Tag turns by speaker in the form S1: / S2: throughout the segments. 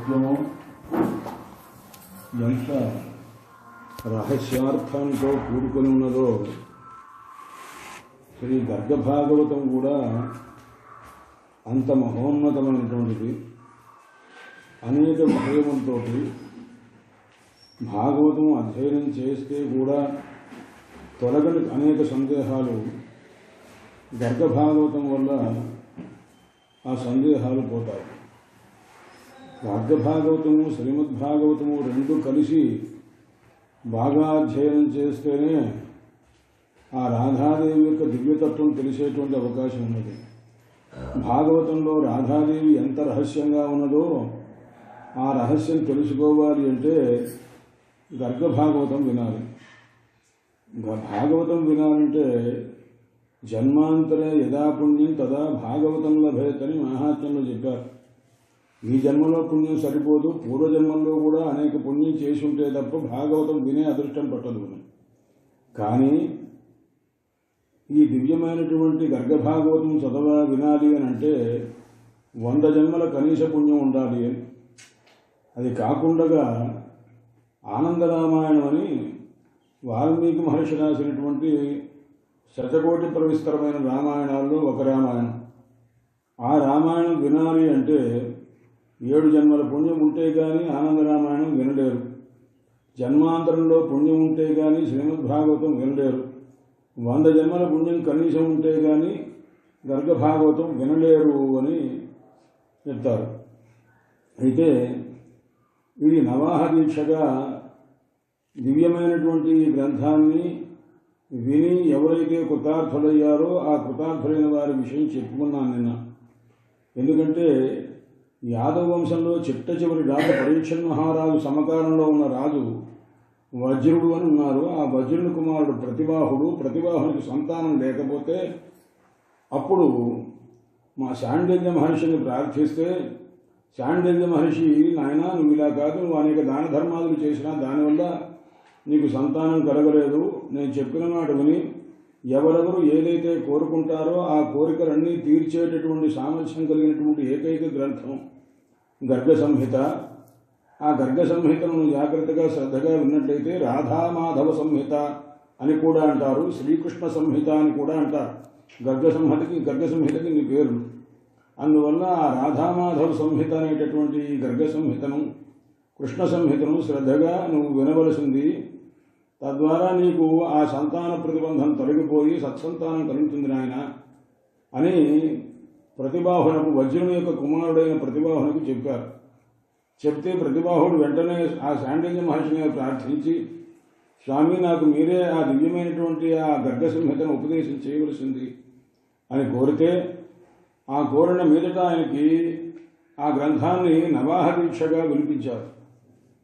S1: పద్యము ఎంత రహస్యార్థంతో కూడుకొని ఉన్నదో శ్రీ గర్గభాగవతం కూడా అంత మహోన్నతమైనటువంటిది. అనేక విషయములతో భాగవతం అధ్యయనం చేస్తే కూడా తొలగని అనేక సందేహాలు గర్గభాగవతం వల్ల ఆ సందేహాలు పోతాయి. గర్గభాగవతము శ్రీమద్భాగవతము రెండు కలిసి బాగా అధ్యయనం చేస్తేనే ఆ రాధాదేవి యొక్క దివ్యతత్వం తెలిసేటువంటి అవకాశం ఉన్నది. భాగవతంలో రాధాదేవి ఎంత రహస్యంగా ఉన్నదో ఆ రహస్యం తెలుసుకోవాలి అంటే గర్గభాగవతం వినాలి. భాగవతం వినాలంటే జన్మాంతరే యదా పుణ్యం తదా భాగవతం లభేతని మహాత్మ్యంలో చెప్పారు. ఈ జన్మలో పుణ్యం సరిపోదు, పూర్వజన్మల్లో కూడా అనేక పుణ్యం చేసి ఉంటే తప్ప భాగవతం వినే అదృష్టం పట్టదు. కానీ ఈ దివ్యమైనటువంటి గర్గభాగవతం వినాలి అని అంటే 100 జన్మల కనీస పుణ్యం ఉండాలి అని. అది కాకుండా ఆనందరామాయణం అని వాల్మీకి మహర్షి రాసినటువంటి శతకోటి ప్రవిస్తరమైన రామాయణాల్లో ఒక రామాయణం. ఆ రామాయణం వినాలి అంటే 7 జన్మల పుణ్యం ఉంటే కానీ ఆనందరామాయణం వినలేరు. జన్మాంతరంలో పుణ్యం ఉంటే కానీ శ్రీమద్భాగవతం వినలేరు. 100 జన్మల పుణ్యం కనీసం ఉంటే కానీ గర్గభాగవతం వినలేరు అని చెప్తారు. అయితే ఇది నవాహ దీక్షగా దివ్యమైనటువంటి గ్రంథాన్ని విని ఎవరైతే కృతార్థులయ్యారో ఆ కృతార్థులైన వారి విషయం చెప్పుకున్నాను నిన్న. ఎందుకంటే యాదవ వంశంలో చిట్ట చివరి రాజు పరీక్షణ్ మహారాజు సమకాలంలో ఉన్న రాజు వజ్రుడు అని ఉన్నారు. ఆ వజ్రుని కుమారుడు ప్రతిబాహునికి సంతానం లేకపోతే అప్పుడు మా శాండిల్య మహర్షిని ప్రార్థిస్తే శాండిల్య మహర్షి, నాయన నువ్వు ఇలా కాదు, నువ్వు అనేక దాన ధర్మాదులు చేసినా దానివల్ల నీకు సంతానం కలగలేదు. నేను చెప్పిన మాట విని ఎవరెవరు ఏదైతే కోరుకుంటారో ఆ కోరికలన్నీ తీర్చేటటువంటి సామర్థ్యం కలిగినటువంటి ఏకైక గ్రంథం గర్గ సంహిత. ఆ గర్గ సంహితను జాగ్రత్తగా శ్రద్ధగా విన్నట్లయితే రాధామాధవ సంహిత అని కూడా అంటారు, శ్రీకృష్ణ సంహిత అని కూడా అంటారు. గర్గ సంహితకి నీ పేరు. అందువల్ల ఆ రాధామాధవ సంహిత అనేటటువంటి గర్గ సంహితను, కృష్ణ సంహితను శ్రద్ధగా నువ్వు వినవలసింది. తద్వారా నీకు ఆ సంతాన ప్రతిబంధం తొలగిపోయి సత్సంతానం కలుగుతుంది నాయన అని ప్రతిబాహునకు, వజ్రుని యొక్క కుమారుడైన ప్రతిబాహునకు చెప్పారు. చెప్తే ప్రతిబాహుడు వెంటనే ఆ శాండిల్య మహర్షిని ప్రార్థించి, స్వామి నాకు మీరే ఆ దివ్యమైనటువంటి ఆ గర్గ సంహితను ఉపదేశం చేయవలసింది అని కోరితే ఆ కోరిన మీదట ఆయనకి ఆ గ్రంథాన్ని నవాహ దీక్షగా వినిపించారు.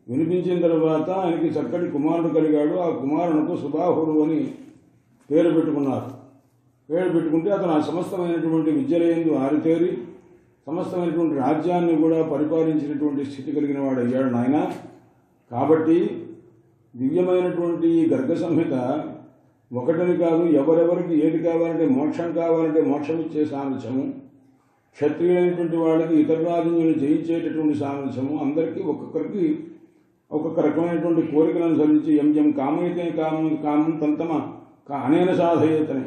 S1: వినిపించిన తర్వాత ఆయనకి చక్కటి కుమారుడు కలిగాడు. ఆ కుమారునికి సుబాహుడు అని పేరు పెట్టుకున్నారు. పేరు పెట్టుకుంటే అతను ఆ సమస్తమైనటువంటి విద్యలయందు ఆరితేరి సమస్తమైనటువంటి రాజ్యాన్ని కూడా పరిపాలించినటువంటి స్థితి కలిగిన వాడు అయ్యాడు నాయన. కాబట్టి దివ్యమైనటువంటి గర్గ సంహిత ఒకటిని కాదు, ఎవరెవరికి ఏది కావాలంటే మోక్షం కావాలంటే మోక్షం ఇచ్చే సామర్థ్యము, క్షత్రియులైనటువంటి వాళ్ళకి ఇతర రాజ్యాలను జయించేటటువంటి సామర్థ్యము, అందరికీ ఒక్కొక్కరికి ఒక్కొక్క రకమైనటువంటి కోరికలను అనుసరించి ఎం కామైతే కామం తంతమ అనేన సాధయేతనే,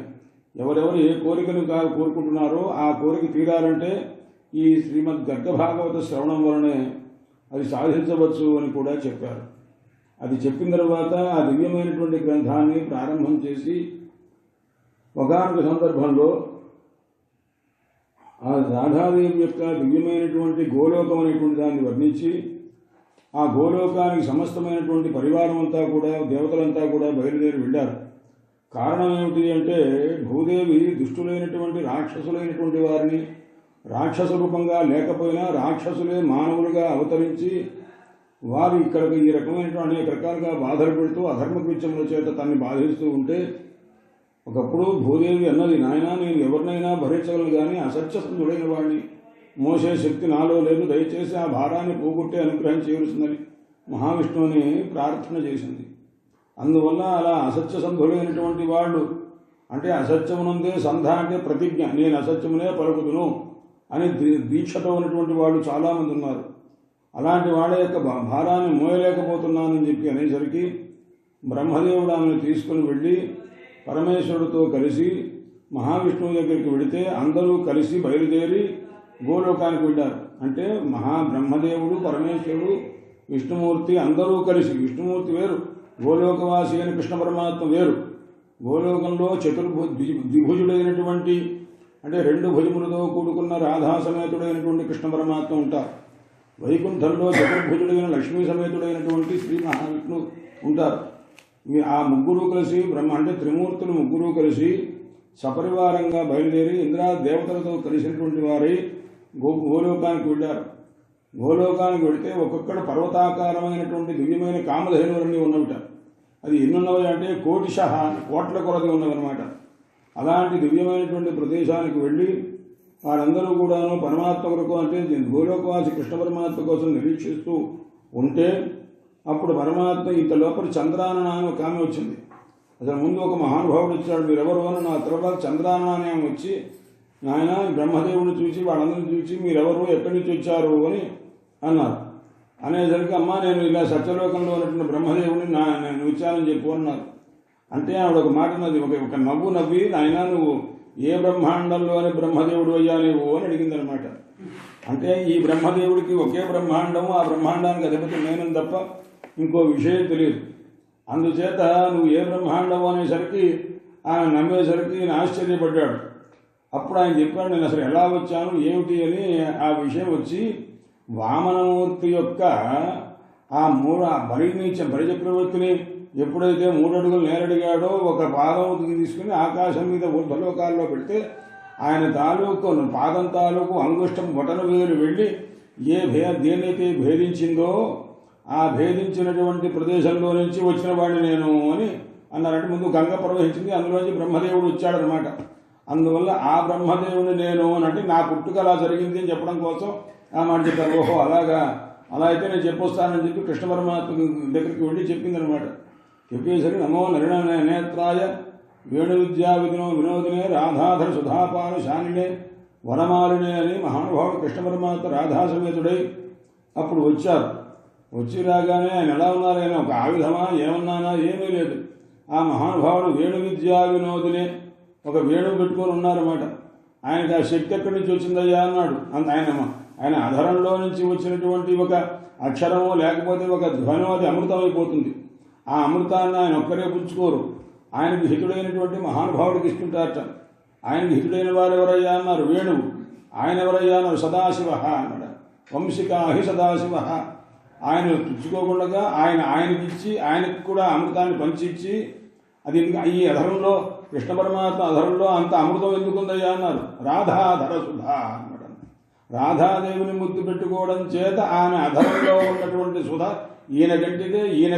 S1: ఎవరెవరు ఏ కోరికను కోరుకుంటున్నారో ఆ కోరిక తీరాలంటే ఈ శ్రీమద్ గర్గభాగవత శ్రవణం వలనే అది సాధించవచ్చు అని కూడా చెప్పారు. అది చెప్పిన తర్వాత ఆ దివ్యమైనటువంటి గ్రంథాన్ని ప్రారంభం చేసి ఒకానొక సందర్భంలో ఆ రాధాదేవి యొక్క దివ్యమైనటువంటి గోలోకం అనేటువంటి దాన్ని వర్ణించి ఆ గోలోకానికి సమస్తమైనటువంటి పరివారం అంతా కూడా, దేవతలంతా కూడా బయలుదేరి వెళ్ళారు. కారణం ఏమిటి అంటే భూదేవి దుష్టులైనటువంటి రాక్షసులైనటువంటి వారిని, రాక్షస రూపంగా లేకపోయినా రాక్షసులే మానవులుగా అవతరించి వారు ఇక్కడికి ఈ రకమైనటువంటి అనేక రకాలుగా బాధలు పెడుతూ అధర్మకృత్యముల చేత తనని బాధిస్తూ ఉంటే ఒకప్పుడు భూదేవి అన్నది, నాయన నేను ఎవరినైనా భరించగలను కానీ అసత్యసంధుడైన వాడిని మోసే శక్తి నాలో లేదు, దయచేసి ఆ భారాన్ని పోగొట్టే అనుగ్రహం చేయవలసిందని మహావిష్ణువుని ప్రార్థన చేసింది. అందువల్ల అలా అసత్యసంధులైనటువంటి వాళ్ళు అంటే అసత్యమునందే సంధ అంటే ప్రతిజ్ఞ, నేను అసత్యమునే పలుకుదును అని దీక్షతో ఉన్నటువంటి వాళ్ళు చాలామంది ఉన్నారు. అలాంటి వాడి యొక్క భారాన్ని మోయలేకపోతున్నానని చెప్పి అనేసరికి బ్రహ్మదేవుడు ఆమెను తీసుకుని వెళ్ళి పరమేశ్వరుడితో కలిసి మహావిష్ణువు దగ్గరికి వెళితే అందరూ కలిసి బయలుదేరి గోలోకానికి వెళ్ళారు. అంటే బ్రహ్మదేవుడు, పరమేశ్వరుడు, విష్ణుమూర్తి అందరూ కలిసి, విష్ణుమూర్తి వేరు, గోలోకవాసి అయిన కృష్ణ పరమాత్మ వేరు. గోలోకంలో ద్విభుజుడైనటువంటి అంటే 2 భుజములతో కూడుకున్న రాధా సమేతుడైనటువంటి కృష్ణ పరమాత్మ ఉంటారు. వైకుంఠంలో చతుర్భుజుడైన లక్ష్మీ సమేతుడైనటువంటి శ్రీ మహావిష్ణువు ఉంటారు. ఆ ముగ్గురు కలిసి అంటే త్రిమూర్తులు ముగ్గురు కలిసి సపరివారంగా బయలుదేరి ఇంద్రాది దేవతలతో కలిసినటువంటి వారై గోలోకానికి వెళ్ళారు. గోలోకానికి వెళితే ఒక్కొక్కడు పర్వతాకారమైనటువంటి దివ్యమైన కామధేనువులన్నీ ఉన్నవిట. అది ఎన్నున్నవి అంటే కోటిశః, కోట్ల కొలది ఉన్నవన్నమాట. అలాంటి దివ్యమైనటువంటి ప్రదేశానికి వెళ్ళి వారందరూ కూడాను పరమాత్మ కొరకు అంటే గోలోకవాసి కృష్ణ పరమాత్మ కోసం నిరీక్షిస్తూ ఉంటే అప్పుడు పరమాత్మ ఇంత లోపల చంద్రానన అని ఒక ఆమె వచ్చింది. అసలు ముందు ఒక మహానుభావుడు వచ్చాడు, మీరెవరు అని. నా తర్వాత చంద్రానన అని ఆమె వచ్చి, నాయన బ్రహ్మదేవుని చూసి వాళ్ళందరినీ చూసి మీరెవరు, ఎక్కడి నుంచి వచ్చారు అని అన్నారు. అనేసరికి అమ్మ నేను ఇలా సత్యలోకంలో ఉన్నటువంటి బ్రహ్మదేవుని నేను వచ్చానని చెప్పు అన్నారు. అంటే ఆవిడ ఒక మాట అన్నది, ఒక నవ్వు నవ్వి, నాయన నువ్వు ఏ బ్రహ్మాండంలోని బ్రహ్మదేవుడు అయ్యా నీవు అని అడిగిందనమాట. అంటే ఈ బ్రహ్మదేవుడికి ఒకే బ్రహ్మాండము, ఆ బ్రహ్మాండానికి అధిపతి నేనని తప్ప ఇంకో విషయం తెలియదు. అందుచేత నువ్వు ఏ బ్రహ్మాండము అనేసరికి ఆయన నమ్మేసరికి నేను ఆశ్చర్యపడ్డాడు. అప్పుడు ఆయన చెప్పాడు, నేను అసలు ఎలా వచ్చాను ఏమిటి అని. ఆ విషయం వచ్చి వామనమూర్తి యొక్క ఆ బలిచక్రవర్తిని ఎప్పుడైతే 3 అడుగులు నేరడిగాడో ఒక పాదం తీసుకుని ఆకాశం మీద ఊర్ధ్వలోకాల్లో పెడితే ఆయన తాలూకు పాదం తాలూకు అంగుష్టం బొటన వేలు వెళ్ళి దేనైతే భేదించిందో ఆ భేదించినటువంటి ప్రదేశంలో నుంచి వచ్చిన వాడిని నేను అని అన్నారంటే ముందు గంగ ప్రవహించింది, అందులోంచి బ్రహ్మదేవుడు వచ్చాడనమాట. అందువల్ల ఆ బ్రహ్మదేవుని నేను అంటే నా పుట్టుక అలా జరిగింది అని చెప్పడం కోసం ఆ మాట చెప్పారు. ఓహో అలాగా, అలా అయితే నేను చెప్పొస్తానని చెప్పి కృష్ణ పరమాత్మ దగ్గరికి వెళ్ళి చెప్పిందనమాట. చెప్పేసరికి నమో నేత్రాయ వేణు విద్యా వినోదినే రాధాధర సుధాపాన శానినే వనమాలినే అని మహానుభావుడు కృష్ణ పరమాత్మ రాధాసమేతుడై అప్పుడు వచ్చారు. వచ్చి రాగానే ఆయన ఎలా ఉన్నారు, ఆయన ఒక ఆయుధమా ఏమన్నానా ఏమీ లేదు. ఆ మహానుభావుడు వేణు విద్యా వినోదినే ఒక వేణువు పెట్టుకొని ఉన్నారన్నమాట. ఆయనకి ఆ శక్తి ఎక్కడి నుంచి వచ్చిందయ్యా అన్నాడు. ఆయన అధరంలో నుంచి వచ్చినటువంటి ఒక అక్షరమో లేకపోతే ఒక ధ్వనో అది అమృతం అయిపోతుంది. ఆ అమృతాన్ని ఆయన ఒక్కరే పుచ్చుకోరు. ఆయనకి హితుడైనటువంటి మహానుభావుడికి ఇస్తుంటారట. ఆయనకి హితుడైన వారు ఎవరయ్యా అన్నారు, వేణువు. ఆయన ఎవరయ్యా అన్నారు, సదాశివ అన్నాడు. వంశికాహి సదాశివ. ఆయన పుచ్చుకోకుండా ఆయనకిచ్చి ఆయనకి కూడా అమృతాన్ని పంచిచ్చి అది ఈ అధరంలో కృష్ణ పరమాత్మ అధరంలో అంత అమృతం ఎందుకుందయ్యా అన్నారు. రాధాధర సుధా అన్నాడు. రాధాదేవిని ముద్దు పెట్టుకోవడం చేత ఆమె అధరంలో ఉన్నటువంటి సుధ ఈయన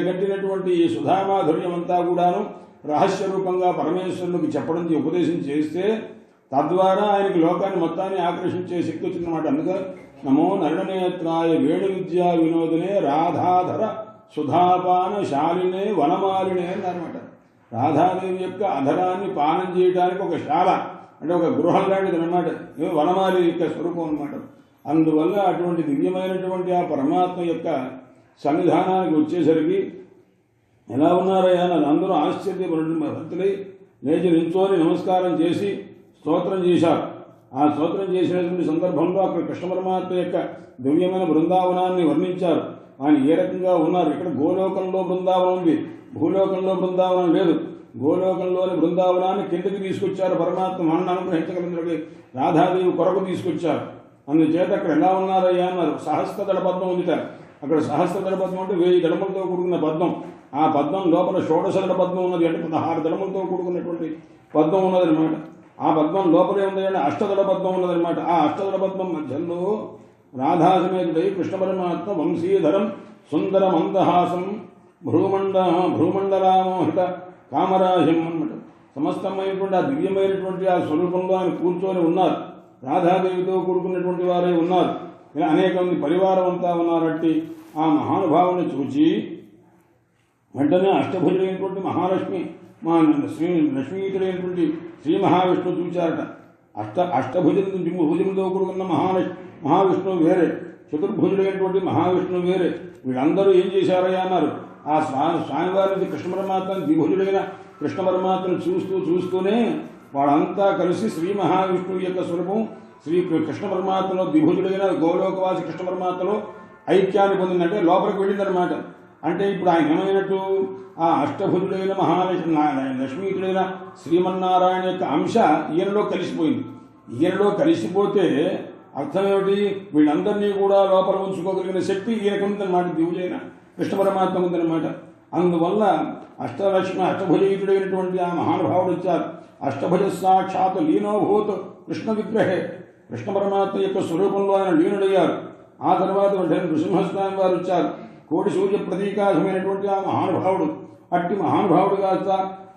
S1: గంటినటువంటి ఈ సుధామాధుర్యం అంతా కూడాను రహస్య రూపంగా పరమేశ్వరునికి చెప్పడం ఉపదేశం చేస్తే తద్వారా ఆయనకి లోకాన్ని మొత్తాన్ని ఆకర్షించే శక్తి వచ్చిందన్నమాట. అందుకని నమో నరణనేత్రాయ వేణు విద్యా వినోదనే రాధాధర సుధాపాన శాలినే వనమాలినే అన్నమాట. రాధాదేవి యొక్క అధరాన్ని పానం చేయడానికి ఒక శాల అంటే ఒక గృహం లాంటిది అనమాట. వనమాలి యొక్క స్వరూపం అనమాట. అందువల్ల అటువంటి దివ్యమైనటువంటి ఆ పరమాత్మ యొక్క సన్నిధానానికి వచ్చేసరికి ఎలా ఉన్నారయ్యా అని అందరూ ఆశ్చర్యపడుతులై లేచి నించోని నమస్కారం చేసి స్తోత్రం చేశారు. ఆ స్తోత్రం చేసినటువంటి సందర్భంలో అక్కడ కృష్ణ పరమాత్మ యొక్క దివ్యమైన బృందావనాన్ని వర్ణించారు. ఆయన ఏ రకంగా ఉన్నారు. ఇక్కడ గోలోకంలో బృందావనం ఉంది, భూలోకంలో బృందావనం లేదు. గోలోకంలోని బృందావనాన్ని కిందకి తీసుకొచ్చారు పరమాత్మ మనల్ని అనుగ్రహించగలిగినటువంటి రాధాదేవి కొరకు తీసుకొచ్చారు. అందుచేత అక్కడ ఎలా ఉన్నారయ్యా అన్నారు. సహస్రదళ పద్మం ఉంది. అక్కడ సహస్రదళ పద్మం అంటే 1000 దళములతో కూడుకున్న పద్మం. ఆ పద్మం లోపల షోడశదళ పద్మం ఉన్నది అంటే 16 దళములతో కూడుకున్నటువంటి పద్మం ఉన్నదనమాట. ఆ పద్మం లోపలే ఉంది అంటే అష్టదళ పద్మం ఉన్నదనమాట. ఆ అష్టదళ పద్మం మధ్యలో రాధాసమేతుడై కృష్ణ పరమాత్మ వంశీధరం సుందర మందహాసం భ్రూమండలామోహిత కామరాజ్యం అన్నమాట. సమస్తమైనటువంటి ఆ దివ్యమైనటువంటి ఆ స్వరూపంలో ఆయన కూర్చొని ఉన్నారు. రాధాదేవితో కూడుకున్నటువంటి వారే ఉన్నారు. ఇలా అనేక మంది పరివారం అంతా ఉన్నారట్టి ఆ మహానుభావుని చూచి వెంటనే అష్టభుజుడైనటువంటి మహాలక్ష్మి లక్ష్మీయుతుడైనటువంటి శ్రీ మహావిష్ణువు చూచారట. భుజములతో కూడుకున్న మహావిష్ణువు వేరే, చతుర్భుజుడైనటువంటి మహావిష్ణువు వేరే. వీళ్ళందరూ ఏం చేశారయ్యా అన్నారు. ఆ స్వామివారి కృష్ణ పరమాత్మని ద్విభుజుడైన కృష్ణ పరమాత్మను చూస్తూనే వాళ్ళంతా కలిసి శ్రీ మహావిష్ణువు యొక్క స్వరూపం శ్రీ కృష్ణ పరమాత్మలో ద్విభుజుడైన గోలోకవాసి కృష్ణ పరమాత్మలో ఐక్యాన్ని పొందిందంటే లోపలికి వెళ్ళిందనమాట. అంటే ఇప్పుడు ఆయన ఏమైనట్టు ఆ అష్టభుజుడైన లక్ష్మీతుడైన శ్రీమన్నారాయణ యొక్క అంశ ఈయనలో కలిసిపోయింది. ఈయనలో కలిసిపోతే అర్థం ఏమిటి? వీళ్ళందరినీ కూడా లోపల ఉంచుకోగలిగిన శక్తి ఈయనకు ఉందన్నమాట. ద్విభుజైన కృష్ణ పరమాత్మ ఉందన్నమాట. అందువల్ల అష్టభుజయుడైనటువంటి ఆ మహానుభావుడు వచ్చారు. అష్టభుజ సాక్షాత్ లీనోభూత్ కృష్ణ విగ్రహే. కృష్ణ పరమాత్మ యొక్క స్వరూపంలో ఆయన లీనుడయ్యారు. ఆ తర్వాత నృసింహస్వామి వారు వచ్చారు. కోటి సూర్య ప్రతీకాశమైనటువంటి ఆ మహానుభావుడు. అట్టి మహానుభావుడు కాస్త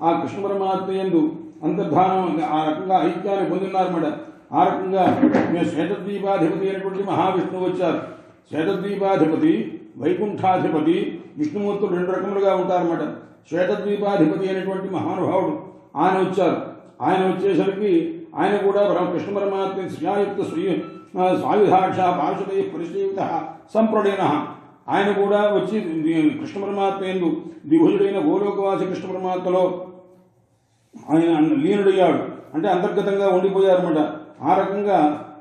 S1: ఆ కృష్ణ పరమాత్మ యందు అంతర్ధానం ఆ రకంగా ఐక్యాన్ని పొందిన్నారన్నమాట. ఆ రకంగా మేము శ్వేతద్వీపాధిపతి అయినటువంటి మహావిష్ణువు వచ్చారు. శ్వేతద్వీపాధిపతి, వైకుంఠాధిపతి, విష్ణుమూర్తులు రెండు రకములుగా ఉంటారన్నమాట. శ్వేతద్వీపాధిపతి అయినటువంటి మహానుభావుడు ఆయన వచ్చారు. ఆయన వచ్చేసరికి ఆయన కూడా కృష్ణ పరమాత్మ శ్రీయుక్త స్వాయుధాక్ష పార్షదై పరిశ్రయుక్త సంప్రడైన ఆయన కూడా వచ్చి కృష్ణ పరమాత్మ యందు ద్విభుజుడైన గోలోకవాసి కృష్ణ పరమాత్మలో ఆయన లీనుడయ్యాడు. అంటే అంతర్గతంగా ఉండిపోయారన్నమాట. ఆ రకంగా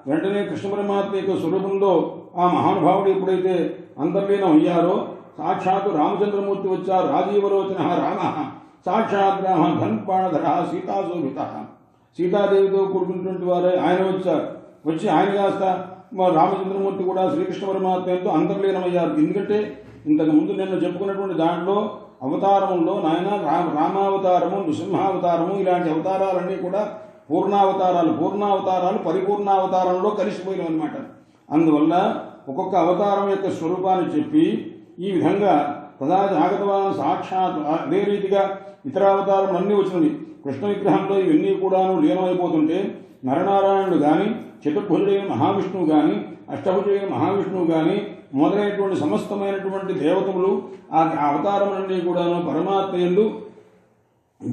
S1: వెంటనే కృష్ణ పరమాత్మ యొక్క స్వరూపంలో ఆ మహానుభావుడు ఎప్పుడైతే అంతర్లీనం అయ్యారో సాక్షాత్ రామచంద్రమూర్తి వచ్చారు. రాజీవలోచన రామ సాక్షాత్ రామ ధన్పాణధర సీతాశోభిత. సీతాదేవితో కూడుకున్నటువంటి వారే ఆయన వచ్చారు. వచ్చి ఆయన కాస్త రామచంద్రమూర్తి కూడా శ్రీకృష్ణ పరమాత్మతో అంతర్లీనమయ్యారు. ఎందుకంటే ఇంతకు ముందు నిన్న చెప్పుకున్నటువంటి దాంట్లో అవతారముల్లో నాయన రామావతారము, నృసింహావతారము ఇలాంటి అవతారాలన్నీ కూడా పూర్ణావతారాలు పరిపూర్ణావతారంలో కలిసిపోయినవి అన్నమాట. అందువల్ల ఒక్కొక్క అవతారం యొక్క స్వరూపాన్ని చెప్పి ఈ విధంగా తదా జాగతవాన్ సాక్షాత్ అదే రీతిగా ఇతర అవతారం అన్నీ వచ్చినవి. కృష్ణ విగ్రహంలో ఇవన్నీ కూడాను లీనమైపోతుంటే నరనారాయణుడు కానీ, చతుర్భుజుడైన మహావిష్ణువు కానీ, అష్టభుజుడైన మహావిష్ణువు కానీ మొదలైనటువంటి సమస్తమైనటువంటి దేవతలు ఆ అవతారములన్నీ కూడాను పరమాత్మ యందు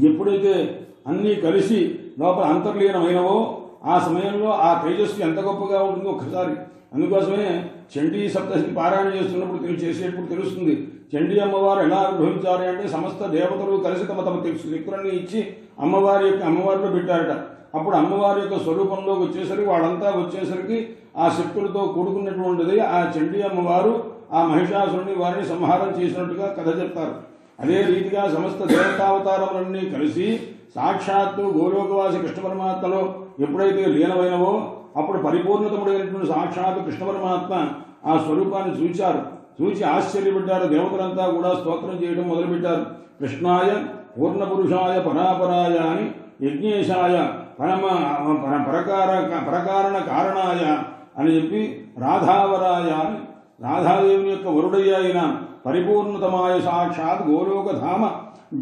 S1: ఎప్పుడైతే అన్నీ కలిసి లోపల అంతర్లీనమైనవో ఆ సమయంలో ఆ తేజస్సు ఎంత గొప్పగా ఉంటుందో ఒక్కసారి. అందుకోసమే చండీ సప్తశతి పారాయణ చేస్తున్నప్పుడు చేసేటప్పుడు తెలుస్తుంది. చండీ అమ్మవారు ఎలా అనుభవించారు అంటే సమస్త దేవతలు కలిసి తమ శక్తులన్నీ ఇచ్చి అమ్మవారిలో పెట్టారట. అప్పుడు అమ్మవారి యొక్క స్వరూపంలోకి వచ్చేసరికి వాళ్ళంతా వచ్చేసరికి ఆ శక్తులతో కూడుకున్నటువంటిది ఆ చండీ అమ్మవారు ఆ మహిషాసురుని వారిని సంహారం చేసినట్టుగా కథ చెప్తారు. అదే రీతిగా సమస్త దేవతావతారములన్నీ కలిసి సాక్షాత్తు గోలోకవాసి కృష్ణ పరమాత్మలో ఎప్పుడైతే లీనమైనవో అప్పుడు పరిపూర్ణతముడైనటువంటి సాక్షాత్తు కృష్ణ పరమాత్మ ఆ స్వరూపాన్ని చూచి ఆశ్చర్యపడ్డారు. దేవతలంతా కూడా స్తోత్రం చేయడం మొదలుపెట్టారు. కృష్ణాయ పూర్ణపురుషాయ పరాపరాయ అని, యజ్ఞేశాయ పరకారణ కారణాయ అని చెప్పి, రాధావరాయ అని రాధాదేవుని యొక్క వరుడయ్య అయిన పరిపూర్ణతమాయ సాక్షాత్ గోలోకధామ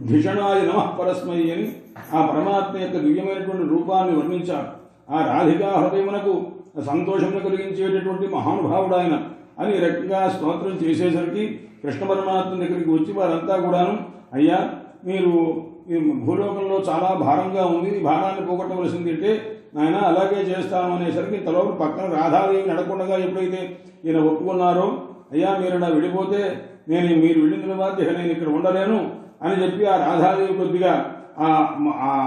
S1: భిషణాయ నమః పరస్మై అని ఆ పరమాత్మ యొక్క దివ్యమైనటువంటి రూపాన్ని వర్ణించారు. ఆ రాధికా హృదయమునకు సంతోషమును కలిగించేటటువంటి మహానుభావుడు ఆయన అని రకంగా స్తోత్రం చేసేసరికి కృష్ణ పరమాత్మ దగ్గరికి వచ్చి వారంతా కూడాను, అయ్యా మీరు ఈ భూలోకంలో చాలా భారంగా ఉంది, ఈ భారాన్ని పోగొట్టవలసింది అంటే నాయన అలాగే చేస్తాను అనేసరికి ఇంతలోపు పక్కన రాధాదేవి నడకుండా ఎప్పుడైతే ఈయన ఒప్పుకున్నారో, అయ్యా మీరు నా విడిపోతే మీరు వెళ్ళిన తర్వాత నేను ఇక్కడ ఉండలేను అని చెప్పి ఆ రాధాదేవి కొద్దిగా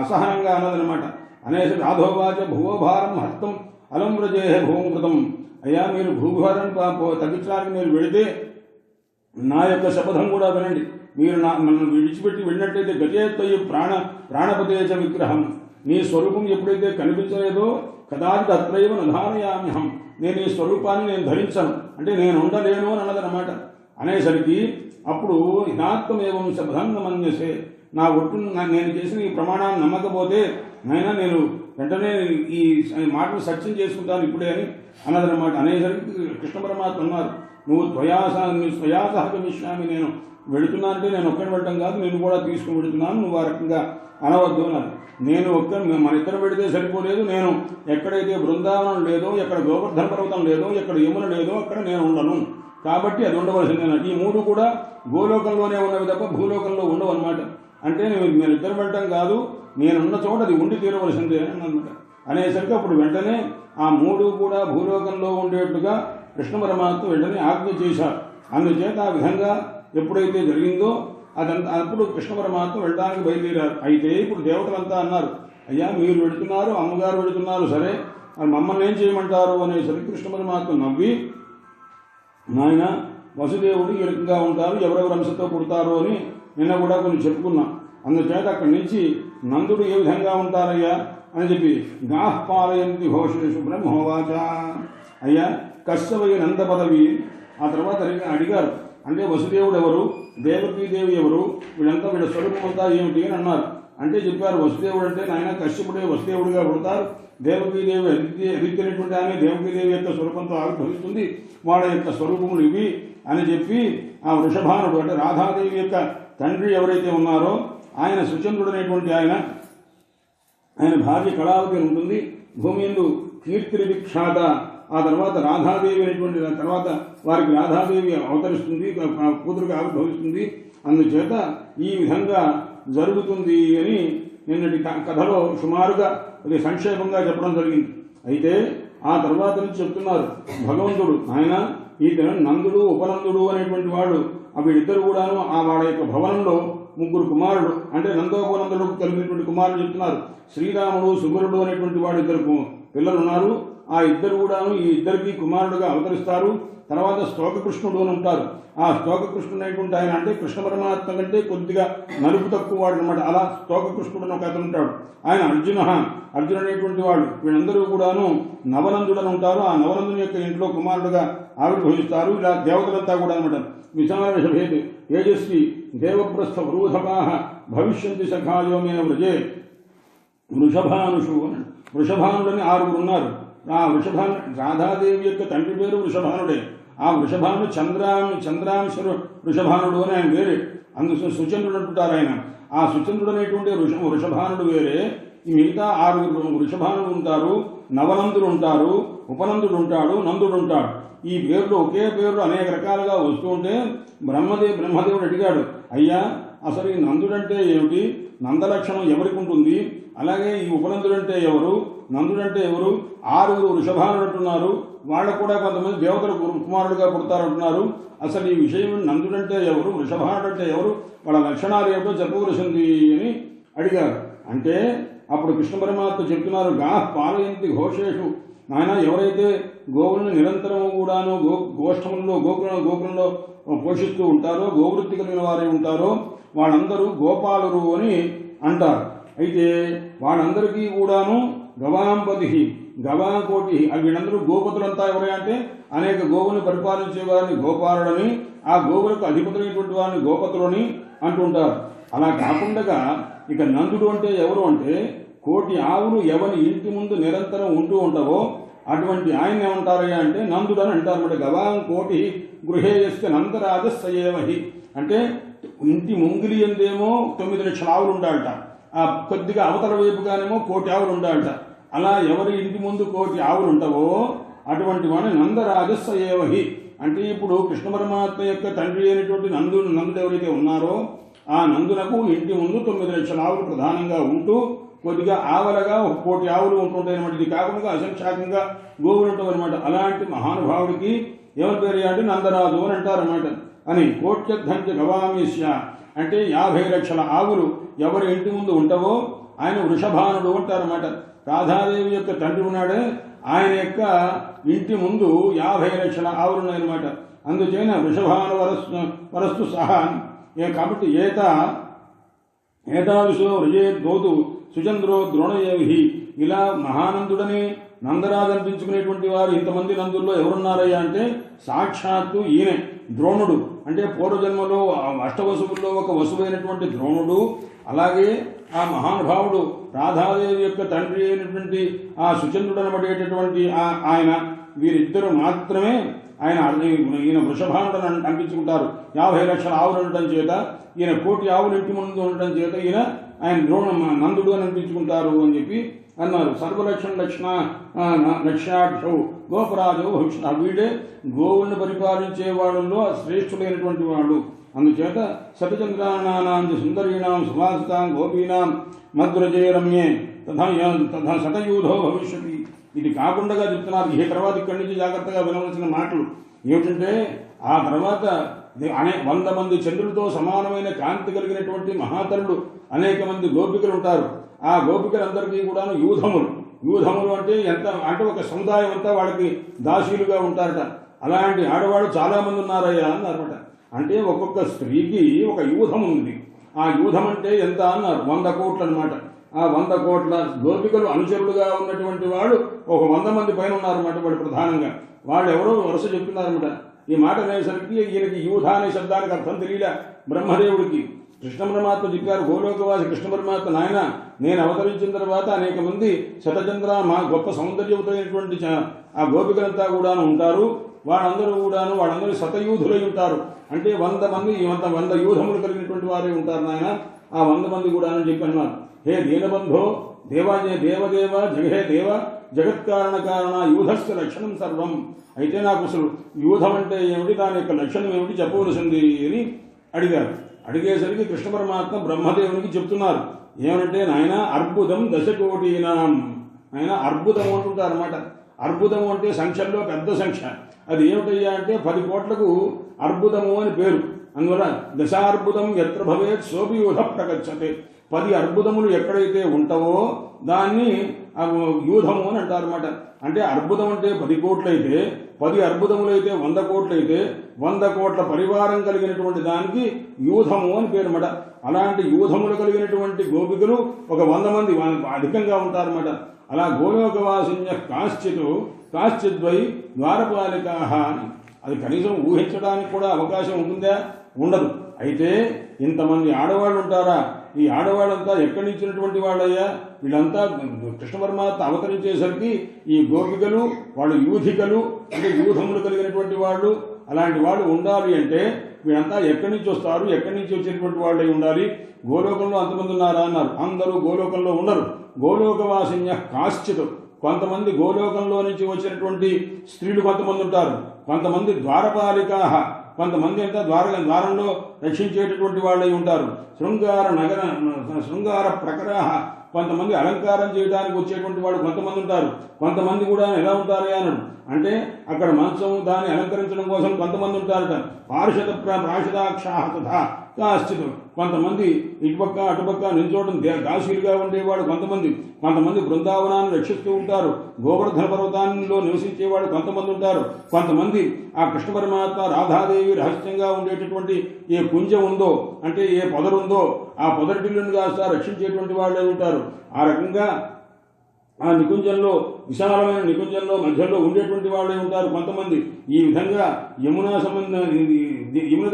S1: అసహనంగా అన్నదనమాట. అనేసి రాధోవాచ భూభారం హస్తం అలం వ్రజేహ భూమృతం. అయ్యా మీరు భూభారాన్ని తగ్గించడానికి మీరు వెళితే నా యొక్క శపథం కూడా వినండి. మీరు నన్ను విడిచిపెట్టి వెళ్ళినట్టయితే గజేత్తయ్య ప్రాణపతేజ విగ్రహం, నీ స్వరూపం ఎప్పుడైతే కనిపించలేదో కదాచిత్ అత్రైవ నధారయామ్యహం, నేను ఈ స్వరూపాన్ని నేను ధరించను అంటే నేను ఉండలేను అని అన్నదనమాట. అనేసరికి అప్పుడు హితాత్మేవం శపథం మన్యసే, నా ఒట్టు నేను చేసిన ఈ ప్రమాణాన్ని నమ్మకపోతే నైనా నేను వెంటనే ఈ మాటను సత్యం చేసుకుంటాను ఇప్పుడే అని అన్నదనమాట. అనేసరికి కృష్ణ పరమాత్మ అన్నారు, నువ్వు స్వయాసహ గమిష్యామి, నేను వెళుతున్నానంటే నేను ఒక్కడిని వెళ్ళటం కాదు, నేను కూడా తీసుకుని వెళుతున్నాను, నువ్వు ఆ రకంగా అనవద్దు అన్నారు. నేను మన ఇద్దరు పెడితే సరిపోలేదు, నేను ఎక్కడైతే బృందావనం లేదో, ఎక్కడ గోవర్ధన పర్వతం లేదో, ఎక్కడ యమున లేదో అక్కడ నేను ఉండను, కాబట్టి అది ఉండవలసిందే. ఈ మూడు కూడా గోలోకంలోనే ఉన్నవి తప్ప భూలోకంలో ఉండవు అనమాట. అంటే నేను ఇద్దరు వెళ్ళటం కాదు, నేనున్న చోట అది ఉండి తీరవలసిందే అని అన్నమాట. అనేసరికి అప్పుడు వెంటనే ఆ మూడు కూడా భూలోకంలో ఉండేట్టుగా కృష్ణ పరమాత్మ వెంటనే ఆజ్ఞ చేశారు. అందుచేత ఆ విధంగా ఎప్పుడైతే జరిగిందో అదంతా అప్పుడు కృష్ణ పరమాత్మ వెళ్ళడానికి బయలుదేరారు. అయితే ఇప్పుడు దేవతలంతా అన్నారు, అయ్యా మీరు వెళుతున్నారు, అమ్మగారు వెళుతున్నారు, సరే మమ్మల్ని ఏం చేయమంటారు అనేసరికి కృష్ణ పరమాత్మ నవ్వి, నాయన వసుదేవుడు ఈ రకంగా ఉంటారు, ఎవరెవరు అంశతో పుడతారు అని నిన్న కూడా కొన్ని చెప్పుకున్నాం. అందుచేత అక్కడి నుంచి నందుడు ఏ విధంగా ఉంటారయ్యా అని చెప్పి గాహ్ పాలయంతి ఘోషేషు బ్రహ్మోవాచ, అయ్యా కశ్యవై నంద పదవి. ఆ తర్వాత అడిగారు, అంటే వసుదేవుడు ఎవరు, దేవకీదేవి ఎవరు, వీళ్ళ స్వరూపం అంతా ఏమిటి అని అన్నారు. అంటే చెప్పారు, వసుదేవుడు అంటే నాయన కశ్యపుడే వసుదేవుడిగా పుడతారు, దేవకీదేవి అదిత్యనటువంటి ఆమె దేవకీదేవి యొక్క స్వరూపంతో ఆవిర్భవిస్తుంది, వాళ్ళ యొక్క స్వరూపములు ఇవి అని చెప్పి ఆ వృషభానుడు అంటే రాధాదేవి యొక్క తండ్రి ఎవరైతే ఉన్నారో ఆయన సుచంద్రుడు అనేటువంటి ఆయన భార్య కళావతి ఉంటుంది, భూమి యందు కీర్తి విఖ్యాత. ఆ తర్వాత రాధాదేవి అనేటువంటి తర్వాత వారికి రాధాదేవి అవతరిస్తుంది, కూతురుగా ఆవిర్భవిస్తుంది. అందుచేత ఈ విధంగా జరుగుతుంది అని నిన్నటి కథలో సుమారుగా అది సంక్షేపంగా చెప్పడం జరిగింది. అయితే ఆ తర్వాత నుంచి చెప్తున్నారు భగవంతుడు, ఆయన ఈ నందుడు ఉపనందుడు అనేటువంటి వాడు వీళ్ళిద్దరు కూడాను ఆ వాళ్ళ యొక్క భవనంలో ముగ్గురు కుమారుడు అంటే నందోపనందుడు కలిగినటువంటి కుమారుడు చెప్తున్నారు. శ్రీరాముడు సుగురుడు అనేటువంటి వాడు ఇద్దరు పిల్లలు ఉన్నారు. ఆ ఇద్దరు కూడాను ఈ ఇద్దరికి కుమారుడుగా అవతరిస్తారు. తర్వాత స్తోకకృష్ణుడు అని ఉంటారు. ఆ స్తోకకృష్ణుడు అనేటువంటి ఆయన అంటే కృష్ణ పరమాత్మ కంటే కొద్దిగా నలుపు తక్కువ వాడు అనమాట. అలా స్తోకకృష్ణుడు అని ఒక అతను ఉంటాడు. ఆయన అర్జునుడు అనేటువంటి వాడు. వీళ్ళందరూ కూడాను నవనందుడు అని ఉంటారు. ఆ నవనందుని యొక్క ఇంట్లో కుమారుడుగా ఆవిర్భవిస్తారు. ఇలా దేవతలంతా కూడా అనమాట. విశాల విషభేద్ తేజస్వి దేవప్రస్థ వృధపాహ భవిష్యంతి సఖాయోమే వ్రజే వృషభానుషు అని. వృషభానుడని 6 ఉన్నారు. ఆ వృషభాను రాధాదేవి యొక్క తండ్రి పేరు వృషభానుడే. ఆ వృషభాను చంద్రాంశరు వృషభానుడు అని ఆయన వేరే. అందుకు సుచంద్రుడు అంటుంటారు ఆయన. ఆ సుచంద్రుడు అనేటువంటి వృషభానుడు వేరే. ఈ మిగతా 6 వృషభానుడు ఉంటారు, నవనందుడు ఉంటారు, ఉపనందుడు ఉంటాడు, నందుడు ఉంటాడు. ఈ పేర్లు ఒకే పేర్లు అనేక రకాలుగా వస్తూ ఉంటే బ్రహ్మదేవుడు అడిగాడు, అయ్యా అసలు ఈ నందుడంటే ఏమిటి, నందలక్షణం ఎవరికి ఉంటుంది, అలాగే ఈ ఉపనందుడంటే ఎవరు, నందుడంటే ఎవరు, 6 వృషభానుడు అంటున్నారు, వాళ్ళకు కూడా కొంతమంది దేవతల కుమారుడుగా పుడతారంటున్నారు. అసలు ఈ విషయం నందుడంటే ఎవరు, వృషభానుడు అంటే ఎవరు, వాళ్ళ లక్షణాలు ఏమిటో చెప్పవలసింది అని అడిగారు. అంటే అప్పుడు కృష్ణ పరమాత్మ చెప్తున్నారు, గాహ్ పాలయంతి ఘోషేషు, నాయన ఎవరైతే గోవులను నిరంతరము కూడాను గోష్ఠములలో గోకులంలో పోషిస్తూ ఉంటారో, గోవృత్తి కలిగిన వారే ఉంటారో వాళ్ళందరూ గోపాలురు అని అంటారు. అయితే వాళ్ళందరికీ కూడాను గవాంపతి గవాకోటి వీళ్ళందరూ గోపతులంతా ఎవరే అంటే అనేక గోవులను పరిపాలించే వారిని గోపాలుడని, ఆ గోవులకు అధిపతులైనటువంటి వారిని గోపతులని అంటుంటారు. అలా కాకుండా ఇక నందుడు అంటే ఎవరు అంటే 1,000,000 ఆవులు ఎవరి ఇంటి ముందు నిరంతరం ఉంటూ ఉంటావో అటువంటి ఆయన ఏమంటారయ్యా అంటే నందుడు అని అంటారు. అంటే గవాం 1,000,000 గృహేయస్య నందరాజస్సయేవహి అంటే ఇంటి ముంగిలి ఎందేమో 9 లక్షల ఆవులు ఉండాలట, ఆ కొద్దిగా అవతల వైపుగానేమో 1,000,000 ఆవులు ఉండాలట. అలా ఎవరి ఇంటి ముందు 1,000,000 ఆవులు ఉంటావో అటువంటి వాడిని నందరాజస్సయేవహి అంటే ఇప్పుడు కృష్ణ పరమాత్మ యొక్క తండ్రి అయినటువంటి నందుడు ఎవరైతే ఉన్నారో ఆ నందునకు ఇంటి ముందు 9 లక్షల ఆవులు ప్రధానంగా ఉంటూ కొద్దిగా ఆవలగా 1,000,000 ఆవులు ఉంటుంటాయి అనమాట. ఇది కాకుండా అసంఖ్యాకంగా గోవులు ఉంటాయి అనమాట. అలాంటి మహానుభావుడికి ఎవరి పేరు అంటే నందరాజు అని అంటారన్నమాట. అని కోట్యధ్వంచ గవామీశ్య అంటే 50 లక్షల ఆవులు ఎవరి ఇంటి ముందు ఉంటావో ఆయన వృషభానుడు అంటారన్నమాట. రాధాదేవి యొక్క తండ్రి ఉన్నాడే ఆయన యొక్క ఇంటి ముందు 50 లక్షల ఆవులు ఉన్నాయన్నమాట. అందుచేత వృషభాను వరస్తు సహా కాబట్టి ఏతావిషో వ్రజే గోతు సుచంద్రో ద్రోణయేవి ఇలా మహానందుడని నందరాజు అనిపించుకునేటువంటి వారు ఇంతమంది నందుల్లో ఎవరున్నారయ్యా అంటే సాక్షాత్తు ఈయనే ద్రోణుడు. అంటే పూర్వజన్మలో అష్టవసువుల్లో ఒక వసువైనటువంటి ద్రోణుడు, అలాగే ఆ మహానుభావుడు రాధాదేవి యొక్క తండ్రి అయినటువంటి ఆ సుచంద్రుడు అనబడేటటువంటి ఆయన వీరిద్దరూ మాత్రమే ఈయన వృషభానుడు అనిపించుకుంటారు. 50 లక్షల ఆవులు ఉండటం చేత ఈయన 1,000,000 ఆవులు ఇంటి ముందు ఉండటం చేత ఆయన నందుడు అని అనిపించుకుంటారు అని చెప్పి అన్నారు. లక్ష్యాఢ్యౌ గోపరాజు భవిష్యత్ వీడే గోవులను పరిపాలించే వాళ్ళలో శ్రేష్ఠుడైనటువంటి వాడు. అందుచేత శతచంద్రాణానాం సుందరీణాం సుభాసితాం గోపీనాం మద్వ్రజే రమ్యే తథా శతయూధో భవిష్యతి ఇది కాకుండా చెప్తున్నారు. ఈ తర్వాత ఇక్కడి నుంచి జాగ్రత్తగా వినవలసిన మాటలు ఏమిటంటే, ఆ తర్వాత 100 మంది చంద్రులతో సమానమైన కాంతి కలిగినటువంటి మహాతరులు అనేక మంది గోపికలు ఉంటారు. ఆ గోపికలందరికీ కూడాను యూధములు అంటే అంటే ఒక సముదాయం అంతా వాళ్ళకి దాసీలుగా ఉంటారట. అలాంటి ఆడవాళ్ళు చాలా మంది ఉన్నారయ్యా అన్నారట. అంటే ఒక్కొక్క స్త్రీకి ఒక యూధం ఉంది. ఆ యూధం అంటే ఎంత అన్నారు? 100 కోట్లు అనమాట. ఆ 100 కోట్ల గోపికలు అనుచరులుగా ఉన్నటువంటి వాళ్ళు ఒక 100 మంది పైన ఉన్నారన్నమాట. వాళ్ళు ప్రధానంగా వాళ్ళు ఎవరో వరుస చెప్తున్నారన్నమాట. ఈ మాట అనేసరికి ఈయనకి యూధ అనే శబ్దానికి అర్థం తెలియలే బ్రహ్మదేవుడికి. కృష్ణ పరమాత్మ చెప్పారు, గోలోకవాసి కృష్ణ పరమాత్మ, నాయన నేను అవతరించిన తర్వాత అనేక మంది శతచంద్ర మా గొప్ప సౌందర్యవతమైనటువంటి ఆ గోపికలంతా కూడాను ఉంటారు. వాళ్ళందరూ శతయూధులై ఉంటారు. అంటే 100 మంది 100 యూధములు కలిగినటువంటి వారే ఉంటారు నాయన. ఆ 100 మంది కూడా అని చెప్పి అన్నారు. హే దీనబంధో దేవదేవ జగహే దేవ జగత్కారణ కారణ యూధస్య లక్షణం సర్వం. అయితే నాకు అసలు యూధం అంటే ఏమిటి, దాని యొక్క లక్షణం ఏమిటి చెప్పవలసింది అని అడిగారు. అడిగేసరికి కృష్ణ పరమాత్మ బ్రహ్మదేవునికి చెప్తున్నారు. ఏమనంటే, నాయన అర్బుదం 10 కోటీనాం. ఆయన అర్బుదం అంటుంటారు అన్నమాట. అర్బుదము అంటే సంఖ్యల్లో పెద్ద సంఖ్య. అది ఏమిటయ్యా అంటే 10 కోట్లకు అర్బుదము అని పేరు. అందువల్ల దశార్బుదం ఎత్ర భవేత్ సోపి యూధ ప్రగచ్చతే. 10 అర్బుదములు ఎక్కడైతే ఉంటావో దాన్ని యూధము అని అంటారు అన్నమాట. అంటే అర్బుదం అంటే 10 కోట్లయితే, 10 అర్బుదములైతే 100 కోట్లయితే, 100 కోట్ల పరివారం కలిగినటువంటి దానికి యూధము అని పేరు అన్నమాట. అలాంటి యూధములు కలిగినటువంటి గోపికలు ఒక 100 మంది అధికంగా ఉంటారన్నమాట. అలా గోలోకవాసిన్య కాశ్చిద్వై ద్వారపాలికా అని అది కనీసం ఊహించడానికి కూడా అవకాశం ఉంటుందా? ఉండదు. అయితే ఇంతమంది ఆడవాళ్ళు ఉంటారా? ఈ ఆడవాళ్ళంతా ఎక్కడి నుంచినటువంటి వాళ్ళయ్యా? వీళ్ళంతా కృష్ణ పరమాత్మ అవతరించేసరికి ఈ గోపికలు వాళ్ళు యూధికలు అంటే యూధములు కలిగినటువంటి వాళ్ళు, అలాంటి వాళ్ళు ఉండాలి అంటే వీళ్ళంతా ఎక్కడి నుంచి వస్తారు? ఎక్కడి నుంచి వచ్చేటువంటి వాళ్ళై ఉండాలి? గోలోకంలో అంతమంది ఉన్నారా అన్నారు. అందరూ గోలోకంలో ఉండరు. గోలోకవాసిన్య కాశ్చిత్, కొంతమంది గోలోకంలో నుంచి వచ్చినటువంటి స్త్రీలు కొంతమంది ఉంటారు. కొంతమంది ద్వారపాలికా, కొంతమంది అంతా ద్వారంలో రక్షించేటటువంటి వాళ్ళై ఉంటారు. శృంగార ప్రకరాహ, కొంతమంది అలంకారం చేయడానికి వచ్చేటువంటి వాళ్ళు కొంతమంది ఉంటారు. కొంతమంది కూడా ఎలా ఉంటారు అన్నాడు అంటే అక్కడ మంచం దాన్ని అలంకరించడం కోసం కొంతమంది ఉంటారట. ప్రాషదాక్షాహ తథా కాశ్చిత్, కొంతమంది ఇటుపక్క అటుపక్క నిల్చోవడం దాసీలుగా ఉండేవాడు కొంతమంది బృందావనాన్ని రక్షిస్తూ ఉంటారు. గోవర్ధన పర్వతాల్లో నివసించేవాడు కొంతమంది ఉంటారు. కొంతమంది ఆ కృష్ణ పరమాత్మ రాధాదేవి రహస్యంగా ఉండేటటువంటి ఏ కుంజం ఉందో అంటే ఏ పొదరుందో ఆ పొదరిటిల్లును కాస్త రక్షించేటువంటి వాళ్ళే ఉంటారు. ఆ రకంగా ఆ నికుంజంలో, విశాలమైన నికుంజంలో మధ్యలో ఉండేటువంటి వాళ్ళే ఉంటారు కొంతమంది. ఈ విధంగా యమున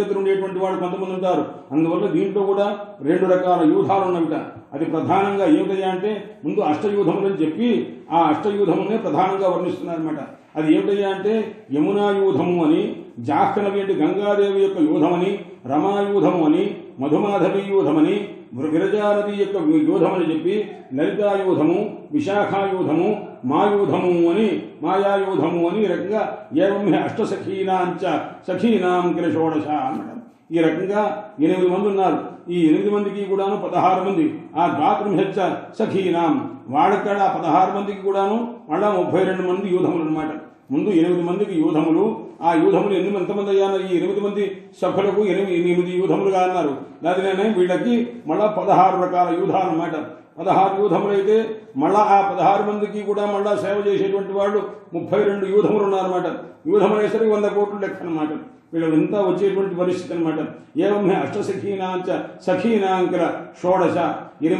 S1: దగ్గర ఉండేటువంటి వాళ్ళు కొంతమంది ఉంటారు. అందువల్ల దీంట్లో కూడా 2 రకాల యూధాలు ఉన్నవిట. అది ప్రధానంగా ఏమిటయ్యా అంటే ముందు అష్టయూధములని చెప్పి ఆ అష్టయూధమునే ప్రధానంగా వర్ణిస్తున్నారన్నమాట. అది ఏమిటయ్యా అంటే యమునా యూధము అని, జాహ్నవి అంటే గంగాదేవి యొక్క యూధమని, రమాయూధము అని, మధుమాధవి యూధమని, విరజానది యొక్క యూధమని చెప్పి లలితాయూధము, విశాఖాయూధము, మాయూధము అని, మాయాయూధము అని ఈ రకంగా ఏవం అష్టసఖీనాంచ సఖీనాం కిల షోడశ అన్నమాట. ఈ రకంగా 8 మంది ఉన్నారు. ఈ 8 మందికి కూడాను 16 మంది ఆ ద్వాత్రింశ సఖీనాం, వాళ్ళక్కడ 16 మందికి కూడాను మళ్ళా 32 మంది యూధములు అనమాట. ముందు 8 మందికి యూధములు. ఆ యూధములు ఎంతమంది అయ్యారు? ఈ 8 మంది సభ్యులకు 8 యూధములుగా అన్నారు. దానినే వీళ్ళకి మళ్ళా 16 రకాల యూధాలు అన్నమాట. 16 యూధములైతే మళ్ళా ఆ 16 మందికి కూడా మళ్ళా సేవ చేసేటువంటి వాళ్ళు 32 యూధములు ఉన్నారన్నమాట. యూధములైసరికి 100 కోట్లు లెక్క అనమాట. వీళ్ళంతా వచ్చేటువంటి పరిస్థితి అనమాట. ఏమే అష్టసఖీనాంచ సఖీనాంకర షోడశ, 8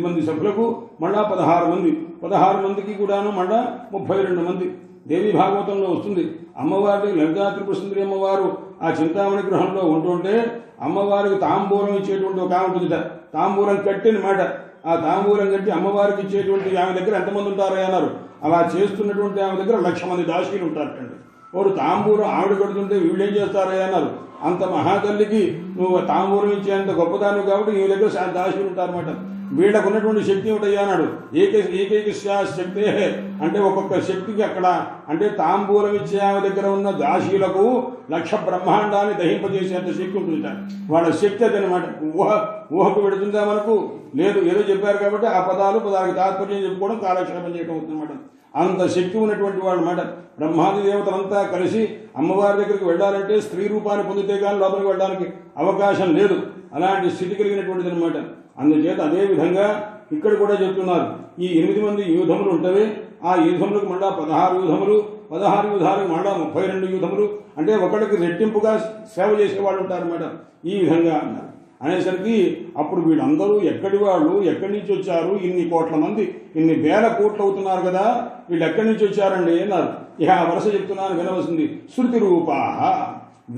S1: మంది సభ్యులకు మళ్ళా 16 మందికి కూడాను మళ్ళా 32 మంది. దేవి భాగవతంలో వస్తుంది. అమ్మవారి లలితా త్రిపుర సుందరి అమ్మవారు ఆ చింతామణి గృహంలో ఉంటుంటే అమ్మవారికి తాంబూలం ఇచ్చేటువంటి ఒక ఆమె ఉంటుందిట. తాంబూలం కట్టి అనమాట. ఆ తాంబూలం కట్టి అమ్మవారికి ఇచ్చేటువంటి ఆమె దగ్గర ఎంతమంది ఉంటారో అన్నారు. అలా చేస్తున్నటువంటి ఆమె దగ్గర 1,00,000 మంది దాసీలు ఉంటారటండి. వారు తాంబూలం ఆవిడ కడుతుంటే వీళ్ళేం చేస్తారో అన్నారు. అంత మహాతల్లికి నువ్వు తాంబూలం ఇచ్చేంత గొప్పదాన్ని కాబట్టి నీ దగ్గర దాసీలు ఉంటారన్నమాట. వీళ్ళకు ఉన్నటువంటి శక్తి ఏమిటయ్యా అన్నాడు. ఏకైక శక్తే అంటే ఒక్కొక్క శక్తికి అక్కడ అంటే తాంబూలం ఇచ్చే ఆమె దగ్గర ఉన్న దాసీలకు 1,00,000 బ్రహ్మాండాన్ని దహింపజేసేంత శక్తి ఉంటుంది. వాళ్ళ శక్తి అదనమాట. ఊహకు పెడుతుందా మనకు? లేదు. ఏదో చెప్పారు కాబట్టి ఆ పదాలకి తాత్పర్యం చెప్పుకోవడం కాలక్షేపం చేయడం అవుతుందన్నమాట. అంత శక్తి ఉన్నటువంటి వాళ్ళు అన్నమాట. బ్రహ్మాది దేవతలంతా కలిసి అమ్మవారి దగ్గరికి వెళ్ళాలంటే స్త్రీ రూపాన్ని పొందితే కానీ లోపలికి వెళ్ళడానికి అవకాశం లేదు. అలాంటి స్థితి కలిగినటువంటిది అనమాట. అందుచేత అదే విధంగా ఇక్కడ కూడా చెప్తున్నారు, ఈ 8 మంది యూధములు ఉంటవే, ఆ యూధములకు మళ్ళా 16 యూధములు, 16 యూధాలకు మళ్ళా 32 యూధములు, అంటే ఒకళ్ళకి రెట్టింపుగా సేవ చేసేవాళ్ళు ఉంటారన్నమాట. ఈ విధంగా అన్నారు. అనేసరికి అప్పుడు వీళ్ళందరూ ఎక్కడి వాళ్ళు, ఎక్కడి నుంచి వచ్చారు, ఇన్ని కోట్ల మంది, ఇన్ని వేల కోట్లు అవుతున్నారు కదా, వీళ్ళు ఎక్కడి నుంచి వచ్చారండి అన్నారు. ఇక ఆ వరుస చెప్తున్నాను వినవలసింది. శృతి రూపాహ,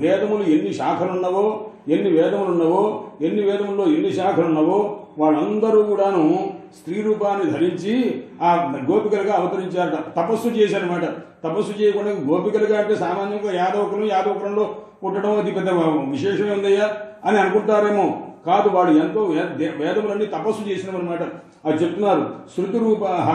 S1: వేదములు ఎన్ని శాఖలున్నవో, ఎన్ని వేదములున్నవో, ఎన్ని వేదముల్లో ఎన్ని శాఖలున్నవో వాళ్ళందరూ కూడాను స్త్రీ రూపాన్ని ధరించి ఆ గోపికలుగా అవతరించారట. తపస్సు చేశారనమాట. తపస్సు చేయకుండా గోపికలుగా అంటే సామాన్యంగా యాదవకులంలో పుట్టడం అది పెద్ద విశేషమే ఉందయ్యా అని అనుకుంటారేమో. కాదు, వాడు ఎంతో వేదములన్నీ తపస్సు చేసినవన్నమాట. అది చెప్తున్నారు. శృతిరూపాహ,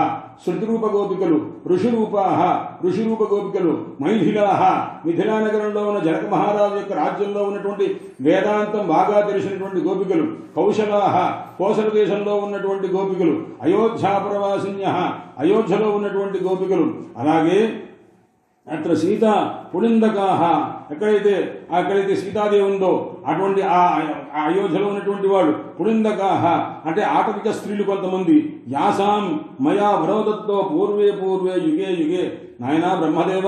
S1: శృతిరూప గోపికలు, ఋషిరూపాహ, ఋషిరూప గోపికలు, మైథిలాహ, మిథిలా నగరంలో ఉన్న జనక మహారాజు యొక్క రాజ్యంలో ఉన్నటువంటి వేదాంతం బాగా తెలిసినటువంటి గోపికలు, కౌశలాహ, కోసల దేశంలో ఉన్నటువంటి గోపికలు, అయోధ్యాపురవాసిన్య, అయోధ్యలో ఉన్నటువంటి గోపికలు, అలాగే అక్కడ సీత పుణిందకాహ, ఎక్కడైతే సీతాదేవి ఉందో అటువంటి ఆ అయోధ్యలో ఉన్నటువంటి వాడు పుణిందకాహ, అంటే ఆటవిక స్త్రీలు కొంతమంది. యాసాం మయా వ్రవదత్తో పూర్వే యుగే యుగే. నాయనా బ్రహ్మదేవ,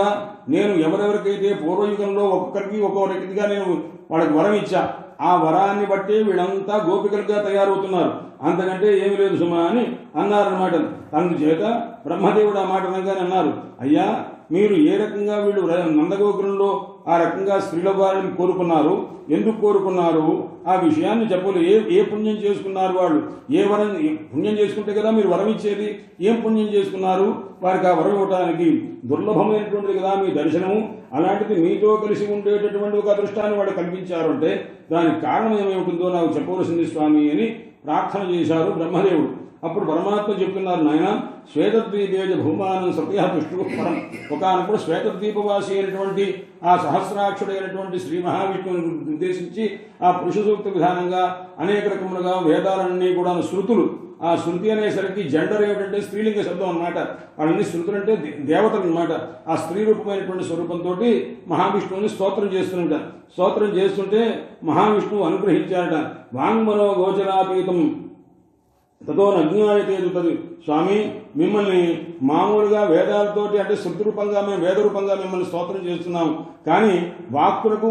S1: నేను ఎవరెవరికైతే పూర్వయుగంలో ఒక్కొక్కరికి ఒక్కొక్కరికిగా నేను వాళ్ళకి వరం ఇచ్చా, ఆ వరాన్ని బట్టి వీళ్ళంతా గోపికలుగా తయారవుతున్నారు, అంతకంటే ఏమి లేదు సుమా అని అన్నారన్నమాట. అందుచేత బ్రహ్మదేవుడు ఆ మాట అనగానే అన్నారు, అయ్యా మీరు ఏ రకంగా వీళ్ళు నందగోకులంలో ఆ రకంగా స్త్రీల వారిని కోరుకున్నారు, ఎందుకు కోరుకున్నారు ఆ విషయాన్ని చెప్పలు. ఏ పుణ్యం చేసుకున్నారు వాళ్ళు, ఏ వరం పుణ్యం చేసుకుంటే కదా మీరు వరం ఇచ్చేది, ఏం పుణ్యం చేసుకున్నారు వారికి ఆ వరం ఇవ్వటానికి? దుర్లభమైనటువంటిది కదా మీ దర్శనము, అలాంటిది మీతో కలిసి ఉండేటటువంటి ఒక అదృష్టాన్ని వాళ్ళు కల్పించారు అంటే దానికి కారణం ఏమేమిటిందో నాకు చెప్పవలసింది స్వామి అని ప్రార్థన చేశారు బ్రహ్మదేవుడు. అప్పుడు పరమాత్మ చెప్తున్నారు, నాయన శ్వేతద్వీపేజ భూమానం సత్య విష్ణుపరం. ఒకనప్పుడు శ్వేతద్వీపవాసి అయినటువంటి ఆ సహస్రాక్షుడైనటువంటి శ్రీ మహావిష్ణువుని ఉద్దేశించి ఆ పురుష సూక్త విధానంగా అనేక రకములుగా వేదాలన్నీ కూడా శృతులు, ఆ శృతి అనేసరికి జెండర్ ఏమిటంటే స్త్రీలింగ శబ్దం అనమాట. వాళ్ళని శృతులు అంటే దేవతలు అనమాట. ఆ స్త్రీ రూపమైనటువంటి స్వరూపంతో మహావిష్ణువుని స్తోత్రం చేస్తున్నట. స్తోత్రం చేస్తుంటే మహావిష్ణువు అనుగ్రహించారట. వాంగ్మనో గోచరాతీతం తతో నజ్ఞాయతేదుతది. స్వామి, మిమ్మల్ని మామూలుగా వేదాలతోటి అంటే శృతి రూపంగా మేము వేద రూపంగా మిమ్మల్ని స్తోత్రం చేస్తున్నాము, కానీ వాక్కులకు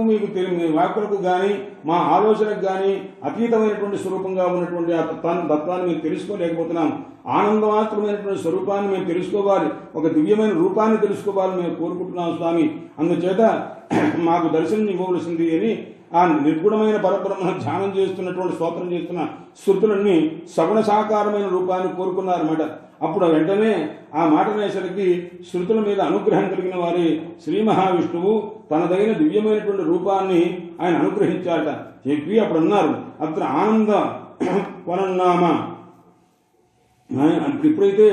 S1: కానీ మా ఆలోచనకు కానీ అతీతమైనటువంటి స్వరూపంగా ఉన్నటువంటి ఆ తత్వాన్ని మేము తెలుసుకోలేకపోతున్నాం. ఆనందమాత్రమైనటువంటి స్వరూపాన్ని మేము తెలుసుకోవాలి, ఒక దివ్యమైన రూపాన్ని తెలుసుకోవాలని మేము కోరుకుంటున్నాం స్వామి. అందుచేత మాకు దర్శనం ఇవ్వవలసింది అని ఆ నిర్గుణమైన పరబ్రహ్మను ధ్యానం చేస్తున్నటువంటి స్తోత్రం చేస్తున్న శృతులన్నీ సగుణ సాకారమైన రూపాన్ని కోరుకున్నారన్నమాట. అప్పుడు వెంటనే ఆ మాట అనేసరికి శృతుల మీద అనుగ్రహం కలిగిన వారి శ్రీ మహావిష్ణువు తనదైన దివ్యమైనటువంటి రూపాన్ని ఆయన అనుగ్రహించారట. చెప్పి అప్పుడు అన్నారు, అత్ర ఆనంద వనన్నామ. ఇప్పుడైతే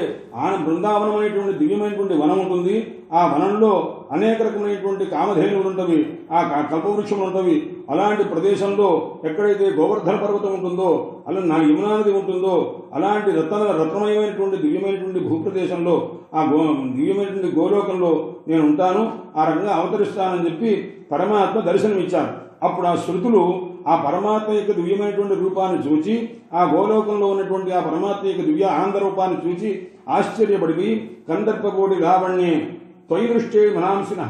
S1: బృందావనం అనేటువంటి దివ్యమైనటువంటి వనం ఉంటుంది, ఆ వనంలో అనేక రకమైనటువంటి కామధేనువులు ఉంటవి, ఆ కల్పవృక్షములు ఉంటవి. అలాంటి ప్రదేశంలో ఎక్కడైతే గోవర్ధన పర్వతం ఉంటుందో, అలా యమునా నది ఉంటుందో, అలాంటి రత్నమయమైనటువంటి దివ్యమైనటువంటి భూప్రదేశంలో ఆ దివ్యమైనటువంటి గోలోకంలో నేను ఉంటాను, ఆ రకంగా అవతరిస్తానని చెప్పి పరమాత్మ దర్శనమిచ్చారు. అప్పుడు ఆ శృతులు ఆ పరమాత్మ యొక్క దివ్యమైనటువంటి రూపాన్ని చూచి, ఆ గోలోకంలో ఉన్నటువంటి ఆ పరమాత్మ యొక్క దివ్య ఆనంద రూపాన్ని చూచి ఆశ్చర్యపడి కందర్పకోటి లావణ్యే త్వయి దృష్టే మనాంసిన.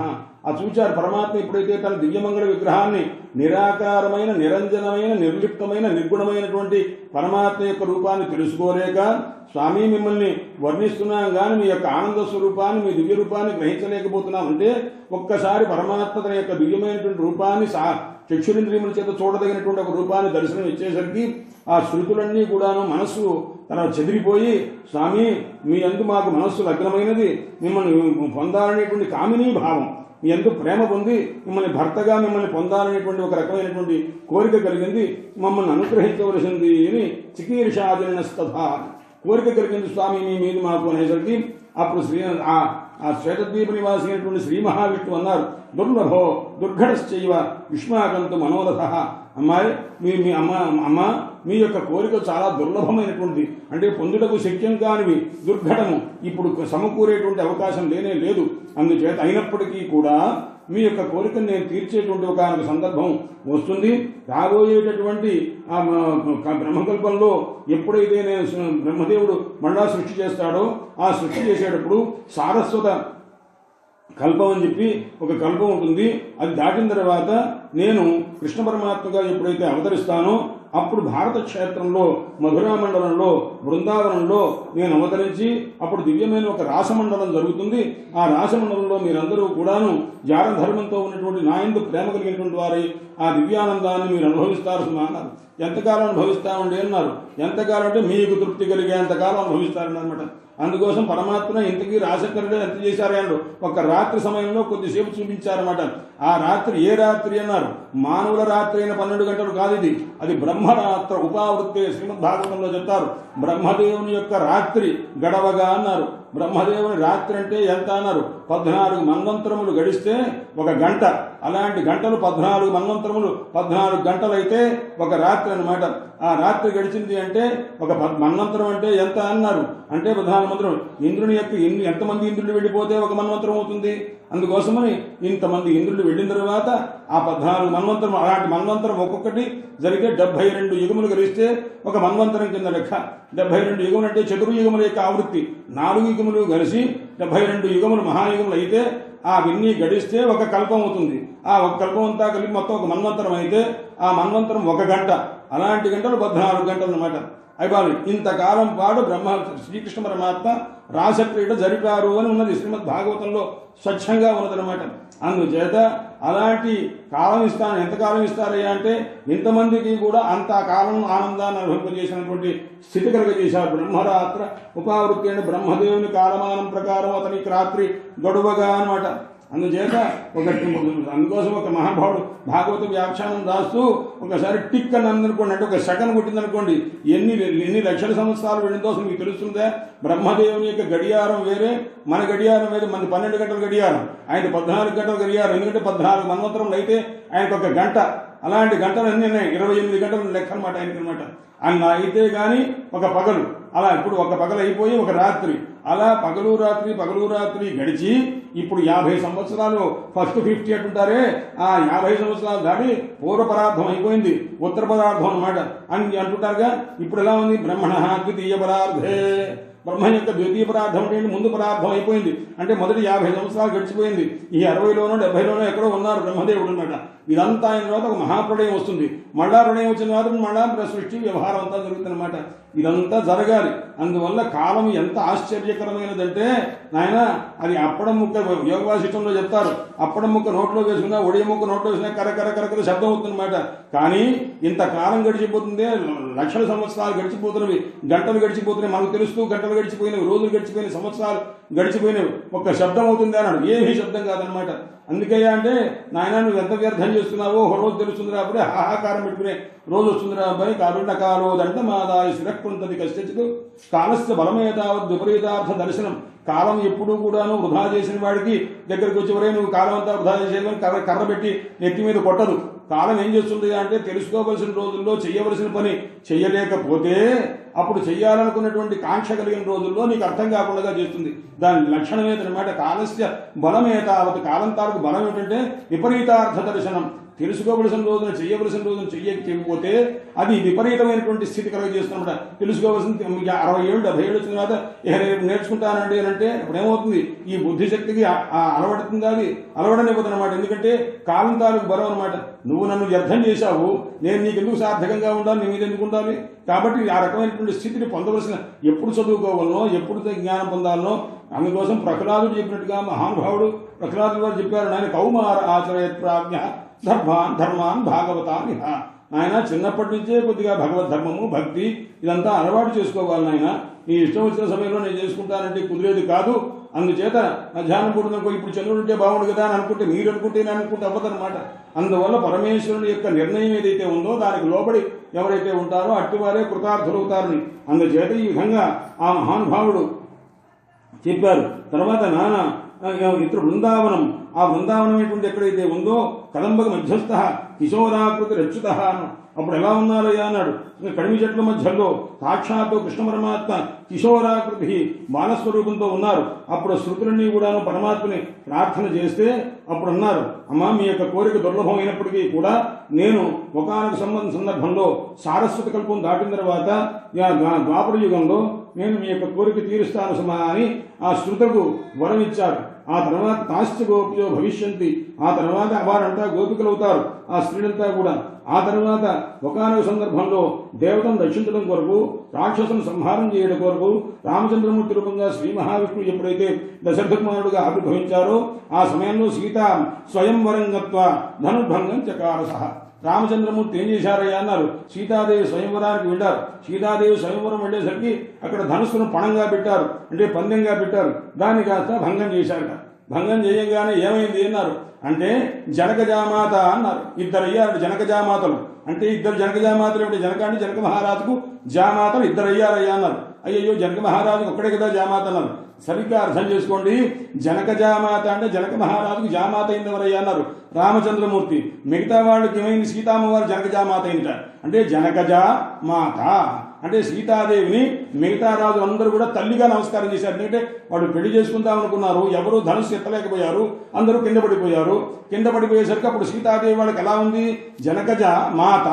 S1: ఆ చూచారు పరమాత్మ ఎప్పుడైతే తన దివ్యమంగళ విగ్రహాన్ని నిరాకారమైన, నిరంజనమైన, నిర్లిప్తమైన, నిర్గుణమైనటువంటి పరమాత్మ యొక్క రూపాన్ని తెలుసుకోలేక, స్వామి మిమ్మల్ని వర్ణిస్తున్నాం కానీ మీ యొక్క ఆనంద స్వరూపాన్ని, మీ దివ్య రూపాన్ని గ్రహించలేకపోతున్నాం అంటే, ఒక్కసారి పరమాత్మ తన యొక్క దివ్యమైనటువంటి రూపాన్ని చక్షురింద్రియముల చేత చూడదగినటువంటి ఒక రూపాన్ని దర్శనం ఇచ్చేసరికి ఆ శృతులన్నీ కూడాను మనస్సు తన చెదిరిపోయి, స్వామి మీ యందు మాకు మనస్సు లగ్నమైనది, మిమ్మల్ని పొందాలనేటువంటి కామినీ భావం, మీ యందు ప్రేమ పొంది మిమ్మల్ని భర్తగా మిమ్మల్ని పొందాలనేటువంటి ఒక రకమైనటువంటి కోరిక కలిగింది, మమ్మల్ని అనుగ్రహించవలసింది అని చికీర్షాదినస్తథ కోరిక కలిగింది స్వామి మీ మీద మాకు అనేసరికి అప్పుడు ఆ ఆ శ్వేతద్వీప నివాసి అయినటువంటి శ్రీ మహావిష్ణువు అన్నారు, దుర్లభో దుర్ఘటశ్చైవ యుష్మాకంతు మనోరథ. అమ్మాయి మీ అమ్మ మీ యొక్క కోరిక చాలా దుర్లభమైనటువంటిది, అంటే పొందుటకు శక్యం కానివి, దుర్ఘటము, ఇప్పుడు సమకూరేటువంటి అవకాశం లేనే లేదు. అందుచేత అయినప్పటికీ కూడా మీ యొక్క కోరికను నేను తీర్చేటువంటి ఒక సందర్భం వస్తుంది. రాబోయేటటువంటి ఆ బ్రహ్మకల్పంలో ఎప్పుడైతే నేను బ్రహ్మదేవుడు మళ్ళా సృష్టి చేస్తాడో, ఆ సృష్టి చేసేటప్పుడు సారస్వత కల్పం అని చెప్పి ఒక కల్పం ఉంటుంది. అది దాటిన తర్వాత నేను కృష్ణ పరమాత్మగా ఎప్పుడైతే అవతరిస్తానో అప్పుడు భారత క్షేత్రంలో, మధురా మండలంలో, బృందావనంలో నేను అవతరించి అప్పుడు దివ్యమైన ఒక రాసమండలం జరుగుతుంది. ఆ రాసమండలంలో మీరందరూ కూడాను జారధర్మంతో ఉన్నటువంటి నాయందు ప్రేమ కలిగినటువంటి వారి ఆ దివ్యానందాన్ని మీరు అనుభవిస్తారు అన్నారు. ఎంతకాలం అనుభవిస్తామండి అన్నారు. ఎంతకాలం అంటే మీకు తృప్తి కలిగేంతకాలం అనుభవిస్తారని అనమాట. అందుకోసం పరమాత్మ ఇంతకీ రాసకరుడు ఎంత చేశారన్నాడు. ఒక రాత్రి సమయంలో కొద్దిసేపు చూపించారన్నమాట. ఆ రాత్రి ఏ రాత్రి అన్నారు, మానవుల రాత్రి అయిన 12 గంటలు కాదు ఇది, అది బ్రహ్మరాత్ర ఉపావృత్తే. శ్రీమద్భాగవతంలో చెప్తారు, బ్రహ్మదేవుని యొక్క రాత్రి గడవగా అన్నారు. బ్రహ్మదేవుని రాత్రి అంటే ఎంత అన్నారు, 14 మన్వంతరములు గడిస్తే ఒక గంట. అలాంటి గంటలు 14 మన్వంతరములు, 14 గంటలు అయితే ఒక రాత్రి అన్నమాట. ఆ రాత్రి గడిచింది అంటే ఒక మన్వంతరం అంటే ఎంత అన్నారు, అంటే 14 మంత్రం. ఇంద్రుని యొక్క ఎంతమంది ఇంద్రులు వెళ్ళిపోతే ఒక మన్వంతరం అవుతుంది. అందుకోసమని ఇంతమంది ఇంద్రులు వెళ్ళిన తర్వాత ఆ 14 మన్వంతరం, అలాంటి మన్వంతరం ఒక్కొక్కటి జరిగితే 72 యుగములు గడిస్తే ఒక మన్వంతరం కింద లెక్క. 72 యుగములు అంటే చతుర్యుగముల యొక్క ఆవృత్తి. 4 యుగములు కలిసి 72 యుగములు మహాయుగములు అయితే అవన్నీ గడిస్తే ఒక కల్పం అవుతుంది. ఆ ఒక కల్పం అంతా కలిపి మొత్తం ఒక మన్వంతరం అయితే ఆ మన్వంతరం ఒక గంట. అలాంటి గంటలు 14 గంటలు అన్నమాట. అయిపోయి ఇంతకాలం పాటు శ్రీకృష్ణ పరమాత్మ రాసక్రీడ జరిపారు అని ఉన్నది శ్రీమద్ భాగవతంలో స్వచ్ఛంగా ఉన్నదన్నమాట. అందుచేత అలాంటి కాలం ఇస్తాను. ఎంతకాలం ఇస్తారయ్యా అంటే ఇంతమందికి కూడా అంత కాలం ఆనందాన్ని అనుభవింపజేసినటువంటి స్థితి కలుగజేశారు. బ్రహ్మరాత్ర ఉపావృత్తి అంటే బ్రహ్మదేవుని కాలమానం ప్రకారం అతనికి రాత్రి గడువగా అనమాట. అందుచేత అందుకోసం ఒక మహాభావుడు భాగవత వ్యాఖ్యానం రాస్తూ ఒకసారి టిక్ అని అందనుకోండి, అంటే ఒక సెకండ్ కొట్టిందనుకోండి, ఎన్ని లక్షల సంవత్సరాలు వెళ్ళిందో అసలు మీకు తెలుస్తుందా? బ్రహ్మదేవుని యొక్క గడియారం వేరే, మన గడియారం వేరే. మన 12 గంటల గడియారం, ఆయన 14 గంటల గడియారం. ఎందుకంటే 14 మన్వంతరంలో అయితే ఆయనకు ఒక గంట. అలాంటి గంటలు అన్నీ 28 గంటలు లెక్క అనమాట ఆయనకి అనమాట. అన్న అయితే కానీ ఒక పగలు, అలా ఇప్పుడు ఒక పగలు అయిపోయి ఒక రాత్రి, అలా పగలు రాత్రి గడిచి ఇప్పుడు 50 సంవత్సరాలు ఫస్ట్ 50 అంటుంటారే, ఆ 50 సంవత్సరాలు దాటి పూర్వ పరార్థం అయిపోయింది, ఉత్తర పదార్థం అనమాట అని అంటుంటారుగా. ఇప్పుడు ఎలా ఉంది, బ్రహ్మణ ద్వితీయ పరార్థే. బ్రహ్మ యొక్క ద్వితీయ పరార్థం అంటే ముందు పరార్థం అయిపోయింది, అంటే మొదటి 50 సంవత్సరాలు గడిచిపోయింది. ఈ 60లోనో 70లోనో ఎక్కడో ఉన్నారు బ్రహ్మదేవుడు అనమాట. ఇదంతా అయిన తర్వాత ఒక మహాప్రళయం వస్తుంది. మళ్ళా ప్రళయం వచ్చిన తర్వాత మళ్ళా సృష్టి వ్యవహారం అంతా జరుగుతుందన్నమాట. ఇదంతా జరగాలి. అందువల్ల కాలం ఎంత ఆశ్చర్యకరమైనదంటే నాయన, అది అప్పడం ముక్క యోగ వాసిష్టంలో చెప్తారు. అప్పడం ముక్క నోట్లో వేసుకున్నా, ఒడియ ముక్క నోట్లో వేసినా కరకర శబ్దం అవుతుందన్నమాట. కానీ ఇంత కాలం గడిచిపోతుందే, లక్షల సంవత్సరాలు గడిచిపోతున్నవి, గంటలు గడిచిపోతున్నాయి, మనకు తెలుస్తూ గంటలు గడిచిపోయినవి, రోజులు గడిచిపోయినవి, సంవత్సరాలు గడిచిపోయినవి, ఒక్క శబ్దం అవుతుంది అన్నాడు. ఏమీ శబ్దం కాదనమాట. అందుకయ్యా అంటే నాయన నువ్వు ఎంత వ్యర్థం చేస్తున్నావో ఒక రోజు తెలుస్తుందిరా, అప్పుడే హాహాకారం పెట్టుకునే రోజు వస్తుందిరా అబ్బాయి. కాబట్టి కాలో దంట మాదాయ శిరక్కుంటది కష్టకు కాలస్య బలమేతావద్ విపరీతార్థ దర్శనం. కాలం ఎప్పుడూ కూడాను వృధా చేసిన వాడికి దగ్గరికి వచ్చేవరే నువ్వు కాలం అంతా వృధా చేసేవని కర్ర పెట్టి నెత్తి మీద కొట్టదు. కాలం ఏం చేస్తుంది అంటే తెలుసుకోవలసిన రోజుల్లో చెయ్యవలసిన పని చెయ్యలేకపోతే అప్పుడు చెయ్యాలనుకున్నటువంటి కాంక్ష కలిగిన రోజుల్లో నీకు అర్థం కాకుండా చేస్తుంది. దాని లక్షణం ఏంటన్నమాట, కాలస్య బలమేతావత్. కాలం తాలకు బలం ఏంటంటే విపరీతార్థ దర్శనం. తెలుసుకోవలసిన రోజున చెయ్యవలసిన రోజున చెయ్యకపోతే అది విపరీతమైనటువంటి స్థితి కలుగజేస్తున్నమాట. తెలుసుకోవలసిన 60 ఏళ్ళు 70 ఏళ్ళు వచ్చిన తర్వాత నేర్చుకుంటానండి అని అంటే అప్పుడు ఏమవుతుంది, ఈ బుద్ధిశక్తికి అలవడుతుంది, అది అలవడనివ్వదు అనమాట. ఎందుకంటే కాలం తాలూకు బలం అనమాట. నువ్వు నన్ను వ్యర్థం చేశావు, నేను నీకు ఎందుకు సార్థకంగా ఉండాలి, నీ మీద ఎందుకు ఉండాలి? కాబట్టి ఆ రకమైనటువంటి స్థితిని పొందవలసిన, ఎప్పుడు చదువుకోవాలనో, ఎప్పుడు జ్ఞానం పొందాలనో. అందుకోసం ప్రహ్లాదుడు చెప్పినట్టుగా మహానుభావుడు ప్రహ్లాదుడు వారు చెప్పారు, నాయన కౌమార ఆచరయత్ ప్రాజ్ఞ ధర్మాన్ భాగవతాని. ఆయన చిన్నప్పటి నుంచే కొద్దిగా భగవద్ ధర్మము, భక్తి ఇదంతా అలవాటు చేసుకోవాలి. నాయన నీ ఇష్టం వచ్చిన సమయంలో నేను చేసుకుంటానంటే కుదిరేది కాదు. అందుచేత మధ్యాహ్నం పూట ఇప్పుడు చంద్రుడు ఉంటే బాగుండు కదా అని అనుకుంటే, మీరు అనుకుంటే నేను అనుకుంటే అవ్వదనమాట. అందువల్ల పరమేశ్వరుని యొక్క నిర్ణయం ఏదైతే ఉందో దానికి లోబడి ఎవరైతే ఉంటారో అట్టివారే కృతార్థులవుతారని. అందుచేత ఈ విధంగా ఆ మహానుభావుడు చెప్పారు. తర్వాత నాన్న ఇతర బృందావనం, ఆ బృందావనం ఏంటంటే ఎక్కడైతే ఉందో కదంబక మధ్యస్థ కిశోరాకృతి రచ్యుత. అప్పుడు ఎలా ఉన్నారయ్యా అన్నాడు. కడిమి చెట్ల మధ్యలో సాక్షాత్తు కృష్ణ పరమాత్మ కిశోరాకృతి బాలస్వరూపంతో ఉన్నారు. అప్పుడు శృతులన్నీ కూడాను పరమాత్మని ప్రార్థన చేస్తే అప్పుడు అన్నారు, అమ్మా మీ యొక్క కోరిక దుర్లభం అయినప్పటికీ కూడా నేను ఒకానొక సందర్భంలో సారస్వత కల్పం దాటిన తర్వాత ద్వాపర యుగంలో నేను మీ యొక్క కోరిక తీరుస్తాను సుమా అని ఆ శృతులకు వరం ఇచ్చారు. ఆ తర్వాత తాశ్చ గోపియో భవిష్యంతి, ఆ తర్వాత వారంతా గోపికలు అవుతారు, ఆ స్త్రీలంతా కూడా. ఆ తర్వాత ఒకానొక సందర్భంలో దేవతను రక్షించడం కొరకు, రాక్షసును సంహారం చేయడం కొరకు రామచంద్రమూర్తి రూపంగా శ్రీ మహావిష్ణువు ఎప్పుడైతే దశరథ కుమారుడుగా ఆవిర్భవించారో ఆ సమయంలో సీత స్వయంవరం గత్వా ధనుర్భంగం చకారసః. రామచంద్రమూర్తి ఏం చేశారయ్యా అన్నారు. సీతాదేవి స్వయంవరానికి వెళ్ళారు. సీతాదేవి స్వయంవరం వెళ్ళేసరికి అక్కడ ధనుస్సును పణంగా పెట్టారు, అంటే పందెంగా పెట్టారు. దాన్ని కాస్త భంగం చేశారట. భంగం చేయగానే ఏమైంది అన్నారు. అంటే జనకజామాత అన్నారు. ఇద్దరు అయ్యారు జనకజామాతలు. అంటే ఇద్దరు జనకజామాతలు ఏమిటి? జనక అంటే జనక మహారాజుకు జామాతలు ఇద్దరు అయ్యారయ్యా అన్నారు. అయ్యో జనక మహారాజుకు ఒక్కడే కదా జామాత అన్నారు. సరిగ్గా అర్థం చేసుకోండి. జనక జామాత అంటే జనక మహారాజుకు జామాత అయింది ఎవరయ్యా అన్నారు. రామచంద్రమూర్తి. మిగతా వాళ్ళకి ఏమైంది? సీతామ్మవారు జనక జామాత అయిందిట. అంటే జనకజా మాత అంటే సీతాదేవిని మిగతా రాజు అందరూ కూడా తల్లిగా నమస్కారం చేశారు. ఎందుకంటే వాడు పెళ్లి చేసుకుందాం అనుకున్నారు, ఎవరు ధనుసు ఎత్తలేకపోయారు, అందరూ కింద పడిపోయారు. కింద పడిపోయేసరికి అప్పుడు సీతాదేవి వాళ్ళకి ఎలా ఉంది? జనకజ మాత,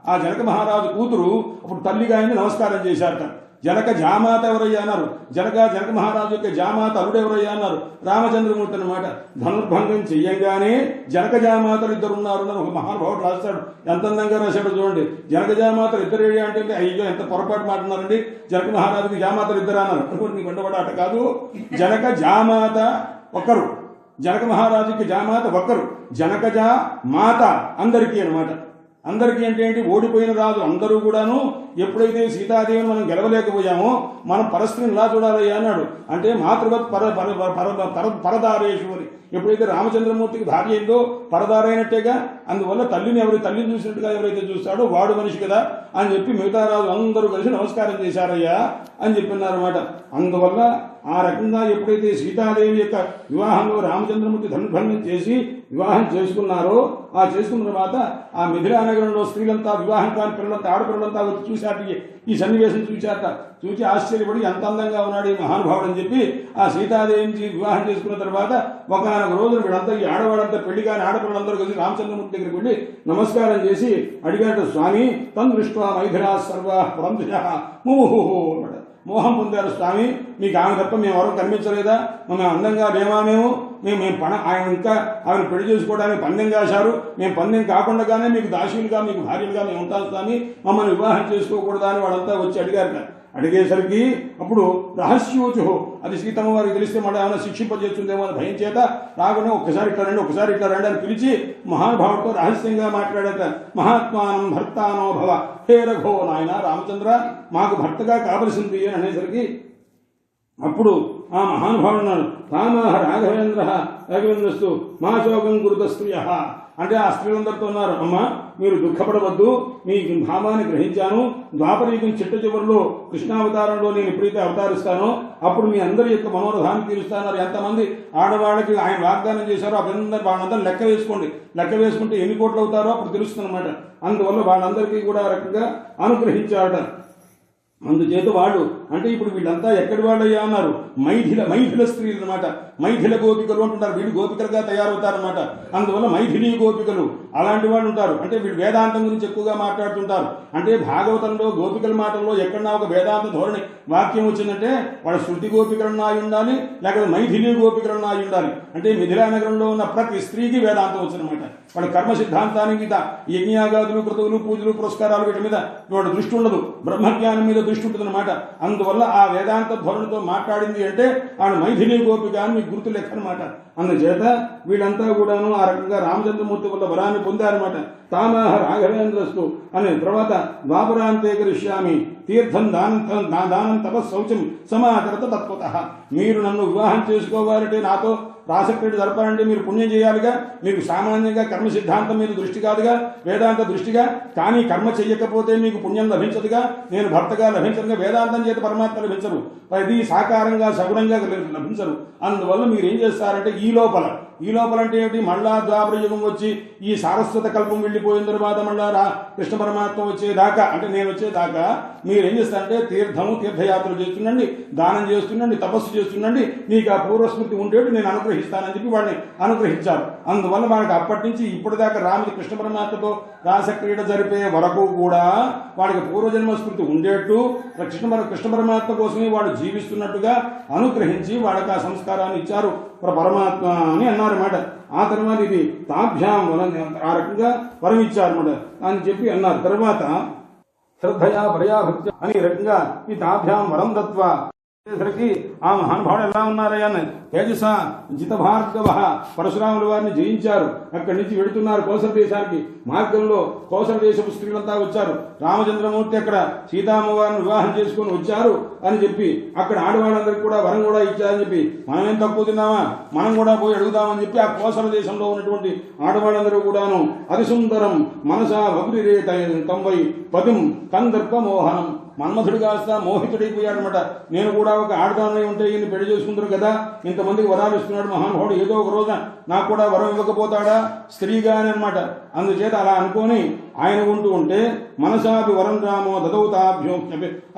S1: ఆ జనక మహారాజు కూతురు అప్పుడు తల్లిగా ఆయన్ని నమస్కారం చేశారట. జనక జామాత ఎవరయ్యా అన్నారు. జనక మహారాజు యొక్క జామాత అల్లుడు ఎవరయ్యా అన్నారు. రామచంద్రమూర్తి అనమాట. ధనుర్భంగం చెయ్యంగానే జనక జామాతలు ఇద్దరు ఉన్నారు అని ఒక మహానుభావుడు రాస్తాడు. ఎంత అందంగా రాశాడు చూడండి. జనక జామాతలు ఇద్దరు అంటే అయ్యో ఎంత పొరపాటు మాట్లాడారండి. జనక మహారాజుకి జామాతలు ఇద్దరు అన్నారు. అనుకోండి నీకు వెంటబడాట కాదు. జనక జామాత ఒకరు, జనక మహారాజుకి జామాత ఒకరు, జనకజ మాత అందరికీ అనమాట. అందరికీ అంటే ఏంటి? ఓడిపోయిన రాజు అందరూ కూడాను ఎప్పుడైతే సీతాదేవిని మనం గెలవలేకపోయామో మనం పరస్త్రీని ఎలా చూడాలయ్యా అన్నాడు. అంటే మాతృవత్ పరదారేశ్వరి. ఎప్పుడైతే రామచంద్రమూర్తికి భార్య అయిందో పరదారైనట్టేగా. అందువల్ల తల్లిని చూసినట్టుగా ఎవరైతే చూస్తాడో వాడు మనిషి కదా అని చెప్పి మిగతా రాజు అందరూ కలిసి నమస్కారం చేశారయ్యా అని చెప్పినారన్నమాట. అందువల్ల ఆ రకంగా ఎప్పుడైతే సీతాదేవి యొక్క వివాహంలో రామచంద్రమూర్తి ధనుర్భంగం చేసి వివాహం చేసుకున్నారో ఆ చేసుకున్న తర్వాత ఆ మిథిలా నగరంలో స్త్రీలంతా వివాహం కాని పిల్లలంతా ఆడపిల్లలంతా వచ్చి చూశారట. ఈ సన్నివేశం చూశారట. చూసి ఆశ్చర్యపడి ఎంత అందంగా ఉన్నాడు ఈ మహానుభావుడు అని చెప్పి ఆ సీతాదేవిని వివాహం చేసుకున్న తర్వాత ఒకనొక రోజున వీళ్ళంతా ఈ ఆడవాళ్ళంతా పెళ్లి కాని ఆడపిల్లలందరూ కలిసి రామచంద్రమూర్తి దగ్గరికి వెళ్ళి నమస్కారం చేసి అడిగాడు, స్వామి తన్ దృష్ట్వా మైథిలా సర్వా పురంధుజ ముముహు అన్నాడు. మోహం పొందారు స్వామి, మీకు ఆమె తప్ప మేము ఎవరూ కనిపించలేదా? మేము అందంగా లేమా? మేము ఆయన ఇంకా ఆమెను పెళ్లి చేసుకోవడానికి పందెం కాశారు. మేము పందెం కాకుండానే మీకు దాసీలుగా మీకు భార్యలుగా మేము ఉంటాం స్వామి, మమ్మల్ని వివాహం చేసుకోకూడదా అని వాళ్ళంతా వచ్చి అడిగారు. అడిగేసరికి అప్పుడు రహస్యోచు, అది సీతమ్మ వారికి తెలిస్తే మళ్ళీ ఏమైనా శిక్షింపజేస్తుందేమో అని భయం చేత రాకుండా ఒకసారి ఇట్లా రండి అని పిలిచి మహానుభావుడితో రహస్యంగా మాట్లాడట. మహాత్మానం భర్తానో భవ హే రఘో, నాయన రామచంద్ర మాకు భర్తగా కావలసింది అని అనేసరికి అప్పుడు ఆ మహానుభావుడు అన్నాడు, రామః రాఘవేంద్రస్తు మా శోకం కురుత స్త్రియ. అంటే ఆ స్త్రీలందరితో ఉన్నారు, అమ్మ మీరు దుఃఖపడవద్దు, మీ భావాన్ని గ్రహించాను. ద్వాపరయుగం చిట్ట చివరిలో కృష్ణావతారంలో నేను ఎప్పుడైతే అవతరిస్తానో అప్పుడు మీ అందరి యొక్క మనోరథాన్ని తీరుస్తాను. ఎంతమంది ఆడవాళ్ళకి ఆయన వాగ్దానం చేశారో వాళ్ళందరూ లెక్క వేసుకోండి. లెక్క వేసుకుంటే ఎన్ని కోట్లు అవుతారో అప్పుడు తెలుస్తుందన్నమాట. అందువల్ల వాళ్ళందరికీ కూడా ఆ రకంగా అనుగ్రహించారట. అందుచేత వాళ్ళు అంటే ఇప్పుడు వీళ్ళంతా ఎక్కడి వాళ్ళయ్యా అన్నారు. మైథిల స్త్రీలు అనమాట. మైథిల గోపికలు అంటుంటారు. వీళ్ళు గోపికలుగా తయారవుతారనమాట. అందువల్ల మైథిలీ గోపికలు అలాంటి వాళ్ళు ఉంటారు. అంటే వీళ్ళు వేదాంతం గురించి ఎక్కువగా మాట్లాడుతుంటారు. అంటే భాగవతంలో గోపికల మాటల్లో ఎక్కడన్నా ఒక వేదాంత ధోరణి వాక్యం వచ్చిందంటే వాళ్ళ శృతి గోపికలన్నా అయి ఉండాలి, లేకపోతే మైథిలీ గోపికలన్నా అయి ఉండాలి. అంటే మిథిలా నగరంలో ఉన్న ప్రతి స్త్రీకి వేదాంతం వచ్చినమాట. వాళ్ళ కర్మ సిద్ధాంతానికి మీద యజ్ఞయాగాదులు క్రతువులు పూజలు పురస్కారాలు వీటి మీద వాళ్ళ దృష్టి ఉండదు, బ్రహ్మజ్ఞానం మీద దృష్టి ఉంటుంది అనమాట. అందువల్ల ఆ వేదాంత ధోరణితో మాట్లాడింది అంటే ఆవిడ మైథిలీ గోపిక అని మీకు గుర్తు లెక్క అనమాట. అందుచేత వీళ్ళంతా కూడాను ఆ రకంగా రామచంద్రమూర్తి వల్ల వరాన్ని పొందారన్నమాట. తామాహ రాఘవేంద్రస్తు అనే తర్వాత ద్వాపరాంతే కరిష్యామి తీర్థం దానం తపశౌచం సమాచరత తత్వతః. మీరు నన్ను వివాహం చేసుకోవాలంటే నాతో రాసక్రీడ జరపాలంటే మీరు పుణ్యం చేయాలిగా, మీకు సామాన్యంగా కర్మ సిద్ధాంతం మీద దృష్టి కాదుగా, వేదాంత దృష్టిగా. కానీ కర్మ చెయ్యకపోతే మీకు పుణ్యం లభించదుగా, నేను భర్తగా లభించదుగా, వేదాంతం చేత పరమాత్మ లభించరు, ఇది సాకారంగా సగుణంగా లభించరు. అందువల్ల మీరు ఏం చేస్తారంటే ఈ లోపల అంటే ఏమిటి, మళ్ళా ద్వాపర యుగం వచ్చి ఈ సారస్వత కల్పం వెళ్ళిపోయిన తర్వాత మళ్ళా కృష్ణ పరమాత్మ వచ్చేదాకా, అంటే నేను వచ్చేదాకా మీరు ఏం చేస్తారంటే తీర్థయాత్రలు చేస్తుండండి, దానం చేస్తుండండి, తపస్సు చేస్తుండండి, మీకు ఆ పూర్వస్మృతి ఉండేట్టు నేను అనుగ్రహిస్తానని చెప్పి వాడిని అనుగ్రహించారు. అందువల్ల వాడికి అప్పటి నుంచి ఇప్పటిదాకా రాముడి కృష్ణ పరమాత్మతో రాసక్రీడ జరిపే వరకు కూడా వాడికి పూర్వజన్మ స్మృతి ఉండేట్టు కృష్ణ పరమాత్మ కోసమే వాడు జీవిస్తున్నట్టుగా అనుగ్రహించి వాడికి ఆ సంస్కారాన్ని ఇచ్చారు పరమాత్మ అని అన్నారన్నమాట. ఆ తర్వాత ఇది తాభ్యాం వరం, ఆ రకంగా వరం ఇచ్చారన్నమాట అని చెప్పి అన్నారు. తర్వాత శ్రద్ధయా పరయాభక్తి అని రకంగా ఈ తాభ్యాం వరం దత్వ సరికి ఆ మహానుభావుడు ఎలా ఉన్నారయ్యా, తేజస జితభార్గవ పరశురాముల వారిని జయించారు. అక్కడి నుంచి వెళుతున్నారు కోసల దేశానికి. మార్గంలో కోసల దేశపు స్త్రీలంతా వచ్చారు. రామచంద్రమూర్తి అక్కడ సీతామ్మవారిని వివాహం చేసుకుని వచ్చారు అని చెప్పి అక్కడ ఆడవాళ్ళందరికీ కూడా వరం కూడా ఇచ్చారని చెప్పి, మనమేం తక్కువ తిన్నామా, మనం కూడా పోయి అడుగుదామని చెప్పి ఆ కోసల దేశంలో ఉన్నటువంటి ఆడవాళ్ళందరూ కూడాను అతి సుందరం మనసా వగ్రిరే తంవై పదిం కందర్ప మోహనం, మన్మధుడు కాస్త మోహితుడైపోయాడనమాట. నేను కూడా ఒక ఆడదానై ఉంటే ఈయన పెళ్లి చేసుకుంటారు కదా, ఇంతమందికి వరాలు ఇస్తున్నాడు మహానుభావుడు, ఏదో ఒక రోజున నాకు కూడా వరం ఇవ్వకపోతాడా స్త్రీగా అని అనమాట. అందుచేత అలా అనుకొని ఆయన ఉంటూ ఉంటే మనసాపి వరం రామో దదౌతాభ్యో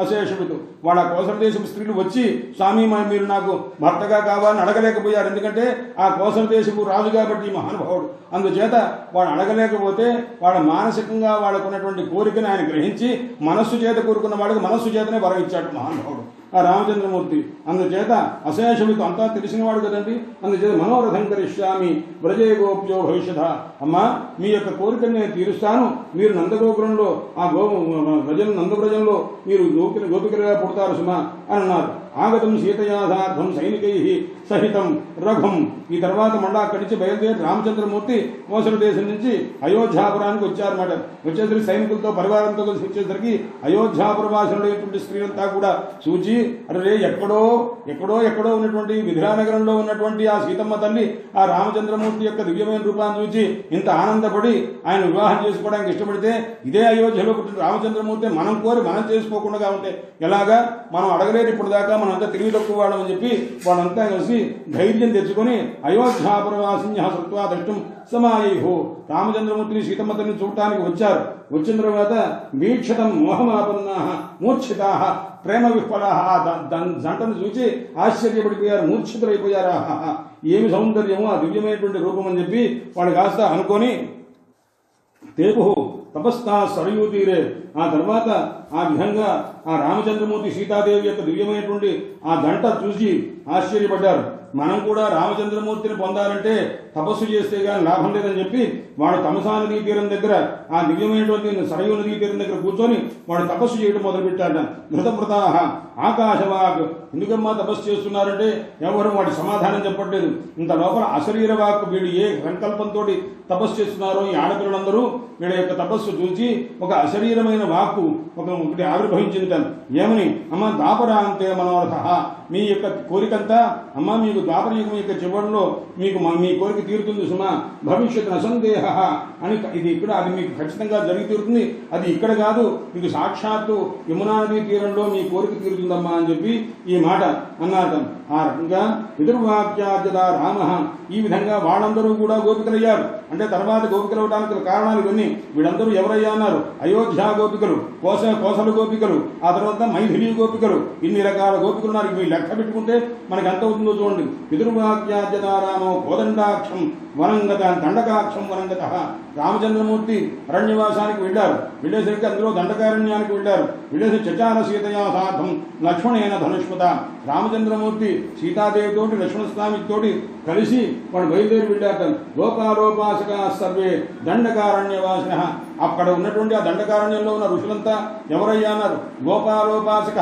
S1: అశేషవితు, వాళ్ళ కోసల దేశపు స్త్రీలు వచ్చి స్వామి మీరు నాకు భర్తగా కావాలని అడగలేకపోయారు. ఎందుకంటే ఆ కోసల దేశపు రాజు కాబట్టి ఈ మహానుభావుడు. అందుచేత వాడు అడగలేకపోతే వాళ్ళ మానసికంగా వాళ్ళకున్నటువంటి కోరికను ఆయన గ్రహించి మనస్సు చేత కోరుకున్న వాడికి మనస్సు చేతనే వరం ఇచ్చాడు మహానుభావుడు ఆ రామచంద్రమూర్తి. అందుచేత అశేషమితు అంతా తెలిసినవాడు కదండి. అందుచేత మనోరథం కరిష్యామి వ్రజే గోప్యో భవిష్యత, అమ్మా మీ యొక్క కోరికను నేను తీరుస్తాను, మీరు నందగోపురంలో ఆ నందవ్రజంలో మీరు గోపికలుగా పుడతారు సుమా అని అన్నారు. ఆగతం సీతయాథార్థం సైనికై సహితం రఘుం. ఈ తర్వాత మళ్ళా అక్కడి నుంచి బయలుదేరి రామచంద్రమూర్తి కోసల దేశం నుంచి అయోధ్యాపురానికి వచ్చారన్నమాట. వచ్చేసరికి సైనికులతో పరివారంతో కలిసి వచ్చేసరికి అయోధ్యాపురవాసులైనటువంటి స్త్రీలంతా కూడా చూచి అరే ఎక్కడో ఉన్నటువంటి మిథిలానగరంలో ఉన్నటువంటి ఆ సీతమ్మ తల్లి ఆ రామచంద్రమూర్తి యొక్క దివ్యమైన రూపాన్ని చూచి ఇంత ఆనందపడి ఆయన వివాహం చేసుకోవడానికి ఇష్టపడితే, ఇదే అయోధ్యలో పుట్టిన రామచంద్రమూర్తి మనం కోరి మనం చేసుకోకుండా ఉంటే ఎలాగా, మనం అడగలేదు ఇప్పుడు దాకా, మనంతా తెలివి తక్కువ వాడమని చెప్పి వాళ్ళంతా కలిసి ధైర్యం తెచ్చుకొని అయోధ్యాపురవాసిన్యః శ్రుత్వా ద్రష్టుం సమాయైః రామచంద్రమూర్తిని సీతమ్మ తల్లిని చూడటానికి వచ్చారు. వచ్చిన తర్వాత వీక్షతం మోహమాపన్నాః మూర్ఛితాః ప్రేమ విఫలాః, జంటను చూచి ఆశ్చర్యపడిపోయారు, మూర్ఛితులైపోయారు. ఏమి సౌందర్యము ఆ దివ్యమైనటువంటి రూపం అని చెప్పి వాడు కాస్త అనుకొని తేపు తపస్తా సరయూ తీరే. ఆ తర్వాత ఆ విధంగా ఆ రామచంద్రమూర్తి సీతాదేవి యొక్క దివ్యమైనటువంటి ఆ దంట చూసి ఆశ్చర్యపడ్డారు. మనం కూడా రామచంద్రమూర్తిని పొందాలంటే తపస్సు చేస్తే కానీ లాభం లేదని చెప్పి వాడు తమసా నదీ తీరం దగ్గర ఆ దివ్యమైనటువంటి సరయూ నదీ తీరం దగ్గర కూర్చొని వాడు తపస్సు చేయడం మొదలుపెట్టాడ. ధృతమృతాః ఆకాశవాక్, ఎందుకమ్మా తపస్సు చేస్తున్నారంటే ఎవరు వాడి సమాధానం చెప్పట్లేదు. ఇంత లోపల అశరీర వాక్, వీడు ఏ సంకల్పంతో తపస్సు చేస్తున్నారో ఈ ఆడపిల్లలందరూ వీళ్ళ యొక్క తపస్సు చూసి ఒక అశరీరమైన వాక్కు ఒకటి ఆవిర్భవించింది. ఏమని, అమ్మ దాపరా అంతే మనోరథ, మీ యొక్క కోరికంతా అమ్మ మీకు ద్వాపరయుగం యొక్క చివరిలో మీకు మీ కోరిక తీరుతుంది సుమా, భవిష్యత్ అసందేహ అని ఇది ఇక్కడ అది మీకు ఖచ్చితంగా జరిగి తీరుతుంది. అది ఇక్కడ కాదు, మీకు సాక్షాత్తు యమునా నదీ తీరంలో మీ కోరిక తీరుతుందమ్మా అని చెప్పి ఈ మాట అన్నారు. ఆ రకంగా పితృవాక్యాద్యత రామ, ఈ విధంగా వాళ్ళందరూ కూడా గోపికలయ్యారు. అంటే తర్వాత గోపికలు అవడానికి కారణాలు ఇవన్నీ. వీళ్ళందరూ ఎవరయ్యా అన్నారు, అయోధ్య గోపికలు, కోసల గోపికలు, ఆ తర్వాత మైథిలి గోపికలు, ఇన్ని రకాల గోపికలు ఉన్నారు. ఇవి లెక్క పెట్టుకుంటే మనకు ఎంత అవుతుందో చూడండి. పితృవాక్యాద్యత రామో కోదండాక్షం వనంగత దండకాక్షం వనంగత. రామచంద్రమూర్తి అరణ్యవాసానికి వెళ్ళారు. వెళ్ళేసరికి అందులో దండకారణ్యానికి వెళ్ళారు. వెళ్ళేసి చచార సీతయా సాధం లక్ష్మణేన ధనుష్మత. రామచంద్రమూర్తి సీతాదేవితోటి లక్ష్మణస్వామితోటి కలిసి వాడు బయలుదేరి వెళ్ళారు. గోపాలోపాసక సర్వే దండకారణ్యవాసిన. అక్కడ ఉన్నటువంటి ఆ దండకారణ్యంలో ఉన్న ఋషులంతా ఎవరయ్యా అన్నారు, గోపాలోపాసక,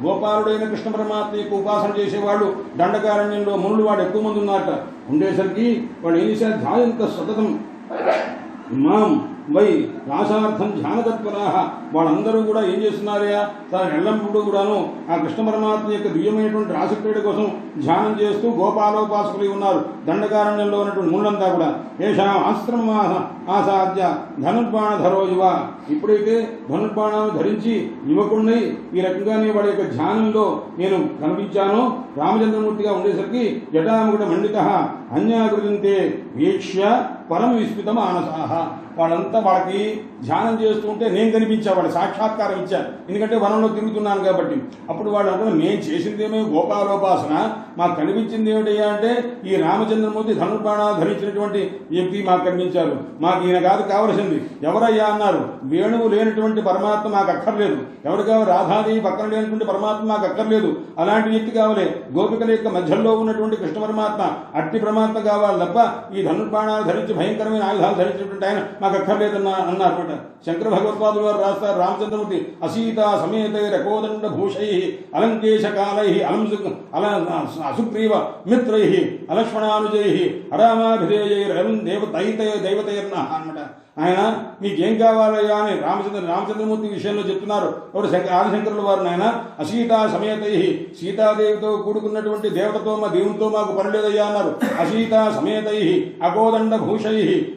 S1: గోపాలుడైన కృష్ణ పరమాత్మ యొక్క ఉపాసన చేసేవాళ్ళు దండకారణ్యంలో మునులు వాడు ఎక్కువ మంది ఉన్నారట. ఉండేసరికి వాడు ఏం చేశారు, ధ్యాయంత సతతం మాం వై రాసార్థం ధ్యానతత్పరాహ వాళ్ళందరూ కూడా ఏం చేస్తున్నారయ్యా తన ఎల్లప్పుడూ కూడాను ఆ కృష్ణ పరమాత్మ యొక్క దివ్యమైనటువంటి రాసక్రీడ కోసం ధ్యానం చేస్తూ గోపాలోపాసకులు ఉన్నారు దండకారణ్యంలో ఉన్నటువంటి ముళ్ళంతా కూడా ఏషాం ఆశ్రమ ఆసాధ్య ధనుర్బాణధరో యువ ఇప్పుడైతే ధనుర్బాణాలు ధరించి యువకుడిని ఈ రకంగానే వాడి యొక్క ధ్యానంలో నేను కనిపించాను రామచంద్రమూర్తిగా ఉండేసరికి జటాముకుట మండిత అన్యాకృతంతే వీక్ష్య పరం విస్మిత మానసాహ వాళ్ళంతా వాళ్ళకి ధ్యానం చేస్తూ ఉంటే నేను కనిపించా వాళ్ళ సాక్షాత్కారం ఇచ్చా ఎందుకంటే వనంలో తిరుగుతున్నాను కాబట్టి అప్పుడు వాళ్ళు అంటే మేము చేసిందేమో గోపాలోపాసన మాకు కనిపించింది ఏమిటయ్యా అంటే ఈ రామచంద్రమూర్తి ధనుర్బాణాలు ధరించినటువంటి వ్యక్తి మాకు కనిపించారు మాకు ఈయన కాదు కావలసింది ఎవరయ్యా అన్నారు వేణువు లేనటువంటి పరమాత్మ మాకు అక్కర్లేదు ఎవరు కావాలి రాధాదేవి పక్కన లేనటువంటి పరమాత్మ మాకు అక్కర్లేదు అలాంటి వ్యక్తి కావాలి గోపికల యొక్క మధ్యలో ఉన్నటువంటి కృష్ణ పరమాత్మ అట్టి పరమాత్మ కావాలి తప్ప ఈ ధనుర్బాణాలు ధరించి భయంకరమైన ఆయుధాలు ధరించినటువంటి ఆయన మాకు అక్కర్లేదన్న అన్నారన్నమాట శంకర భగవత్పాదులు వారు రాస్తారు రామచంద్రమూర్తి అసీత సమేతైరకోదండ భూషై అలంకేశకాలై అసుగ్రీవ మిత్రై అలక్ష్మణానుజై హరామాభిధేయైరం దైవతైర్న అన్నమాట ఆయన మీకేం కావాలయ్యా అని రామచంద్రమూర్తి విషయంలో చెప్తున్నారు ఎవరు ఆదిశంకరుల వారు నాయన అసీతా సమేతై సీతాదేవితో కూడుకున్నటువంటి దేవతతో మా దేవునితో మాకు పనిలేదయ్యా అన్నారు అసీతా సమేతై అకోదండ భూషై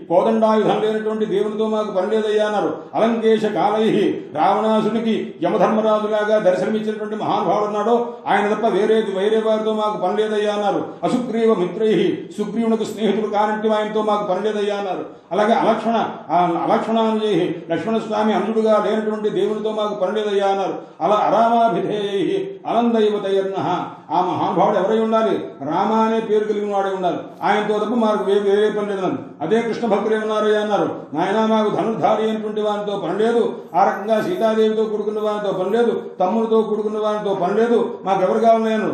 S1: కోదండాయుధం లేనటువంటి దేవునితో మాకు పనిలేదయ్యా అన్నారు అలంకేశ కాలై రావణాసునికి యమధర్మరాజులాగా దర్శనమిచ్చినటువంటి మహానుభావుడు ఉన్నాడో ఆయన తప్ప వేరే వారితో మాకు పనిలేదయ్యా అన్నారు అసుగ్రీవ మిత్రై సుగ్రీవునికి స్నేహితుడు కానంటి ఆయనతో మాకు పనిలేదయ్యా అన్నారు అలాగే అలక్ష్మణానుజై లక్ష్మణస్వామి అనుజుడుగా లేనటువంటి దేవునితో మాకు పనిలేదయ్యా అన్నారు అలా అరామాభిధేయై అనందైవతైర్న ఆ మహానుభావుడు ఎవరై ఉండాలి రామ అనే పేరు కలిగిన వాడే ఉండాలి ఆయనతో తప్ప మాకు వేరే పని లేదన్నారు అదే కృష్ణ భక్తులు ఏమన్నారయ్యా అన్నారు నాయన మాకు ధనుర్ధారి అయినటువంటి వారితో పనిలేదు ఆ రకంగా సీతాదేవితో కూడుకున్న వారితో పనిలేదు తమ్ముడితో కూడుకున్న వారితో పనిలేదు మాకు ఎవరు కావాలన్నారు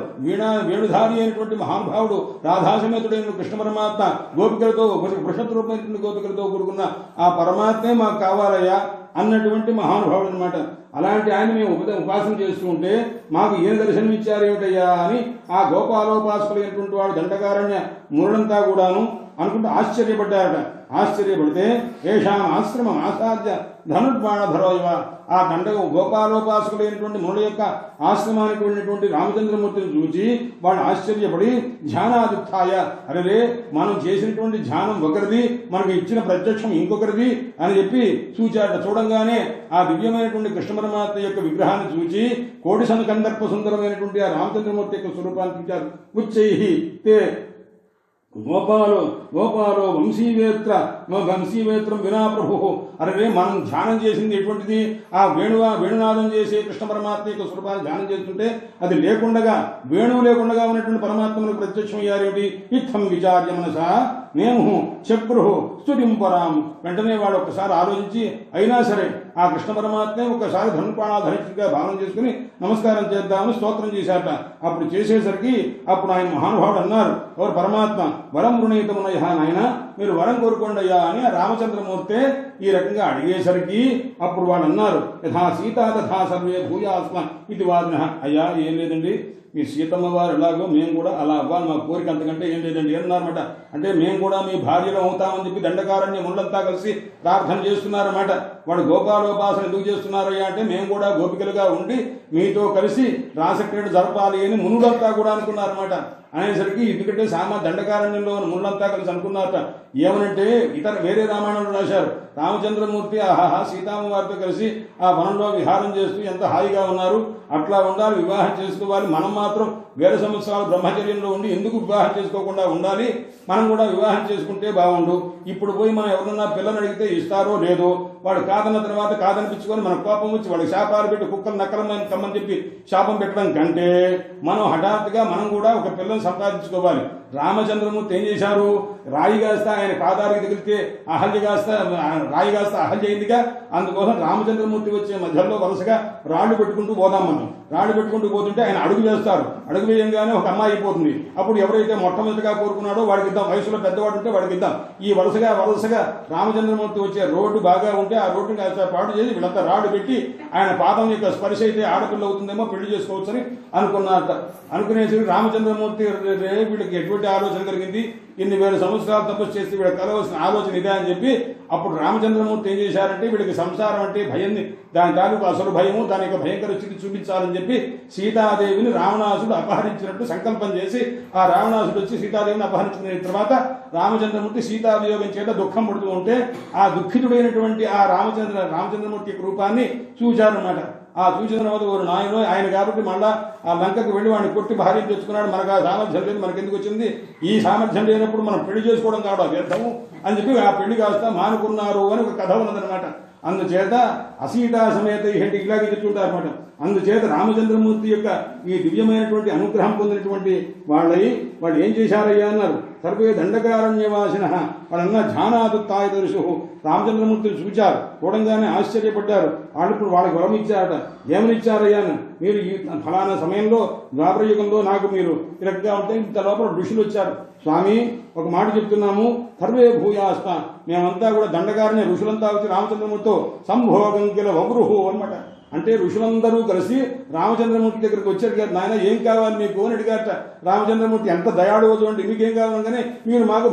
S1: వేణుధారి అయినటువంటి మహానుభావుడు రాధాసమేతుడైన కృష్ణ పరమాత్మ గోపికలతో వృషత్రూపమైనటువంటి గోపికలతో కూడుకున్న ఆ పరమాత్మే మాకు కావాలయ్యా అన్నటువంటి మహానుభావుడు అనమాట అలాంటి ఆయన మేము ఉపాసన చేస్తూ ఉంటే మాకు ఏం దర్శనం ఇచ్చారు ఏమిటయ్యా అని ఆ గోపాలోపాసకులైనటువంటి వాడు దండకారణ్య మురుడంతా కూడాను అనుకుంటూ ఆశ్చర్యపడ్డారట ఆశ్చర్యపడితే ఏషాం ఆశ్రమం ఆసాధ్య ధనుర్బాణధరోయవ ఆ గోపాలోపాసకులైనటువంటి మునుల యొక్క ఆశ్రమానికి వెళ్ళినటువంటి రామచంద్రమూర్తిని చూచి వాళ్ళు ఆశ్చర్యపడి ధ్యానాదిత్యాయ అరే మనం చేసినటువంటి ధ్యానం ఒకరిది మనకు ఇచ్చిన ప్రత్యక్షం ఇంకొకరిది అని చెప్పి చూచాట చూడంగానే ఆ దివ్యమైనటువంటి కృష్ణ పరమాత్మ యొక్క విగ్రహాన్ని చూచి కోటి సంకందర్ప సుందరమైనటువంటి ఆ రామచంద్రమూర్తి యొక్క స్వరూపాన్ని చూచారు ఉచ్చై తే గోపాలో వంశీవేత్రం వినా ప్రభు అరే మనం ధ్యానం చేసింది ఎటువంటిది ఆ వేణునాదం చేసే కృష్ణ పరమాత్మ యొక్క స్వరూపాన్ని ధ్యానం చేస్తుంటే అది లేకుండగా వేణువు లేకుండా ఉన్నటువంటి పరమాత్మకు ప్రత్యక్షం అయ్యారేమిటి ఇత్తం విచార్య మనసా మేము చక్రు స్తుతింపరాం వెంటనే వాడు ఒక్కసారి ఆలోచించి అయినా సరే ఆ కృష్ణ పరమాత్మే ఒకసారి ధనుర్బాణాధరిష్టిగా భావన చేసుకుని నమస్కారం చేద్దామని స్తోత్రం చేశారట అప్పుడు చేసేసరికి అప్పుడు ఆయన మహానుభావుడు అన్నారు ఎవరు పరమాత్మ వరం రుణీతమునయ్య నాయన మీరు వరం కోరుకోండి అయ్యా అని రామచంద్రమూర్తే ఈ రకంగా అడిగేసరికి అప్పుడు వాడు అన్నారు యథా సీతా తథా సర్వే భూయాస్మ ఇది వారిన అయ్యా ఏం లేదండి మీ సీతమ్మ వారు ఎలాగో మేము కూడా అలా అవ్వాలి మా కోరిక అంతకంటే ఏం లేదండి అన్నారన్నమాట అంటే మేము కూడా మీ భార్యలో అవుతామని చెప్పి దండకారణ్య ముళ్ళంతా కలిసి ప్రార్థన చేస్తున్నారన్నమాట వాడు గోపాలోపాసన ఎందుకు చేస్తున్నారయ్యా అంటే మేము కూడా గోపికలుగా ఉండి మీతో కలిసి రాసక్రీడ జరపాలి అని మునులంతా కూడా అనుకున్నారన్నమాట అనేసరికి ఎందుకంటే దండకారణ్యంలో ముళ్ళంతా కలిసి అనుకున్నారట ఏమనంటే వేరే రామాయణంలో రాశారు రామచంద్రమూర్తి ఆహాహా సీతామ్మ వారితో కలిసి ఆ వనంలో విహారం చేస్తూ ఎంత హాయిగా ఉన్నారు అట్లా ఉండాలి వివాహం చేసుకోవాలి మనం మాత్రం వేల సంవత్సరాలు బ్రహ్మచర్యంలో ఉండి ఎందుకు వివాహం చేసుకోకుండా ఉండాలి మనం కూడా వివాహం చేసుకుంటే బాగుండు ఇప్పుడు పోయి మనం ఎవరన్నా పిల్లని అడిగితే ఇస్తారో లేదో వాడు కాదన్న తర్వాత కాదనిపించుకొని మన కోపం వచ్చి వాడికి శాపాలు పెట్టి కుక్కలు నక్కలమని కమ్మని చెప్పి శాపం పెట్టడం కంటే మనం హఠాత్తుగా మనం కూడా ఒక పిల్లని సంపాదించుకోవాలి రామచంద్రమూర్తి ఏం చేశారు రాయి కాస్త ఆయన పాదాలకు తగిలితే అహల్య కాస్త రాయి కాస్త అహల్య అయిందిగా అందుకోసం రామచంద్రమూర్తి వచ్చే మధ్యలో వరుసగా రాళ్లు పెట్టుకుంటూ పోదాం మనం రాళ్లు పెట్టుకుంటూ పోతుంటే ఆయన అడుగు వేస్తారు అడుగు వేయంగానే ఒక అమ్మాయి అయిపోతుంది అప్పుడు ఎవరైతే మొట్టమొదటిగా కోరుకున్నాడో వాడికి ఇద్దాం వయసులో పెద్దవాడు ఉంటే వాడికి ఇద్దాం ఈ వరుసగా రామచంద్రమూర్తి వచ్చే రోడ్డు బాగా ఉంటే ఆ రోడ్డుని కాస్త పాటు చేసి వీళ్ళంతా రాడు పెట్టి ఆయన పాదం యొక్క స్పర్శ అయితే ఆడపిల్ల అవుతుందేమో పెళ్లి చేసుకోవచ్చని అనుకున్నారట అనుకునేసరికి రామచంద్రమూర్తి వీళ్ళకి ఎటువంటి ఎటువంటి ఆలోచన కలిగింది, ఇన్ని వేల సంవత్సరాలు తపస్సు చేసి వీళ్ళకి కలవలసిన ఆలోచన ఇదే అని చెప్పి అప్పుడు రామచంద్రమూర్తి ఏం చేశారంటే వీళ్ళకి సంసారం అంటే భయాన్ని, దాని తాలూకు అసలు భయము, దాని యొక్క భయంకర స్థితి చూపించాలని చెప్పి సీతాదేవిని రావణాసుడు అపహరించినట్టు సంకల్పం చేసి ఆ రావణాసుడు వచ్చి సీతాదేవిని అపహరించుకున్న తర్వాత రామచంద్రమూర్తి సీతావియోగం చేత దుఃఖం పడుతూ ఉంటే ఆ దుఃఖితుడైనటువంటి ఆ రామచంద్రమూర్తి యొక్క రూపాన్ని చూచారనమాట. ఆ చూసిన తర్వాత ఒక నాయన ఆయన కాబట్టి మళ్ళా ఆ లంకకు వెళ్ళి వాడిని కొట్టి భార్యను తెచ్చుకున్నాడు. మనకు ఆ సామర్థ్యం లేదు, మనకు ఎందుకు వచ్చింది, ఈ సామర్థ్యం లేనప్పుడు మనం పెళ్లి చేసుకోవడం కావడం వ్యర్థము అని చెప్పి ఆ పెళ్లి కాస్త మానుకున్నారు అని ఒక కథ ఉన్నదనమాట. అందుచేత అసీతా సమేత ఏంటి ఇలాగే చెప్తుంటారు అనమాట. అందుచేత రామచంద్రమూర్తి యొక్క ఈ దివ్యమైనటువంటి అనుగ్రహం పొందినటువంటి వాళ్ళు ఏం చేశారయ్యా అన్నారు. సర్వే దండకారణ్యవాసిన వాళ్ళన్నా ఝానాదు తాయదర్శు రామచంద్రమూర్తిని చూచారు, చూడంగానే ఆశ్చర్యపడ్డారు. వాళ్ళు ఇప్పుడు వాళ్ళకి వరం ఇచ్చారట. ఏమని ఇచ్చారయ్యా, మీరు ఈ ఫలానా సమయంలో ద్వాపరయుగంలో నాకు మీరు ఇరగ్గా ఉంటే ఇంత లోపల ఋషులు వచ్చారు. స్వామి ఒక మాట చెప్తున్నాము, సర్వే భూయాస్మ మేమంతా కూడా దండకారణ్య ఋషులంతా వచ్చి రామచంద్రమూర్తితో సంభోగం కిల వగృహు అనమాట. అంటే ఋషులందరూ కలిసి రామచంద్రమూర్తి దగ్గరికి వచ్చారు గారు, నాయన ఏం కావాలి మీకు అని అడిగారట. రామచంద్రమూర్తి ఎంత దయాళువో చూడండి, మీకేం కావాలని, మీరు మాకు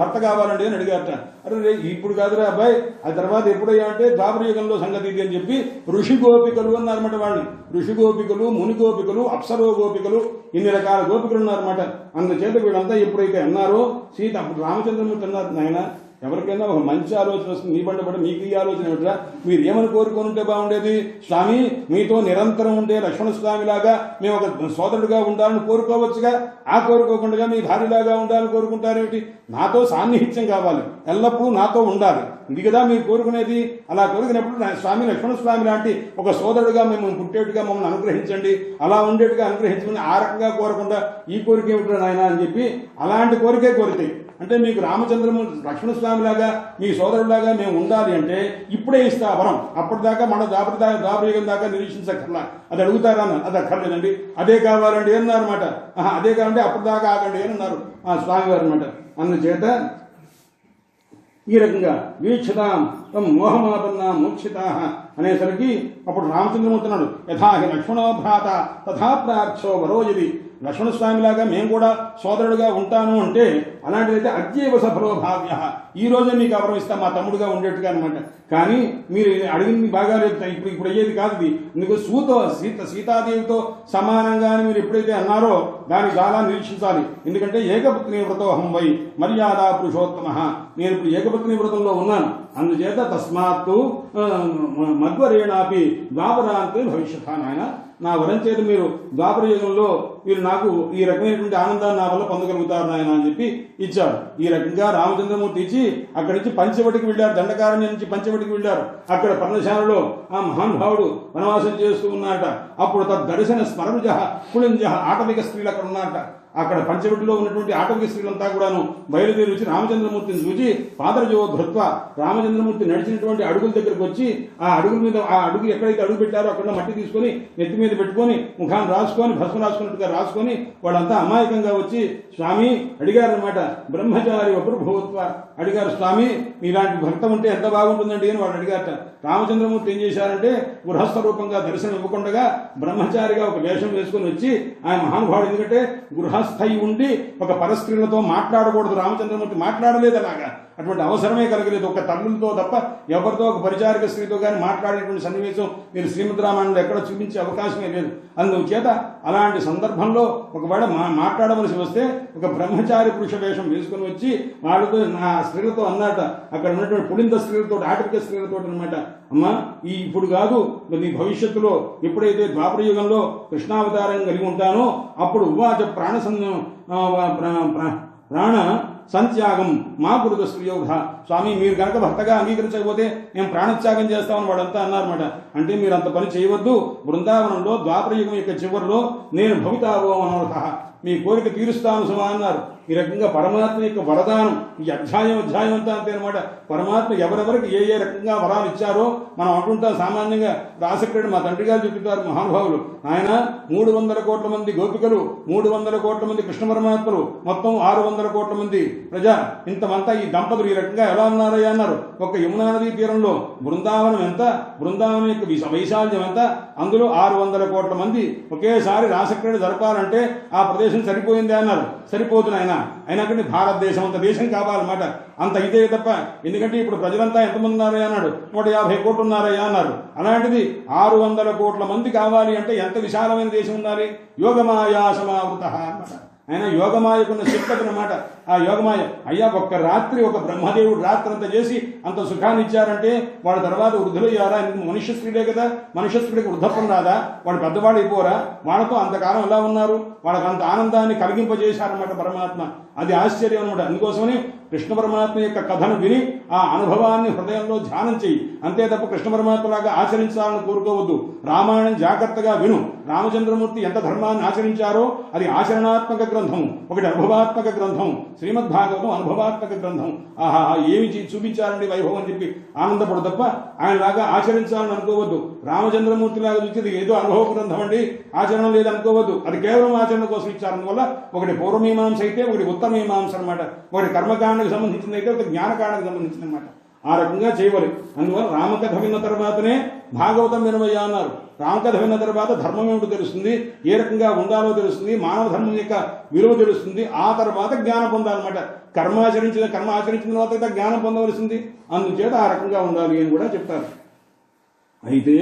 S1: భర్త కావాలండి అని అడిగారట. అరే ఇప్పుడు కాదురా అబ్బాయి, ఆ తర్వాత ఎప్పుడయ్యా అంటే ద్వాపరయుగంలో సంగతి ఇది అని చెప్పి ఋషి గోపికలు అన్నారన్నమాట. వాళ్ళని ఋషి గోపికలు, ముని గోపికలు, అప్సరో గోపికలు, ఇన్ని రకాల గోపికలు ఉన్నారన్నమాట. అందుచేత వీళ్ళంతా ఎప్పుడైతే అన్నారో సీత అప్పుడు రామచంద్రమూర్తి అన్నారు, నాయన ఎవరికైనా ఒక మంచి ఆలోచన వస్తుంది, మీ బండబడి మీకు ఈ ఆలోచన ఏమిట్రా, మీరు ఏమని కోరుకొని ఉంటే బాగుండేది, స్వామి మీతో నిరంతరం ఉండే లక్ష్మణస్వామిలాగా మేము ఒక సోదరుడిగా ఉండాలని కోరుకోవచ్చుగా, ఆ కోరుకోకుండా మీ భార్యలాగా ఉండాలని కోరుకుంటారేమిటి, నాతో సాన్నిహిత్యం కావాలి, ఎల్లప్పుడూ నాతో ఉండాలి, ఇది కదా మీరు కోరుకునేది. అలా కోరుకునేప్పుడు స్వామి లక్ష్మణస్వామి లాంటి ఒక సోదరుడుగా మేము పుట్టేట్టుగా మమ్మల్ని అనుగ్రహించండి, అలా ఉండేట్టుగా అనుగ్రహించమని ఆ రకంగా కోరకుండా ఈ కోరిక ఏమిటో నాయన అని చెప్పి అలాంటి కోరికే కోరితే, అంటే మీకు రామచంద్రమూర్తి లక్ష్మణస్వామిలాగా మీ సోదరులాగా మేము ఉండాలి అంటే ఇప్పుడే ఇస్తా వరం, అప్పటిదాకా మన ద్వాపరయుగం దాకా నిరీక్షించక్కర్లా, అది అడుగుతారా, అది అక్కర్లేదండి, అదే కావాలండి అన్నారన్నమాట. అదే కావాలంటే అప్పటిదాకా ఆగండి అని అన్నారు ఆ స్వామివారు అనమాట. అందుచేత ఈ రకంగా వీక్షితాం మోహమాపన్నా మోక్షితా అనేసరికి అప్పుడు రామచంద్రమూర్తి అన్నాడు, యథాహి లక్ష్మణో భ్రాత తథా ప్రార్థో వరోజది, లక్ష్మణస్వామిలాగా మేము కూడా సోదరుడుగా ఉంటాను అంటే అలాంటిదైతే అద్యేవ సఫలో భావ్య, ఈ రోజే మీకు అవరం ఇస్తాం మా తమ్ముడుగా ఉండేట్టుగా అనమాట. కానీ మీరు అడిగింది బాగా లేదు, ఇప్పుడు అయ్యేది కాదు ఇది, మీకు సీతాదేవితో సమానంగా మీరు ఎప్పుడైతే అన్నారో దాన్ని చాలా నిరీక్షించాలి. ఎందుకంటే ఏకపత్ని వ్రతోహం వై మర్యాద పురుషోత్తమ, నేను ఇప్పుడు ఏకపత్ని వ్రతంలో ఉన్నాను. అందుచేత తస్మాత్తు మధ్వరేణాపి ద్వాపరాంతే భవిష్యత్, నాయన నా వరం చేత మీరు ద్వాపరయుగంలో మీరు నాకు ఈ రకమైనటువంటి ఆనందాన్ని నా వల్ల పొందగలుగుతారు నాయన అని చెప్పి ఇచ్చారు. ఈ రకంగా రామచంద్రమూర్తి ఇచ్చి అక్కడి నుంచి పంచవటికి వెళ్ళారు, దండకారణ్యం నుంచి పంచవటికి వెళ్ళారు. అక్కడ పర్ణశాలలో ఆ మహానుభావుడు వనవాసం చేస్తూ ఉన్నారట. అప్పుడు తద్దర్శన స్మరణజ కుళంజ ఆటవిక స్త్రీలు అక్కడ ఉన్నారట. అక్కడ పంచవటిలో ఉన్నటువంటి ఆటవిక స్త్రీలంతా కూడాను బయలుదేరి వచ్చి రామచంద్రమూర్తిని చూసి పాదరజో ధృత్వ, రామచంద్రమూర్తి నడిచినటువంటి అడుగుల దగ్గరకు వచ్చి ఆ అడుగుల మీద ఆ అడుగు ఎక్కడైతే అడుగు పెట్టారో అక్కడ మట్టి తీసుకొని నెత్తి మీద పెట్టుకొని ముఖాన్ని రాసుకొని భస్మ రాసుకున్నట్టుగా రాసుకొని వాళ్ళంతా అమాయకంగా వచ్చి స్వామి అడిగారనమాట. బ్రహ్మచారి వపుర్భూత్వ అడిగారు, స్వామి మీలాంటి భక్తం ఉంటే ఎంత బాగుంటుందండి అని వాళ్ళు అడిగారట. రామచంద్రమూర్తి ఏం చేశారంటే గృహస్థ రూపంగా దర్శనం ఇవ్వకుండా బ్రహ్మచారిగా ఒక వేషం వేసుకుని వచ్చి ఆయన మహానుభావుడు, ఎందుకంటే గృహస్థయి ఉండి ఒక పరస్త్రీలతో మాట్లాడకూడదు, రామచంద్రమూర్తి మాట్లాడలేదు, అలాగా అటువంటి అవసరమే కలగలేదు. ఒక తల్లులతో తప్ప ఎవరితో ఒక పరిచారిక స్త్రీతో కానీ మాట్లాడేటువంటి సన్నివేశం మీరు శ్రీమద్ రామాయణంలో ఎక్కడ చూపించే అవకాశమే లేదు. అందుచేత అలాంటి సందర్భంలో ఒకవేళ మాట్లాడవలసి వస్తే ఒక బ్రహ్మచారి పురుష వేషం వేసుకుని వచ్చి వాళ్ళతో నా స్త్రీలతో అన్నట, అక్కడ ఉన్నటువంటి పులింద స్త్రీలతో ఆటవిక స్త్రీలతో అనమాట, అమ్మా ఈ ఇప్పుడు కాదు నీ భవిష్యత్తులో ఎప్పుడైతే ద్వాపరయుగంలో కృష్ణావతారం కలిగి ఉంటానో అప్పుడు ఉవాచ ప్రాణ సంత్యాగం మా గురుద స్త్రీయోధ, స్వామి మీరు కనుక భర్తగా అంగీకరించకపోతే మేము ప్రాణత్యాగం చేస్తామని వాడంతా అన్నారన్నమాట. అంటే మీరు అంత పని చేయవద్దు, బృందావనంలో ద్వాపరయుగం యొక్క చివరిలో నేను భవితావో అనర్థ, మీ కోరిక తీరుస్తాను సుమా అన్నారు. ఈ రకంగా పరమాత్మ యొక్క వరదానం ఈ అధ్యాయం అంతా అంతే అనమాట. పరమాత్మ ఎవరెవరికి ఏ ఏ రకంగా వరాలు ఇచ్చారో మనం అంటుంటాం సామాన్యంగా. రాసక్రుడు మా తండ్రి గారు చెప్తారు మహానుభావులు, ఆయన 300 కోట్ల మంది గోపికలు, 300 కోట్ల మంది కృష్ణ పరమాత్మలు, మొత్తం 600 కోట్ల మంది ప్రజా, ఇంతమంతా ఈ దంపతులు ఈ రకంగా ఎలా ఉన్నారయ్యా అన్నారు. ఒక యమునా నదీ తీరంలో బృందావనం ఎంత, బృందావనం యొక్క వైశాల్యం ఎంత, అందులో 600 కోట్ల మంది ఒకేసారి రాసక్రుడు జరపాలంటే ఆ ప్రదేశం సరిపోయిందే అన్నారు. సరిపోతుంది ఆయన, అయినా కానీ భారతదేశం అంత దేశం కావాలన్నమాట. అంత ఇదే తప్ప, ఎందుకంటే ఇప్పుడు ప్రజలంతా ఎంతమంది ఉన్నారయ్యా అన్నాడు, 150 కోట్లు ఉన్నారయ్యా అన్నారు. అలాంటిది 600 కోట్ల మంది కావాలి అంటే ఎంత విశాలమైన దేశం ఉండాలి. యోగమాయా సమావృత అన్నమాట. ఆయన యోగమాయకున్న శక్తి అన్నమాట. ఆ యోగమాయ అయ్యా ఒక్క రాత్రి ఒక బ్రహ్మదేవుడు రాత్రి అంతా చేసి అంత సుఖాన్ని ఇచ్చారంటే వాడు తర్వాత వృద్ధులయ్యారా? మనుష్య స్త్రీలే కదా, మనుష్య స్త్రీలకు వృద్ధత్వం రాదా? వాడు పెద్దవాడు అయిపోరా? వాళ్ళతో అంతకాలం ఎలా ఉన్నారు? వాళ్ళకి అంత ఆనందాన్ని కలిగింపజేశారన్నమాట పరమాత్మ. అది ఆశ్చర్యం అనమాట. అందుకోసమని కృష్ణ పరమాత్మ యొక్క కథను విని ఆ అనుభవాన్ని హృదయంలో ధ్యానం చెయ్యి. అంతే తప్ప కృష్ణ పరమాత్మలాగా ఆచరించాలని కోరుకోవద్దు. రామాయణం జాగ్రత్తగా విను. రామచంద్రమూర్తి ఎంత ధర్మాన్ని ఆచరించారో అది ఆచరణాత్మక గ్రంథం, ఒకటి అనుభవాత్మక గ్రంథం. శ్రీమద్భాగవతం అనుభవాత్మక గ్రంథం. ఆహా ఏమి చూపించారండి వైభవం అని చెప్పి ఆనందపడు తప్ప ఆయనలాగా ఆచరించాలని అనుకోవద్దు. రామచంద్రమూర్తిలాగా చూసి ఏదో అనుభవ గ్రంథం అండి, ఆచరణ లేదనుకోవద్దు. అది కేవలం ఆచరణ కోసం ఇచ్చారని వల్ల ఒకటి పూర్వమీమాంస అయితే ఒకటి ఉత్తర మీమాంస అనమాట. ఒకటి కర్మకాండకు సంబంధించింది అయితే ఒకటి జ్ఞానకాండకు సంబంధించింది అనమాట. ఆ రకంగా చేయవాలి. అందువల్ల రామకథ విన్న తర్వాతనే భాగవతం వినవయ్యా అన్నారు. రామకథ విన్న తర్వాత ధర్మం ఏమిటో తెలుస్తుంది, ఏ రకంగా ఉండాలో తెలుస్తుంది, మానవ ధర్మం యొక్క విలువ తెలుస్తుంది. ఆ తర్వాత జ్ఞానం పొందాలన్నమాట. కర్మ ఆచరించిన తర్వాత జ్ఞానం పొందవలసింది. అందుచేత ఆ రకంగా ఉండాలి అని కూడా చెప్తారు. అయితే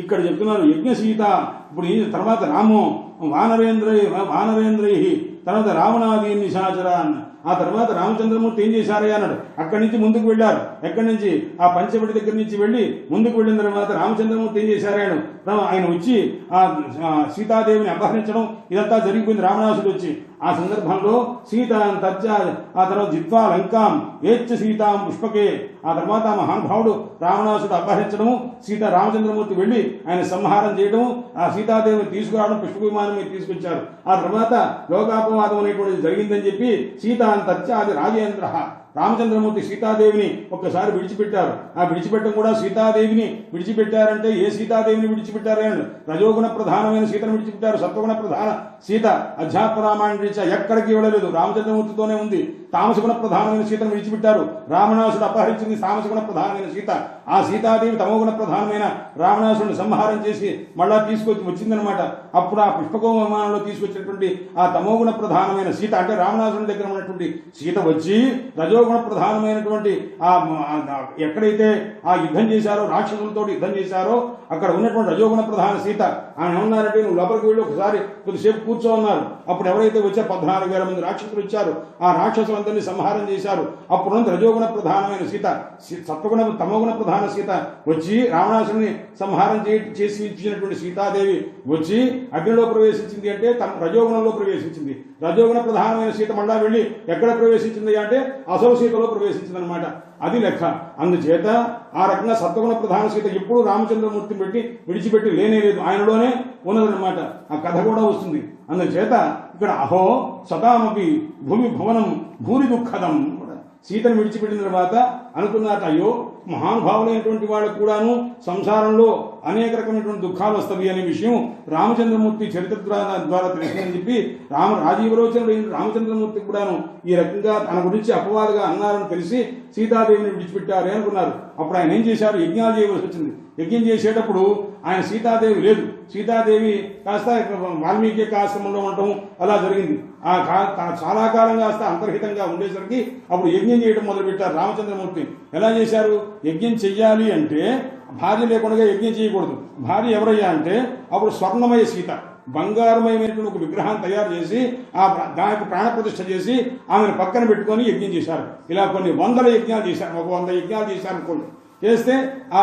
S1: ఇక్కడ చెప్తున్నారు యజ్ఞసీత. ఇప్పుడు ఈ తర్వాత రామో వానరేంద్రై తర్వాత రావణాది నిశాచర అన్న. ఆ తర్వాత రామచంద్రమూర్తి ఏం చేశారయ్యా అన్నాడు. అక్కడి నుంచి ముందుకు వెళ్ళారు. ఎక్కడి నుంచి? ఆ పంచవటి దగ్గర నుంచి వెళ్ళి ముందుకు వెళ్ళిన తర్వాత రామచంద్రమూర్తి ఏం చేశారాయన? ఆయన వచ్చి ఆ సీతాదేవిని అపహరించడం ఇదంతా జరిగిపోయింది. రావణాసుడు వచ్చి ఆ సందర్భంలో సీతాం తర్జా, ఆ తర్వాత జిత్వా లంకాం ఏచ్చ సీతాం పుష్పకే. ఆ తర్వాత ఆ మహానుభావుడు రావణాసుడు అపహరించడము, రామచంద్రమూర్తి వెళ్లి ఆయన సంహారం చేయడము, ఆ సీతాదేవిని తీసుకురావడం పుష్పక విమానం మీద తీసుకొచ్చారు. ఆ తర్వాత లోకాపవాదం అనేటువంటిది జరిగిందని చెప్పి సీతాం తర్జా అది రాజేంద్ర రామచంద్రమూర్తి సీతాదేవిని ఒక్కసారి విడిచిపెట్టారు. ఆ విడిచిపెట్టడం కూడా సీతాదేవిని విడిచిపెట్టారంటే ఏ సీతాదేవిని విడిచిపెట్టారు? రజోగుణ ప్రధానమైన సీతను విడిచిపెట్టారు. సత్వగుణ ప్రధాన సీత అధ్యాత్మ రామాయణ రీత్యా ఎక్కడికి వెళ్ళలేదు, రామచంద్రమూర్తితోనే ఉంది. తామసగుణ ప్రధానమైన సీతను విడిచిపెట్టారు. రావణాసుడు అపహరించింది తామసగుణ ప్రధానమైన సీత. ఆ సీతాదేవి తమోగుణ ప్రధానమైన రావణాసుడిని సంహారం చేసి మళ్ళా తీసుకొచ్చి వచ్చిందనమాట. అప్పుడు ఆ పుష్పక విమానంలో తీసుకొచ్చినటువంటి ఆ తమోగుణ ప్రధానమైన సీత అంటే రావణాసుడి దగ్గర ఉన్నటువంటి సీత వచ్చి రజోగుణ ప్రధానమైనటువంటి ఆ ఎక్కడైతే ఆ యుద్ధం చేశారో, రాక్షసులతో యుద్ధం చేశారో అక్కడ ఉన్నటువంటి రజోగుణ ప్రధాన సీత ఆయన ఏమన్నారంటే నువ్వు లోపలికి వెళ్ళి ఒకసారి కొద్దిసేపు కూర్చో ఉన్నారు. అప్పుడు ఎవరైతే వచ్చారో 14,000 మంది రాక్షసులు వచ్చారు. ఆ రాక్షసులందరినీ సంహారం చేశారు. అప్పుడు రజోగుణ ప్రధానమైన సీత సత్వగుణ తమోగుణ ప్రధాన సీత వచ్చి రావణాసుని సంహారం చేసి ఇచ్చినటువంటి సీతాదేవి వచ్చి అగ్నిలో ప్రవేశించింది అంటే రజోగుణంలో ప్రవేశించింది. రజోగుణ ప్రధానమైన సీత మళ్ళా వెళ్ళి ఎక్కడ ప్రవేశించింది అంటే అసలు సీతలో ప్రవేశించింది అనమాట. అది లెక్క. అందుచేత ఆ రకంగా సత్వగుణ ప్రధాన సీత ఎప్పుడు రామచంద్రమూర్తిని విడిచిపెట్టి లేనేలేదు, ఆయనలోనే ఉన్నదన్నమాట. ఆ కథ కూడా వస్తుంది. అందుచేత ఇక్కడ అహో సదామపి భూమి భవనం భూరి దుఃఖదం. సీతను విడిచిపెట్టిన తర్వాత అనుకున్నట్టు అయ్యో మహానుభావులైనటువంటి వాళ్ళకు కూడాను సంసారంలో అనేక రకమైనటువంటి దుఃఖాలు వస్తాయి అనే విషయం రామచంద్రమూర్తి చరిత్ర ద్వారా తెలిసిందని చెప్పి రాజీవరోచనుడు రామచంద్రమూర్తి కూడాను ఈ రకంగా తన గురించి అపవాదుగా అన్నారని తెలిసి సీతాదేవిని విడిచిపెట్టారు అనుకున్నారు. అప్పుడు ఆయన ఏం చేశారు? యజ్ఞాలు చేయవలసి వచ్చింది. యజ్ఞం చేసేటప్పుడు ఆయన సీతాదేవి లేదు. సీతాదేవి కాస్త వాల్మీకి ఆశ్రమంలో ఉండటం అలా జరిగింది. చాలా కాలం కాస్త అంతర్హితంగా ఉండేసరికి అప్పుడు యజ్ఞం చేయడం మొదలుపెట్టారు రామచంద్రమూర్తి. ఎలా చేశారు? యజ్ఞం చెయ్యాలి అంటే భార్య లేకుండా యజ్ఞం చేయకూడదు. భార్య ఎవరయ్యా అంటే అప్పుడు స్వర్ణమయ సీత బంగారమయమైనటువంటి ఒక విగ్రహాన్ని తయారు చేసి దానికి ప్రాణప్రతిష్ఠ చేసి ఆమెను పక్కన పెట్టుకొని యజ్ఞం చేశారు. ఇలా కొన్ని 100 యజ్ఞాలు చేశారు. ఒక 100 యజ్ఞాలు చేశారు అనుకోండి. చేస్తే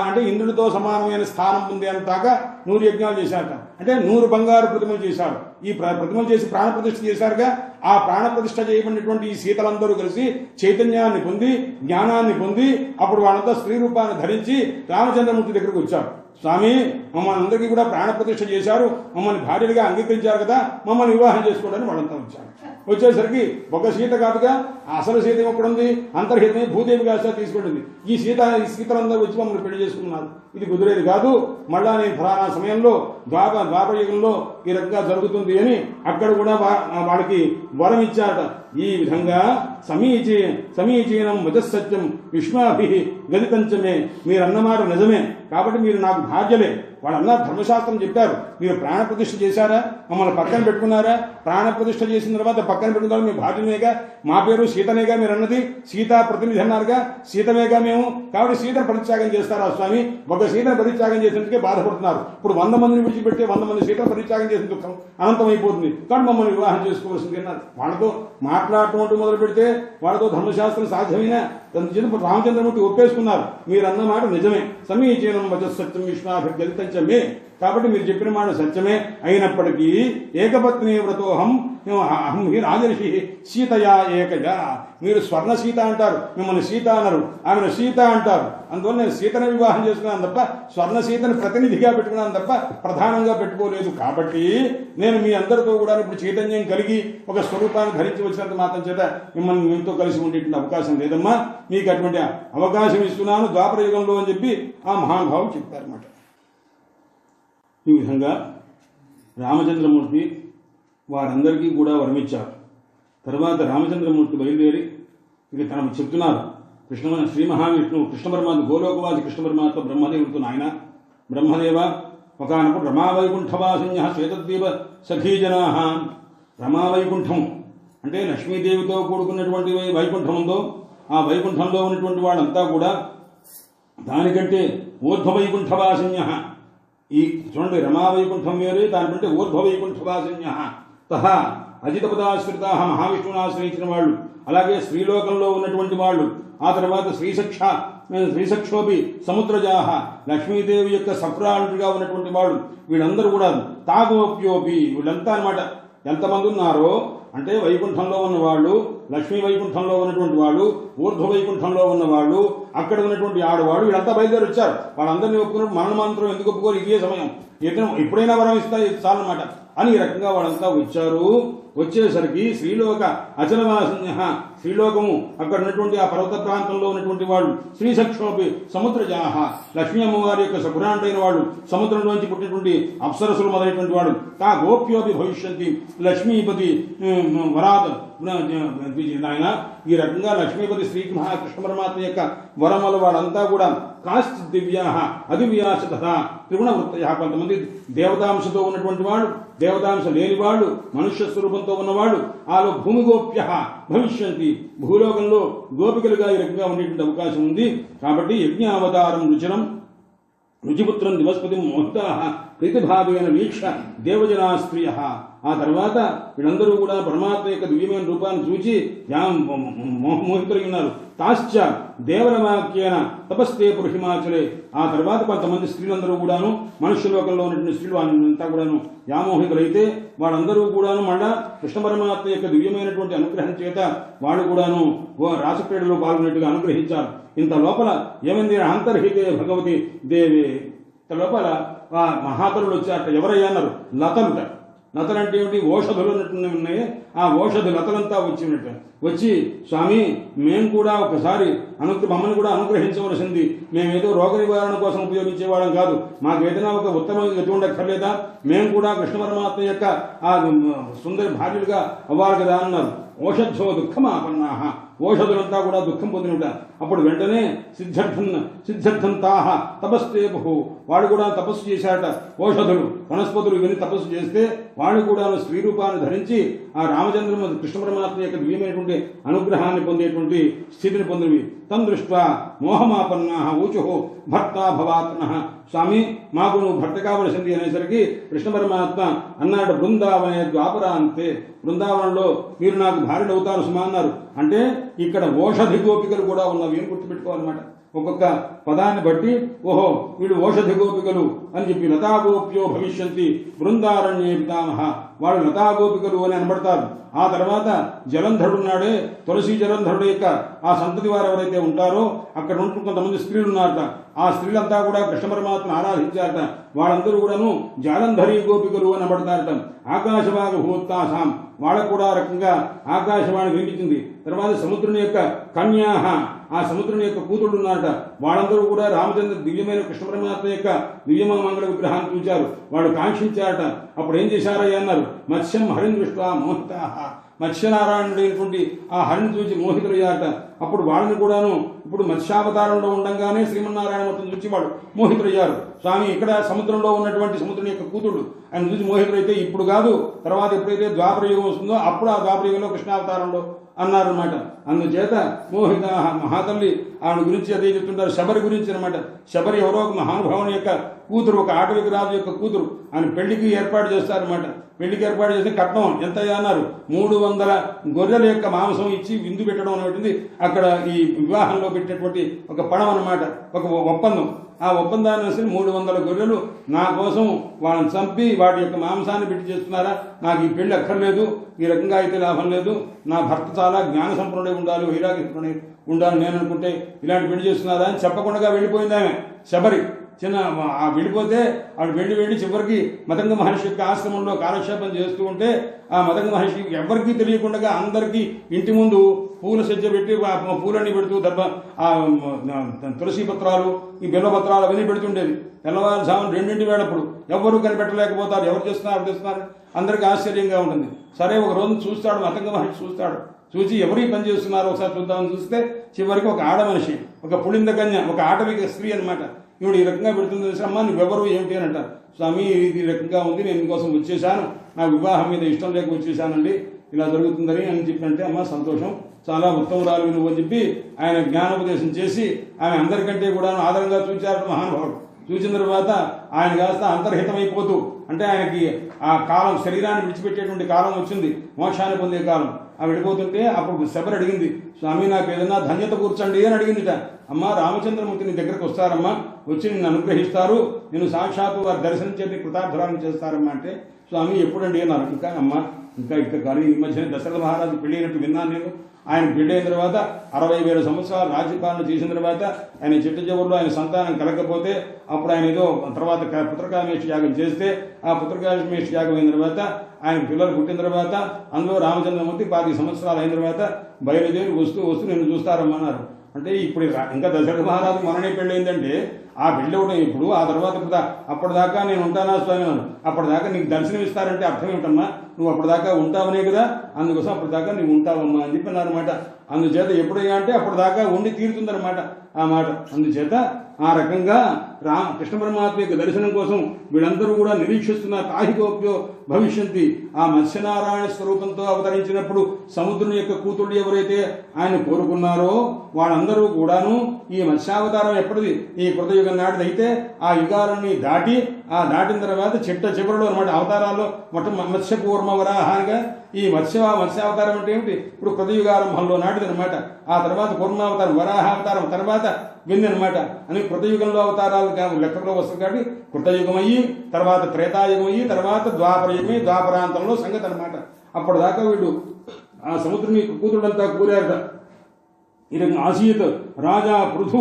S1: అంటే ఇంద్రుడితో సమానమైన స్థానం పొందేంతగా 100 యజ్ఞాలు చేశారట. అంటే 100 బంగారు ప్రతిమలు చేశారు. ఈ ప్రతిమలు చేసి ప్రాణప్రతిష్ఠ చేశారుగా. ఆ ప్రాణప్రతిష్ఠ చేయబడినటువంటి ఈ సీతలందరూ కలిసి చైతన్యాన్ని పొంది జ్ఞానాన్ని పొంది అప్పుడు వాళ్ళంతా స్త్రీ రూపాన్ని ధరించి రామచంద్రమూర్తి దగ్గరకు వచ్చారు. స్వామి మమ్మల్ని అందరికీ కూడా ప్రాణప్రతిష్ఠ చేశారు, మమ్మల్ని భార్యలుగా అంగీకరించారు కదా, మమ్మల్ని వివాహం చేసుకోవడానికి వాళ్ళంతా వచ్చారు. వచ్చేసరికి ఒక సీత కాదుగా, అసలు సీత ఎక్కడుంది? అంతర్హితమే భూదేవి కాస్త తీసుకుంటుంది. ఈ సీతలందరూ వచ్చి మమ్మల్ని పెళ్లి చేసుకున్నారు. ఇది కుదిరేది కాదు. మళ్ళా నేను ఫలానా సమయంలో ద్వాపరయుగంలో ఈ రకంగా జరుగుతుంది అని అక్కడ కూడా వాళ్ళకి వరం ఇచ్చారట. ఈ విధంగా సమీచీనం వజస్సత్యం యుష్మాభి గదితంచమే, మీరన్నమాట నిజమే, కాబట్టి మీరు నాకు భార్యలే. వాళ్ళన్నా ధర్మశాస్త్రం చెప్పారు, మీరు ప్రాణప్రతిష్ఠ చేశారా, మమ్మల్ని పక్కన పెట్టుకున్నారా? ప్రాణప్రతిష్ఠ చేసిన తర్వాత పక్కన పెట్టుకున్నారు, మీ భార్యనేగా, మా పేరు సీతనేగా మీరు అన్నది, సీతా ప్రతినిధి అన్నారుగా, సీతమేగా మేము, కాబట్టి సీతను పరిత్యాగం చేస్తారా స్వామి? ఒక సీతను పరిత్యాగం చేసినందుకే బాధపడుతున్నారు. ఇప్పుడు 100 మందిని విడిచిపెట్టి 100 మంది సీతను పరిత్యాగం చేసిన దుఃఖం అనంతమైపోతుంది, కాబట్టి మమ్మల్ని వివాహం చేసుకోవాల్సింది అన్నారు. వాళ్ళతో మాట్లాడటం మొదలు పెడితే వాళ్ళతో ధర్మశాస్త్రం సాధ్యమైన రామచంద్రమూర్తి ఒప్పేసుకున్నారు, మీరన్న మాట నిజమే. సమీచీనం వజస్సత్యం విష్ణాభిర్గలితంచమే, కాబట్టి మీరు చెప్పిన మాట సత్యమే. అయినప్పటికీ ఏకపత్ని వ్రతోహం అహం హి రాజర్షి సీతయా ఏకజా, మీరు స్వర్ణ సీత అంటారు, మిమ్మల్ని సీత అన్నారు, ఆమెను సీత అంటారు. అందువల్ల నేను సీతను వివాహం చేసుకున్నాను తప్ప స్వర్ణ సీతను ప్రతినిధిగా పెట్టుకున్నాను తప్ప ప్రధానంగా పెట్టుకోలేదు. కాబట్టి నేను మీ అందరితో కూడా ఇప్పుడు చైతన్యం కలిగి ఒక స్వరూపాన్ని ధరించి వచ్చినంత మాత్రం చేత మిమ్మల్ని మీతో కలిసి ఉండేటువంటి అవకాశం లేదమ్మా, మీకు అటువంటి అవకాశం ఇస్తున్నాను ద్వాపర యుగంలో అని చెప్పి ఆ మహానుభావులు చెప్పారన్నమాట. ఈ విధంగా రామచంద్రమూర్తి వారందరికీ కూడా వరమిచ్చారు. తర్వాత రామచంద్రమూర్తి బయలుదేరి ఇక తనకు చెప్తున్నారు, శ్రీ మహావిష్ణువు కృష్ణ పరమాత్మ గోలోకవాసి కృష్ణ పరమాత్మ బ్రహ్మదేవుడితో, నాయన బ్రహ్మదేవ, ఒకనప్పుడు రమావైకుంఠవాసిన్య శ్వేతద్వీప సఖీజనా, రమావైకుంఠం అంటే లక్ష్మీదేవితో కూడుకున్నటువంటి వైకుంఠం ఉందో ఆ వైకుంఠంలో ఉన్నటువంటి వాళ్ళంతా కూడా దానికంటే ఊర్ధ్వవైకుంఠవాసిన్య, ఈ చూడండి రమావైకుంఠం వేరే, దానికంటే ఊర్ధ్వవైకుంఠవాసిన్య తహా అజితపదాశ్రిత మహావిష్ణువుని ఆశ్రయించిన వాళ్ళు, అలాగే శ్రీలోకంలో ఉన్నటువంటి వాళ్ళు, ఆ తర్వాత శ్రీసక్షోభి సముద్రజాహ లక్ష్మీదేవి యొక్క సఫ్రాలుగా ఉన్నటువంటి వాళ్ళు, వీళ్ళందరూ కూడా తాగోప్యోపి, వీళ్ళంతా అనమాట. ఎంతమంది ఉన్నారో అంటే వైకుంఠంలో ఉన్నవాళ్ళు, లక్ష్మీ వైకుంఠంలో ఉన్నటువంటి వాళ్ళు, ఊర్ధ్వ వైకుంఠంలో ఉన్నవాళ్ళు, అక్కడ ఉన్నటువంటి ఆడవాళ్ళు, వీళ్ళంతా బయలుదేరి వచ్చారు. వాళ్ళందరినీ ఒప్పుకున్నప్పుడు మరణ మంత్రం ఎందుకు ఒప్పుకోరు, ఇదే సమయం, ఎప్పుడైనా వరం ఇస్తా చాలన్నమాట అని ఈ రకంగా వాళ్ళంతా వచ్చారు. వచ్చేసరికి శ్రీలోక అచలవాసిన్య, శ్రీలోకము అక్కడ ఉన్నటువంటి ఆ పర్వత ప్రాంతంలో ఉన్నటువంటి వాళ్ళు, శ్రీసక్షోపి సముద్రజాహ లక్ష్మీ అమ్మవారి యొక్క సకురాంటైన వాళ్ళు, సముద్రంలోంచి పుట్టినటువంటి అప్సరసులు మొదలైనటువంటి వాడు, తా గోప్యోపి భవిష్యంతి లక్ష్మీపతి వరాత్ నాయన. ఈ రకంగా లక్ష్మీపతి శ్రీ మహాకృష్ణ పరమాత్మ యొక్క వరముల వాళ్ళంతా కూడా కాశ్చి దివ్యా అదివ్యాస తథా త్రిగుణ వృత్తయ, కొంతమంది దేవతాంశతో ఉన్నటువంటి వాళ్ళు, దేవతాంశ లేని వాళ్ళు, మనుష్య స్వరూపంతో ఉన్నవాళ్ళు, ఆలో భూమి గోప్య భవిష్యంతి, భూలోకంలో గోపికలుగా ఈ రకంగా ఉండేటువంటి అవకాశం ఉంది. కాబట్టి యజ్ఞావతారం రుచిరం రుచిపుత్రం దివస్పతి మోహితా ప్రీతిభావేన వీక్ష దేవజనా స్త్రియ. ఆ తర్వాత వీళ్ళందరూ కూడా పరమాత్మ యొక్క దివ్యమైన రూపాన్ని చూచి మోహితులై ఉన్నారు. తాశ్చ దేవరవాక్యేన తపస్తే పురుషిమాచలే. ఆ తర్వాత కొంతమంది స్త్రీలందరూ కూడాను, మనుష్యలోకంలో ఉన్నటువంటి స్త్రీలు అంతా కూడాను వ్యామోహితులైతే వాళ్ళందరూ కూడాను మళ్ళా కృష్ణ పరమాత్మ యొక్క దివ్యమైనటువంటి అనుగ్రహం చేత వాళ్ళు కూడాను రాసక్రీడలో పాల్గొన్నట్టుగా అనుగ్రహించారు. ఇంత లోపల ఏమైంది, అంతర్హితే భగవతి దేవి, ఇంత లోపల ఆ మహాతరులు వచ్చారట. ఎవరయ్యా అన్నారు, లతలుట. లతలు అంటే ఏమిటి, ఓషధులు ఉన్నాయి. ఆ ఓషధు లతలంతా వచ్చినట్టు వచ్చి, స్వామి మేము కూడా ఒకసారి మమ్మల్ని కూడా అనుగ్రహించవలసింది, మేమేదో రోగ నివారణ కోసం ఉపయోగించేవాళ్ళం కాదు, మాకు ఏదైనా ఒక ఉత్తమ గతి ఉండక్కర్లేదా, మేము కూడా కృష్ణ పరమాత్మ యొక్క ఆ సుందరి భార్యలుగా అవ్వాలి కదా అన్నారు. ఓషధో దుఃఖమాపన్నాహ, ఓషధులంతా కూడా దుఃఖం పొందినట. అప్పుడు వెంటనే సిద్ధర్థంతాహ తపస్తే బహు, వాడు కూడా తపస్సు చేశారట. ఓషధులు వనస్పతులు ఇవన్నీ తపస్సు చేస్తే వాళ్ళు కూడా స్త్రీ రూపాన్ని ధరించి ఆ రామచంద్ర కృష్ణ పరమాత్మ యొక్క దివ్యమైనటువంటి అనుగ్రహాన్ని పొందేటువంటి స్థితిని పొందినవి. తం దృష్ట్యా మోహమాపన్నాహ ఊచుహో భర్త భవాత్మః, స్వామి మాకు నువ్వు భర్త కావలసింది అనేసరికి కృష్ణ పరమాత్మ అన్నాడు, బృందావనే ద్వాపరాంతే, బృందావనంలో మీరు నాకు భార్యలు అవుతారు సుమా అన్నారు. అంటే ఇక్కడ ఓషధి గోపికలు కూడా ఉన్నవి అని గుర్తుపెట్టుకోవాలన్నమాట. ఒక్కొక్క పదాన్ని బట్టి ఓహో వీళ్ళు ఓషధి గోపికలు అని చెప్పి, లతాగోప్యో భవిష్యంతి బృందారణ్యే పితామహ, వాళ్ళు లతాగోపికలు అని అనబడతారు. ఆ తర్వాత జలంధరుడున్నాడే, తులసి జలంధరుడు యొక్క ఆ సంతతి వారు ఎవరైతే ఉంటారో అక్కడ ఉంటూ కొంతమంది స్త్రీలు ఉన్నారట. ఆ స్త్రీలంతా కూడా కృష్ణ పరమాత్మను ఆరాధించారట. వాళ్ళందరూ కూడాను జాలంధరీ గోపికలు అని అనబడతారట. ఆకాశవాగ భూత్తాసాం, వాళ్ళకు కూడా రకంగా ఆకాశవాణి వినిపించింది. తర్వాత సముద్రుని యొక్క కన్యాహ, ఆ సముద్రుని యొక్క కూతుళ్ళు ఉన్నారట. వాళ్ళందరూ కూడా రామచంద్ర దివ్యమైన కృష్ణ పరమాత్మ యొక్క దివ్యమైన మంగళ విగ్రహాన్ని చూచారు, వాళ్ళు కాంక్షించారట. అప్పుడు ఏం చేశారయ్యా అన్నారు, మత్స్యం హరిం దృష్ట్యా మోహితాః, మత్స్యనారాయణుడైనటువంటి ఆ హరిని చూసి మోహితులయ్యారట. అప్పుడు వాళ్ళని కూడాను ఇప్పుడు మత్స్యావతారంలో ఉండగానే శ్రీమన్నారాయణమూర్తిని చూసి వాళ్ళు మోహితులయ్యారు. స్వామి ఇక్కడ సముద్రంలో ఉన్నటువంటి సముద్రుని యొక్క కూతుడు ఆయన చూసి మోహితులైతే ఇప్పుడు కాదు, తర్వాత ఎప్పుడైతే ద్వాపర యుగం వస్తుందో అప్పుడు ఆ ద్వాపర యుగంలో కృష్ణావతారంలో అన్నారనమాట. అందుచేత మోహిత మహాతల్లి ఆవిడ గురించి అదే చెప్తుంటారు, శబరి గురించి అనమాట. శబరి ఎవరో ఒక మహానుభావుని యొక్క కూతురు, ఒక ఆటవిక రాజు యొక్క కూతురు. ఆయన పెళ్లికి ఏర్పాటు చేస్తారనమాట. పెళ్లికి ఏర్పాటు చేసి కట్నం ఎంత అన్నారు, 300 గొర్రెల యొక్క మాంసం ఇచ్చి విందు పెట్టడం అనేటువంటిది అక్కడ ఈ వివాహంలో పెట్టినటువంటి ఒక పణం అనమాట, ఒక ఒప్పందం. ఆ ఒప్పందాన్ని అసలు 300 గొర్రెలు నా కోసం వాళ్ళని చంపి వాటి యొక్క మాంసాన్ని పెట్టి చేస్తున్నారా, నాకు ఈ పెళ్లి అక్కర్లేదు, ఈ రకంగా అయితే లాభం లేదు, నా భర్త చాలా జ్ఞాన సంపన్నుడై ఉండాలి, వైరాగ్య సంపన్నుడై ఉండాలి నేను అనుకుంటే ఇలాంటి పెళ్లి చేస్తున్నారా అని చెప్పకుండా వెళ్ళిపోయింది ఆమె శబరి. ఆ వెళ్ళిపోతే ఆవిడ వెళ్ళి చివరికి మతంగ మహర్షి యొక్క ఆశ్రమంలో కాలక్షేపం చేస్తూ ఉంటే ఆ మతంగ మహర్షి ఎవరికీ తెలియకుండా అందరికీ ఇంటి ముందు పూల సజ్జ పెట్టి పూలన్నీ పెడుతూ తులసి పత్రాలు, ఈ బిల్ల పత్రాలు అవన్నీ పెడుతుండేది. తెల్లవారుజామున 2 వేళప్పుడు ఎవరు కనిపెట్టలేకపోతారు, ఎవరు చేస్తున్నారు అందరికీ ఆశ్చర్యంగా ఉంటుంది. సరే ఒక రోజు చూస్తాడు మతంగ మహర్షి, చూసి ఎవరు పని చేస్తున్నారో ఒకసారి చూద్దామని చూస్తే చివరికి ఒక ఆడ మనిషి, ఒక పుళింద కన్య, ఒక ఆటవిక స్త్రీ అనమాట. ఈవిడ ఈ రకంగా పెడుతుంది. అమ్మా నువ్వెవరు ఏమిటి అని అంటారు. స్వామి ఇది రకంగా ఉంది, నేను ఇందుకోసం వచ్చేసాను, నా వివాహం మీద ఇష్టం లేక వచ్చేసానండి, ఇలా జరుగుతుందని అని చెప్పంటే అమ్మ సంతోషం, చాలా ఉత్తమురాలు నువ్వు అని చెప్పి ఆయన జ్ఞానోపదేశం చేసి ఆమె అందరికంటే కూడా ఆదరంగా చూచారట మహానుభావుడు. చూసిన తర్వాత ఆయన కాస్త అంతర్హితమైపోతూ, అంటే ఆయనకి ఆ కాలం శరీరాన్ని విడిచిపెట్టేటువంటి కాలం వచ్చింది, మోక్షాన్ని పొందే కాలం. ఆ వెళ్ళిపోతుంటే అప్పుడు శబరి అడిగింది, స్వామి నాకు ఏదైనా ధన్యత కూర్చోండి అని అడిగిందిట. అమ్మ రామచంద్రమూర్తి నీ దగ్గరకు వస్తారమ్మా, వచ్చి నిన్ను అనుగ్రహిస్తారు, నేను సాక్షాత్తు వారి దర్శనం చేసి కృతార్థురాలను చేస్తారమ్మా అంటే, స్వామి ఎప్పుడండి అన్నారు. ఇంకా కానీ ఈ మధ్యన దశరథ మహారాజు పెళ్ళైనట్టు విన్నాను నేను. ఆయన పెళ్ళైన తర్వాత 60,000 సంవత్సరాలు రాజ్యపాలన చేసిన తర్వాత ఆయన చిట్ట చివరిలో ఆయన సంతానం కలగకపోతే అప్పుడు ఆయన ఏదో తర్వాత పుత్రకామేష్టి యాగం చేస్తే ఆ పుత్రకామేష్టి యాగం అయిన తర్వాత ఆయన పిల్లలు పుట్టిన తర్వాత అందులో రామచంద్రమూర్తి 10 సంవత్సరాలు అయిన తర్వాత బయలుదేరి వస్తూ నిన్ను చూస్తారమ్మన్నారు. అంటే ఇప్పుడు ఇంకా దశరథ మహారాజు మననే పెళ్ళయిందంటే ఆ పెళ్ళి అవడం ఇప్పుడు, ఆ తర్వాత అప్పటిదాకా నేను ఉంటానా స్వామి అన్నాను. అప్పటిదాకా నీకు దర్శనం ఇస్తారంటే అర్థం ఏమిటమ్మా, నువ్వు అప్పటిదాకా ఉంటావనే కదా, అందుకోసం అప్పటిదాకా నువ్వు ఉంటావమ్మా అని చెప్పినారన్నమాట. అందుచేత ఎప్పుడయ్యా అంటే అప్పటిదాకా ఉండి తీరుతుందన్నమాట ఆ మాట. అందుచేత ఆ రకంగా కృష్ణ పరమాత్మ యొక్క దర్శనం కోసం వీళ్ళందరూ కూడా నిరీక్షిస్తున్న తాహికోప్యో భవిష్యంతి. ఆ మత్స్యనారాయణ స్వరూపంతో అవతరించినప్పుడు సముద్రుని యొక్క కూతుళ్ళు ఎవరైతే ఆయన కోరుకున్నారో వాళ్ళందరూ కూడాను ఈ మత్స్యావతారం ఎప్పటిది, ఈ కృతయుగం నాటిది అయితే ఆ యుగాలన్నీ దాటిన తర్వాత చివరిలో అనమాట అవతారాల్లో మత్స్య కూర్మ వరాహానిగా ఈ మత్స్యావతారం అంటే ఏమిటి, ఇప్పుడు కృతయుగారంభంలో నాటిది అనమాట. ఆ తర్వాత కూర్మావతారం, వరాహావతారం తర్వాత వింది అనమాట అని కృతయుగంలో అవతారాలు లెక్కలో వస్తుంది. కాబట్టి కృతయుగమయ్యి తర్వాత త్రేతాయుగమయ్యి తర్వాత ద్వాపరయుగమై ద్వాపరాంతంలో సంగతి అనమాట. అప్పటిదాకా వీడు ఆ సముద్రుని కూతుడంతా కూరారట. ఈ రకంగా ఆసీత్ రాజా పృథు,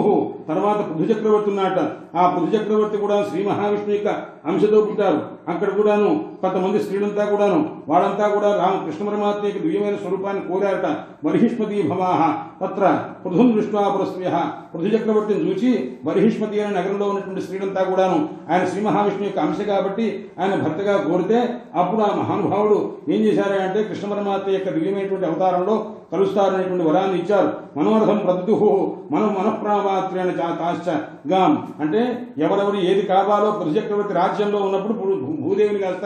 S1: తర్వాత పృథు చక్రవర్తి ఉన్నట. ఆ పృథు చక్రవర్తి కూడా శ్రీ మహావిష్ణు యొక్క అంశతో పుట్టారు. అక్కడ కూడాను కొంతమంది స్త్రీలంతా కూడాను వాళ్ళంతా కూడా కృష్ణ పరమాత్మ యొక్క దివ్యమైన స్వరూపాన్ని కోరారట. బర్హిష్మతి భవాహ తత్ర పృథుం దృష్ట్వా పురస్త్రీయ. పృథు చక్రవర్తిని చూచి బర్హిష్మతి అనే నగరంలో ఉన్నటువంటి స్త్రీలంతా కూడాను ఆయన శ్రీ మహావిష్ణు యొక్క అంశ కాబట్టి ఆయన భర్తగా కోరితే అప్పుడు ఆ మహానుభావుడు ఏం చేశారంటే కృష్ణ పరమాత్మ యొక్క దివ్యమైనటువంటి అవతారంలో కలుస్తారనేటువంటి వరాన్ని ఇచ్చారు. మనోరథం ప్రతుహు మనఃప్రామాత్రేణ తాశ్చ గాం. అంటే ఎవరెవరు ఏది కావాలో పృథు చక్రవర్తి రాజ్యంలో ఉన్నప్పుడు భూదేవిని కాస్త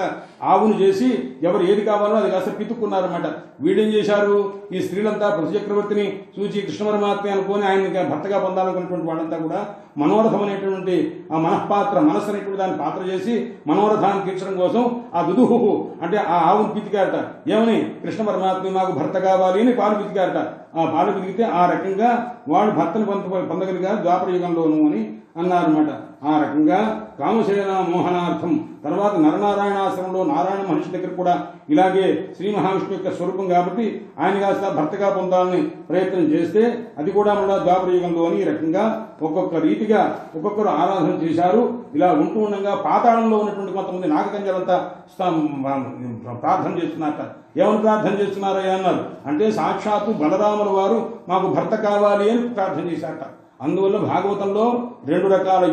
S1: ఆవును చేసి ఎవరు ఏది కావాలో అది కాస్త పితుక్కున్నారన్నమాట. వీడేం చేశారు, ఈ స్త్రీలంతా పృథు చక్రవర్తిని చూచి కృష్ణ పరమాత్మ అనుకొని ఆయన భర్తగా పొందాలనుకున్నటువంటి వాళ్ళంతా కూడా మనోరథం అనేటువంటి ఆ మనస్సు అనేటువంటి దాన్ని పాత్ర చేసి మనోరథాన్ని తీర్చడం కోసం ఆ దుదుహు అంటే ఆ ఆవును పితికారట. ఏమని, కృష్ణ పరమాత్మ మాకు భర్త కావాలి అని పాలు పితికారట. ఆ పాలు పితికితే ఆ రకంగా వాడు భర్తను పొందగలిగారు ద్వాపర యుగంలోను అని అన్నారన్నమాట. ఆ రకంగా కామశయన మోహనార్థం తర్వాత నరనారాయణాశ్రమంలో నారాయణ మహర్షి దగ్గర కూడా ఇలాగే శ్రీ మహావిష్ణు యొక్క స్వరూపం కాబట్టి ఆయన కాస్త భర్తగా పొందాలని ప్రయత్నం చేస్తే అది కూడా మన ద్వాపర యుగంలో అని ఈ రకంగా ఒక్కొక్క రీతిగా ఒక్కొక్కరు ఆరాధన చేశారు. ఇలా ఉంటూ ఉండగా పాతాళంలో ఉన్నటువంటి కొంతమంది నాగకంజలంతా ప్రార్థన చేస్తున్నారట. ఏమని ప్రార్థన చేస్తున్నారయ్యా అన్నారు. అంటే సాక్షాత్తు బలరాముల వారు మాకు భర్త కావాలి అని ప్రార్థన చేశారట. అందువల్ల భాగవతంలో రెండు రకాల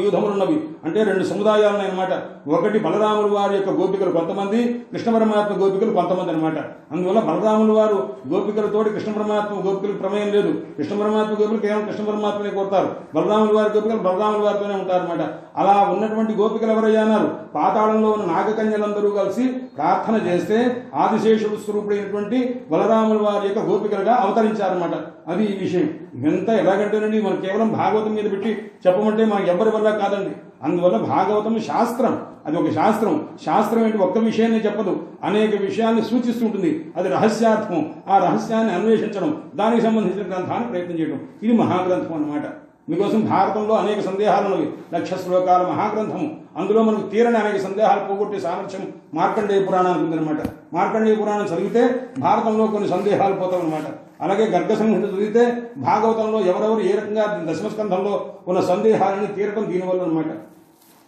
S1: యూధములున్నవి, అంటే రెండు సముదాయాలు అనమాట. ఒకటి బలరాముల వారి యొక్క గోపికలు కొంతమంది, కృష్ణ పరమాత్మ గోపికలు కొంతమంది అనమాట. అందువల్ల బలరాముల వారు గోపికలతోటి కృష్ణ పరమాత్మ గోపికలకు ప్రమేయం లేదు. కృష్ణ పరమాత్మ గోపికలు కేవలం కృష్ణ పరమాత్మనే కోరుతారు, బలరాముల వారి గోపికలు బలరాముల వారితోనే ఉంటారన్నమాట. అలా ఉన్నటువంటి గోపికలు ఎవరయ్యా అన్నారు? పాతాళంలో ఉన్న నాగకన్యలందరూ కలిసి ప్రార్థన చేస్తే ఆదిశేషుడు స్వరూపుడైనటువంటి బలరాముల వారి యొక్క గోపికలుగా అవతరించారన్నమాట. అది ఈ విషయం. ఇదంతా ఎలాగంటేనండి, మనం కేవలం భాగవతం మీద పెట్టి చెప్పమంటే మనకి ఎవరి వల్ల కాదండి. అందువల్ల భాగవతం శాస్త్రం, అది ఒక శాస్త్రం. శాస్త్రం ఏంటి, ఒక్క విషయాన్ని చెప్పదు, అనేక విషయాన్ని సూచిస్తుంటుంది. అది రహస్యార్థం. ఆ రహస్యాన్ని అన్వేషించడం, దానికి సంబంధించిన గ్రంథాన్ని ప్రయత్నం చేయడం, ఇది మహాగ్రంథం అన్నమాట. మీకోసం భారతంలో అనేక సందేహాలు ఉన్నవి, 1,00,000 శ్లోకాల మహాగ్రంథము. అందులో మనకు తీరని అనేక సందేహాలు పోగొట్టే సామర్థ్యం మార్కండేయ పురాణానికి ఉందన్నమాట. మార్కండేయ పురాణం చదివితే భారతంలో కొన్ని సందేహాలు పోతామన్నమాట. అలాగే గర్గ సంహిత చదివితే భాగవతంలో ఎవరెవరు ఏ రకంగా దశమస్కంధంలో ఉన్న సందేహాలని తీరటం దీనివల్ల అనమాట.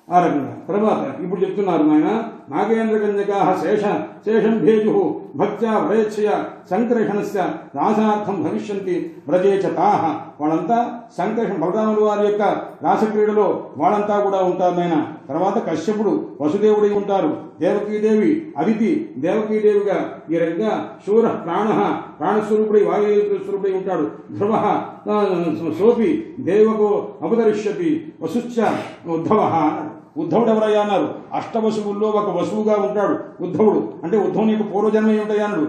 S1: ఆ రకంగా తర్వాత ఇప్పుడు చెప్తున్నారు ఆయన, నాగేంద్ర కన్యకా శేషం భేజు భక్త్యా వ్రయచ్చయ సంకర్షణస్య రాసార్థం భవిష్యంతి వ్రజే చ తాః. వాళ్ళంతా సంకర్షణ, బలరాముల వారి యొక్క రాసక్రీడలో వాళ్ళంతా కూడా ఉంటారు నాయన. తర్వాత కశ్యపుడు వసుదేవుడై ఉంటారు, దేవకీదేవి అదితి దేవకీదేవిగా ఈ రకంగా శూర ప్రాణస్వరూపుడై వాయుస్వరూపుడై ఉంటాడు. ధ్రువ సోపి దేవకో అవతరిష్యతి వసుశ్చ ఉద్ధవ అన్నాడు. ఉద్ధవుడు ఎవరయ్యా అన్నారు? అష్టవసువుల్లో ఒక వసువుగా ఉంటాడు ఉద్ధవుడు. అంటే ఉద్ధవుని యొక్క పూర్వజన్మ ఏమిటయ్యా అన్నాడు?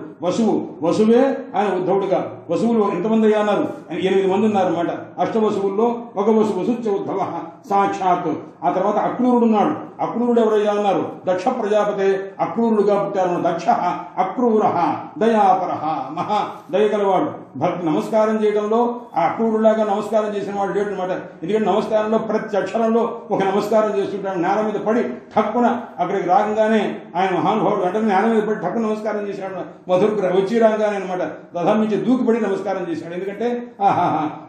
S1: వసువే ఆయన ఉద్ధవుడుగా. వసువులు ఎంతమంది అయ్యా అన్నారు? 8 మంది ఉన్నారన్నమాట. అష్టవసువుల్లో ఒక వసు, వసుశ్చ ఉద్ధవ సాక్షాత్. ఆ తర్వాత అక్రూరుడు ఉన్నాడు. అక్రూరుడు ఎవరయ్యా అన్నారు? దక్ష ప్రజాపతే అక్రూరుడుగా పుట్టారు. దక్ష అక్రూర దయాపర, మహా దయగలవాడు. భక్తి నమస్కారం చేయడంలో ఆ అక్రూరులాగా నమస్కారం చేసిన వాడు లేడు అనమాట. ఎందుకంటే నమస్కారంలో ప్రతి అక్షరంలో ఒక నమస్కారం చేస్తుంటాడు. నేల మీద పడి ఠక్కున అక్కడికి రాగానే ఆయన మహానుభావుడు వెంటనే నేల మీద పడి ఠక్కున నమస్కారం చేశాడు. మధురకు వచ్చి రాగానే అనమాట రథం నుంచి దూకిపడి నమస్కారం చేశాడు. ఎందుకంటే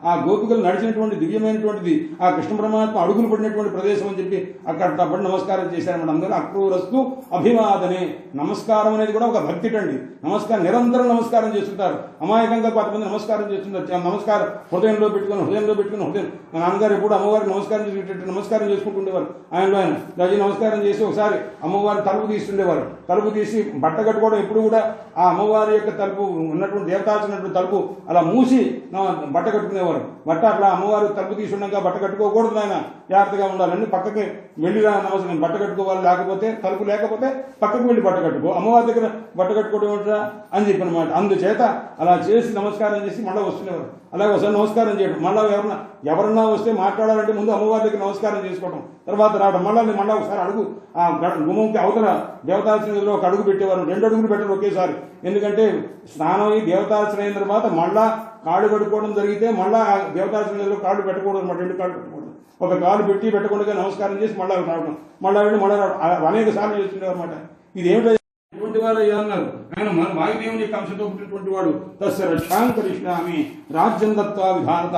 S1: ఆ గోపికలు నడిచినటువంటి దివ్యమైనటువంటిది ఆ కృష్ణ పరమాత్మ అడుగులు పడినటువంటి ప్రదేశం అని చెప్పి అక్కడ తప్పటి నమస్కారం చేశారన్నమాట. అందరూ అక్రూరస్తు అభివాదనే. నమస్కారం అనేది కూడా ఒక భక్తిటండి. నమస్కారం నిరంతరం నమస్కారం చేస్తుంటారు. అమాయకంగా కొంతమంది నమస్కారం చేస్తుంటారు. నమస్కారం హృదయంలో పెట్టుకుని హృదయం. మా నాన్నగారు ఎప్పుడు అమ్మవారికి నమస్కారం చేసేటట్టు నమస్కారం చేసుకుంటుండేవారు. ఆయనలో ఆయన గజి నమస్కారం చేసి ఒకసారి అమ్మవారి తలుపు తీస్తుండేవారు. తలుపు తీసి బట్ట కట్టుకోవడం ఎప్పుడు కూడా ఆ అమ్మవారి యొక్క తలుపు ఉన్నటువంటి దేవతాచినటువంటి తలుపు అలా మూసి బట్ట కట్టుకునేవారు. బట్ట అట్లా అమ్మవారి తలుపు తీసుకున్నాక బట్ట కట్టుకోకూడదు, ఆయన జాగ్రత్తగా ఉండాలని పక్కకి వెళ్ళిరా నమస్కారం బట్ట కట్టుకోవాలి, లేకపోతే తలుపు లేకపోతే పక్కకు వెళ్ళి బట్ట కట్టుకో, అమ్మవారి దగ్గర బట్ట కట్టుకోవడం ఏమిట్రా అని చెప్పి అనమాట. అందుచేత అలా చేసి నమస్కారం చేసి మళ్ళీ వస్తునేవారు. అలాగే ఒకసారి నమస్కారం చేయడం, మళ్ళీ ఎవరన్నా వస్తే మాట్లాడాలంటే ముందు అమ్మవారి దగ్గర నమస్కారం చేసుకోవడం, తర్వాత రావడం, మళ్ళీ ఒకసారి అడుగు ఆ గుమ్మంకి అవతల దేవతార్చనలో ఒక అడుగు పెట్టేవారు. 2 అడుగులు పెట్టారు ఒకేసారి. ఎందుకంటే స్నానం అయి దేవతార్చన అయిన తర్వాత మళ్ళా కాళ్ళు కట్టుకోవడం జరిగితే మళ్ళా దేవతార్చనలో కాళ్ళు పెట్టకూడదు అనమాట. 2 కాళ్ళు పెట్టకూడదు. ఒక కాలు పెట్టి పెట్టకుండా నమస్కారం చేసి మళ్ళీ రావడం, మళ్ళీ వెళ్ళి మళ్ళీ రావడం అనేక సార్లు చేస్తుండేవారు అనమాట. ఇది ఏమిటో వాడు అన్నారు ఆయన వాయుదేవుని యొక్క అంశతో పుట్టినటువంటి వాడు. తస్య రక్షాంకరిష్యామి రాజ్యం దత్వా విధానత.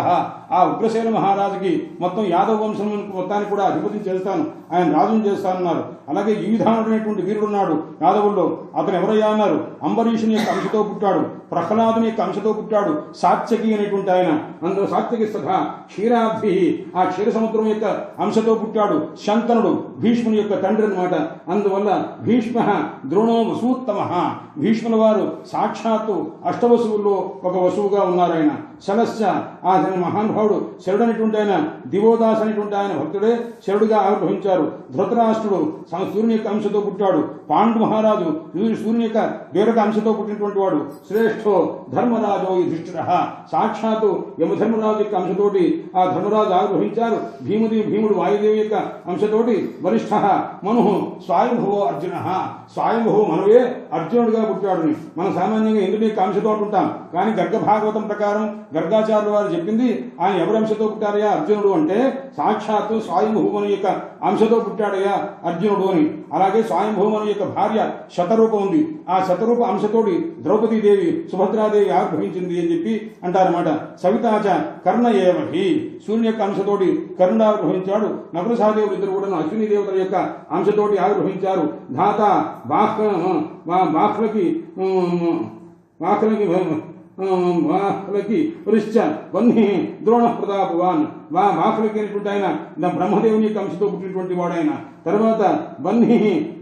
S1: ఆ ఉగ్రసేన మహారాజుకి మొత్తం యాదవ వంశం మొత్తాన్ని కూడా అధిపతి చేస్తాను, ఆయన రాజును చేస్తానన్నారు. అలాగే ఈ విధానమైనటువంటి వీరుడున్నాడు యాదవుల్లో. అతను ఎవరయ్యా అన్నారు? అంబరీషుని యొక్క అంశతో పుట్టాడు, ప్రహ్లాదుని యొక్క అంశతో పుట్టాడు, సాత్యకి అనేటువంటి ఆయన. అందులో సాత్యకి సభ క్షీరాబ్ధి, ఆ క్షీర సముద్రం యొక్క అంశతో పుట్టాడు. శంతనుడు భీష్ముని యొక్క తండ్రి అనమాట. అందువల్ల భీష్మ ద్రోణో వసూత్తమ. భీష్ముల వారు సాక్షాత్తు అష్టవసువుల్లో ఒక వసువుగా ఉన్నారు. ఆయన శలశ్చ, ఆ మహానుభావుడు శరుడనేటువంటి ఆయన, దివోదాస్ అనేటువంటి ఆయన భక్తుడే శరుడుగా ఆవిర్భవించారు. ధృతరాష్ట్రుడు సూర్యుని యొక్క అంశతో పుట్టాడు. పాండు మహారాజు సూర్యుని యొక్క వేరొక అంశతో పుట్టినటువంటి వాడు. శ్రేష్ఠో ధర్మరాజో యుధిష్ఠిర. సాక్షాత్తు యమధర్మరాజు యొక్క అంశతోటి ఆ ధర్మరాజు ఆవిర్భవించారు. భీముడు వాయుదేవి యొక్క అంశతోటి వరిష్ఠ మను స్వయంభువో అర్జున. స్వయంభువ మనవే అర్జునుడిగా పుట్టాడు. మనం సామాన్యంగా ఇంద్రుని యొక్క అంశతో ఉంటాం, కానీ గర్గ భాగవతం ప్రకారం గర్గాచార్యుల వారు చెప్పింది ఆయన ఎవరి అంశతో పుట్టారయ్యా అర్జునుడు అంటే సాక్షాత్తు స్వయంభూమను యొక్క అంశతో పుట్టాడయ్యా అర్జునుడు అని. అలాగే స్వయంభూమను యొక్క భార్య శతరూపం ఉంది. ఆ శతరూప అంశతోటి ద్రౌపదీదేవి సుభద్రాదేవి ఆవిర్భవించింది అని చెప్పి అంటారన్నమాట. సవితాచ కర్ణ ఏవహి. సూర్యుని యొక్క అంశతోటి కర్ణుడు ఆవిర్భవించాడు. నకుల సహదేవులు ఇద్దరు కూడా అశ్విని దేవతల యొక్క అంశతోటి ఆవిర్భవించారు. ధాత బాహ్లకి మాఖలకి వృశ్చ వన్హి ద్రోణ ప్రతాపవాన్ మాఖలకి అనేటువంటి ఆయన బ్రహ్మదేవుని యొక్క అంశతో పుట్టినటువంటి వాడు ఆయన. తర్వాత వన్హి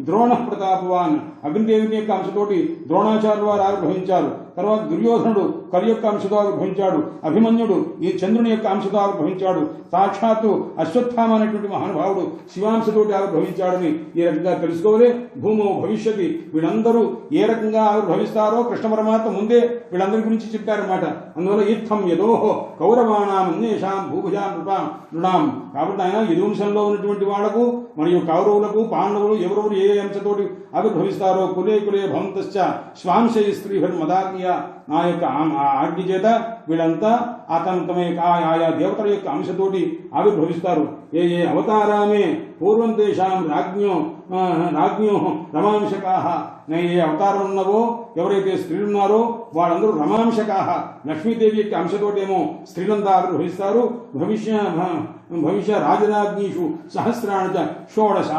S1: ద్రోణ ప్రతాపవాన్ అగ్నిదేవుని యొక్క అంశతోటి ద్రోణాచార్యుల వారు ఆవిర్భవించారు. తర్వాత దుర్యోధనుడు కలి యొక్క అంశతో ఆవిర్భవించాడు. అభిమన్యుడు ఈ చంద్రుని యొక్క అంశతో ఆవిర్భవించాడు. సాక్షాత్తు అశ్వత్థామ అనేటువంటి మహానుభావుడు శివాంశతోటి ఆవిర్భవించాడని ఈ రకంగా తెలుసుకోవాలి. భూమో భవిష్యతి వీళ్ళందరూ ఏ రకంగా ఆవిర్భవిస్తారో కృష్ణ పరమాత్మ ముందే వీళ్ళందరి గురించి చెప్పారన్నమాట. అందువల్ల ఇత్థం యదోహో కౌరవాణాం అన్యేషాం భూభుజాం నృణాం. కాబట్టి ఆయన యదువంశంలో ఉన్నటువంటి వాళ్లకు మరియు కౌరవులకు పాండవులు ఎవరెవరు ఏ అంశతోటి ఆవిర్భవిస్తారో కులే కులే భవంతశ్చ స్వాంశై స్త్రీభిర్మదాజ్ఞ నా యొక్క ఆజ్ఞ చేత వీళ్ళంతా తమ యొక్క ఆయా దేవతల యొక్క అంశతోటి ఆవిర్భవిస్తారు. ఏ ఏ అవతారామే పూర్వం తేషాం రాజ్ఞో రమాంశకాహ. ఏ అవతారం ఉన్నవో ఎవరైతే స్త్రీలున్నారో వాళ్ళందరూ రమాంశకాహ లక్ష్మీదేవి యొక్క అంశతోటేమో స్త్రీలంతా ఆవిర్భవిస్తారు. భవిష్య రాజరాజ్ఞీషు సహస్రాణి షోడశ.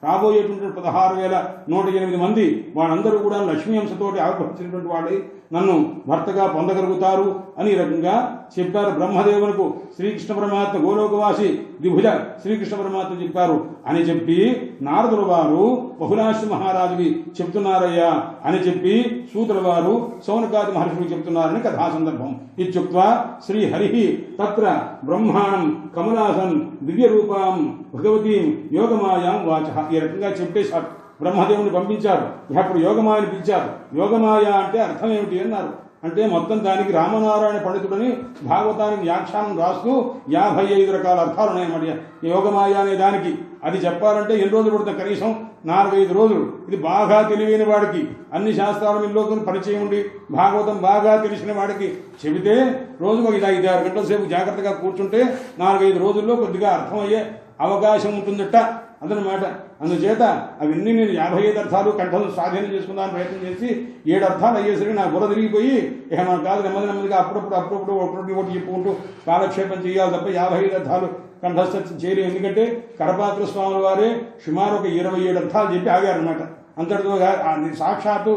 S1: రాబోయేటువంటి 16,108 మంది వాళ్ళందరూ కూడా లక్ష్మీ అంశతోటి ఆవిర్భవించినటువంటి వాళ్ళే నన్ను భర్తగా పొందగలుగుతారు అని రకంగా చెప్పారు. బ్రహ్మదేవులకు శ్రీకృష్ణ పరమాత్మ గోలోకవాసి ద్విభుజ శ్రీకృష్ణ పరమాత్మ చెప్పారు అని చెప్పి నారదుల వారు బహుళాశ్వ మహారాజుకి చెప్తున్నారయ్యా అని చెప్పి సూతుల వారు సౌనకాది మహర్షులకు చెప్తున్నారని కథా సందర్భం. ఇత్యుక్త్వా శ్రీహరి తత్ర బ్రహ్మాణం కమలాసన్ దివ్య రూపాం భగవతీం యోగమాయాం వాచ. ఈ రకంగా చెప్పేశారు. బ్రహ్మదేవుని పంపించారు. ఇప్పుడు యోగమాయని పిలిచారు. యోగమాయ అంటే అర్థం ఏమిటి అన్నారు. అంటే మొత్తం దానికి రామనారాయణ పండితుడని భాగవతానికి వ్యాఖ్యానం రాస్తూ 55 రకాల అర్థాలు ఉన్నాయన్నమాట. యోగమాయ అనే దానికి అది చెప్పాలంటే ఎన్ని రోజులు పడుతుంది? కనీసం 4-5 రోజులు. ఇది బాగా తెలివైన వాడికి, అన్ని శాస్త్రాల ఇంట్లో పరిచయం ఉండి భాగవతం బాగా తెలిసిన వాడికి చెబితే రోజుకు 5-6 గంటల సేపు జాగ్రత్తగా కూర్చుంటే 4-5 రోజుల్లో కొద్దిగా అర్థమయ్యే అవకాశం ఉంటుందట అదనమాట. అందుచేత అవన్నీ నేను 55 అర్థాలు కంఠం స్వాధీనం చేసుకుందామని ప్రయత్నం చేసి 7 అర్థాలు అయ్యేసరికి నా బుర్ర తిరిగిపోయి ఇక మన కాదు నెమ్మదిగా అప్పుడప్పుడు ఒకటి చెప్పుకుంటూ కాలక్షేపం చేయాలి తప్ప 55 అర్థాలు కంఠస్థం చేయలేదు. ఎందుకంటే కరపాత్ర స్వాముల వారే సుమారు ఒక 27 అర్థాలు చెప్పి ఆగారనమాట. అంతటితో సాక్షాత్తు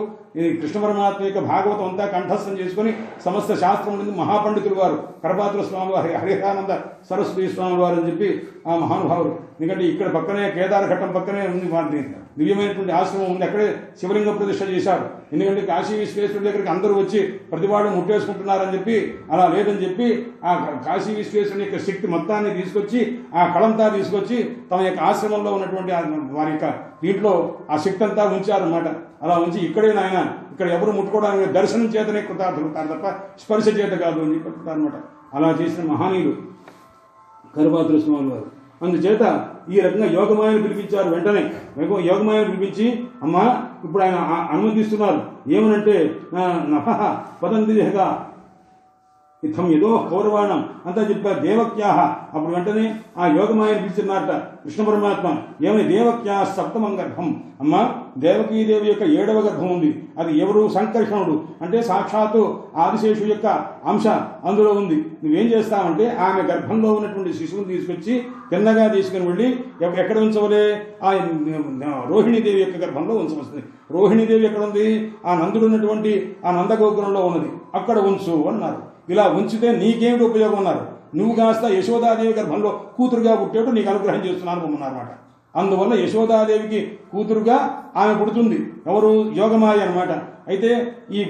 S1: కృష్ణ పరమాత్మ యొక్క భాగవతం అంతా కంఠస్థం చేసుకుని సమస్త శాస్త్రం ఉంటుంది మహాపండితులు వారు కరపాత్ర స్వామి వారి హరిహరానంద సరస్వతి స్వామి వారు అని చెప్పి ఆ మహానుభావులు. ఎందుకంటే ఇక్కడ పక్కనే కేదారఘట్టం పక్కనే ఉంది వారిని దివ్యమైనటువంటి ఆశ్రమం ఉంది. అక్కడే శివలింగ ప్రతిష్ఠ చేశారు. ఎందుకంటే కాశీ విశ్వేశ్వరుడి దగ్గరికి అందరూ వచ్చి ప్రతివాడు ముట్టేసుకుంటున్నారని చెప్పి అలా లేదని చెప్పి ఆ కాశీ విశ్వేశ్వరుని యొక్క శక్తి మొత్తాన్ని తీసుకొచ్చి ఆ కళంతా తీసుకొచ్చి తమ యొక్క ఆశ్రమంలో ఉన్నటువంటి వారి యొక్క దీంట్లో ఆ శక్తి అంతా ఉంచారన్నమాట. అలా ఉంచి ఇక్కడే నాయన ఇక్కడ ఎవరు ముట్టుకోవడానికి దర్శనం చేతనే కృతార్థులుతారు తప్ప స్పర్శ చేత కాదు అని చెప్తారనమాట. అలా చేసిన మహానీయులు కరపాత్ర స్వామి వారు. అందుచేత ఈ రకంగా యోగమాయను పిలిపించారు. వెంటనే యోగమాయను పిలిపించి అమ్మా ఇప్పుడు ఆయన అనుమతిస్తున్నారు. ఏమనంటే నభ పదంతిగా ఇత్థం ఏదో కౌరవాణం అంతా చెప్పారు. దేవక్యాహ అప్పుడు వెంటనే ఆ యోగమాయను పిలిచినారట కృష్ణ పరమాత్మ. ఏమని దేవక్యా సప్తమం గర్భం. అమ్మ దేవకీదేవి యొక్క 7వ గర్భం ఉంది. అది ఎవరు? సంకర్షణుడు అంటే సాక్షాత్తు ఆదిశేషు యొక్క అంశ అందులో ఉంది. నువ్వేం చేస్తావంటే ఆమె గర్భంలో ఉన్నటువంటి శిశువుని తీసుకొచ్చి కిందగా తీసుకుని వెళ్ళి ఎక్కడ ఉంచవలే? ఆ రోహిణీదేవి యొక్క గర్భంలో ఉంచవలసింది. రోహిణీదేవి ఎక్కడ ఉంది? ఆ నందుడు ఉన్నటువంటి ఆ నందగోపురంలో ఉన్నది. అక్కడ ఉంచు అన్నారు. ఇలా ఉంచితే నీకేమిటి ఉపయోగం అన్నారు. నువ్వు కాస్త యశోదాదేవి గర్భంలో కూతురుగా పుట్టేట్టు నీకు అనుగ్రహం చేస్తున్నాను పొమ్మన్నారన్నమాట. అందువల్ల యశోదాదేవికి కూతురుగా ఆమె పుడుతుంది. ఎవరు? యోగమాయ అనమాట. అయితే ఈ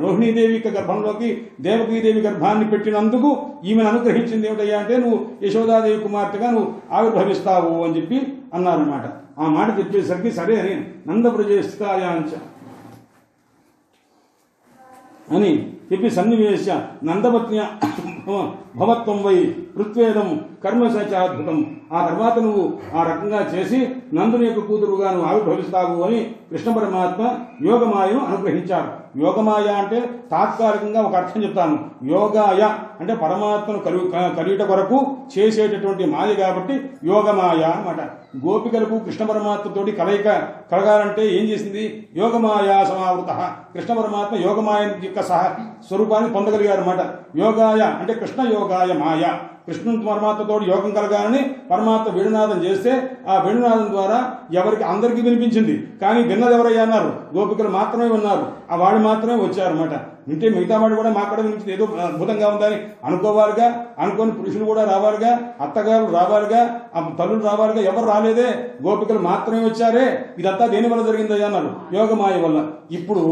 S1: రోహిణీదేవి యొక్క గర్భంలోకి దేవకీదేవి గర్భాన్ని పెట్టినందుకు ఈమెను అనుగ్రహించింది ఏమిటయ్యా అంటే నువ్వు యశోదాదేవి కుమార్తెగా నువ్వు ఆవిర్భవిస్తావు అని చెప్పి అన్నారన్నమాట. ఆ మాట చెప్పేసరికి సరే అని నందప్రజేస్తాయాంచ అని చెప్పి సన్నివేశ నందపత్న్య భవత్వం వై పృథ్వేదం కర్మసచాద్భుతం. ఆ తర్వాత నువ్వు ఆ రకంగా చేసి నందుని యొక్క కూతురుగా నువ్వు ఆవిర్భవిస్తావు అని కృష్ణ పరమాత్మ యోగమాయను అనుగ్రహించారు. యోగమాయ అంటే తాత్కాలికంగా ఒక అర్థం చెప్తాను. యోగాయ అంటే పరమాత్మను కలియుట కొరకు చేసేటటువంటి మాయ కాబట్టి యోగమాయ అన్నమాట. గోపికలకు కృష్ణ పరమాత్మతోటి కలయిక కలగాలంటే ఏం చేసింది? యోగమాయ సమావృత. కృష్ణ పరమాత్మ యోగమాయ యొక్క స్వరూపాన్ని పొందగలిగారు అన్నమాట. యోగాయ అంటే కృష్ణ యోగాయ మాయ. కృష్ణుని పరమాత్మతో యోగం కలగాలని పరమాత్మ వేణునాదం చేస్తే ఆ వేణునాదం ద్వారా అందరికీ వినిపించింది. కానీ విన్నది ఎవరయ్యా అన్నారు? గోపికలు మాత్రమే ఉన్నారు. ఆ వాడు మాత్రమే వచ్చారన్నమాట. ఉంటే మిగతా వాడు కూడా మా కడ నుంచి ఏదో అద్భుతంగా ఉందని అనుకోవాలిగా. అనుకోని పురుషులు కూడా రావాలిగా, అత్తగారు రావాలిగా, తల్లులు రావాలిగా. ఎవరు రాలేదే, గోపికలు మాత్రమే వచ్చారే. ఇదంతా దేని వల్ల జరిగిందయ్యా అన్నారు, యోగమాయ వల్ల. ఇప్పుడు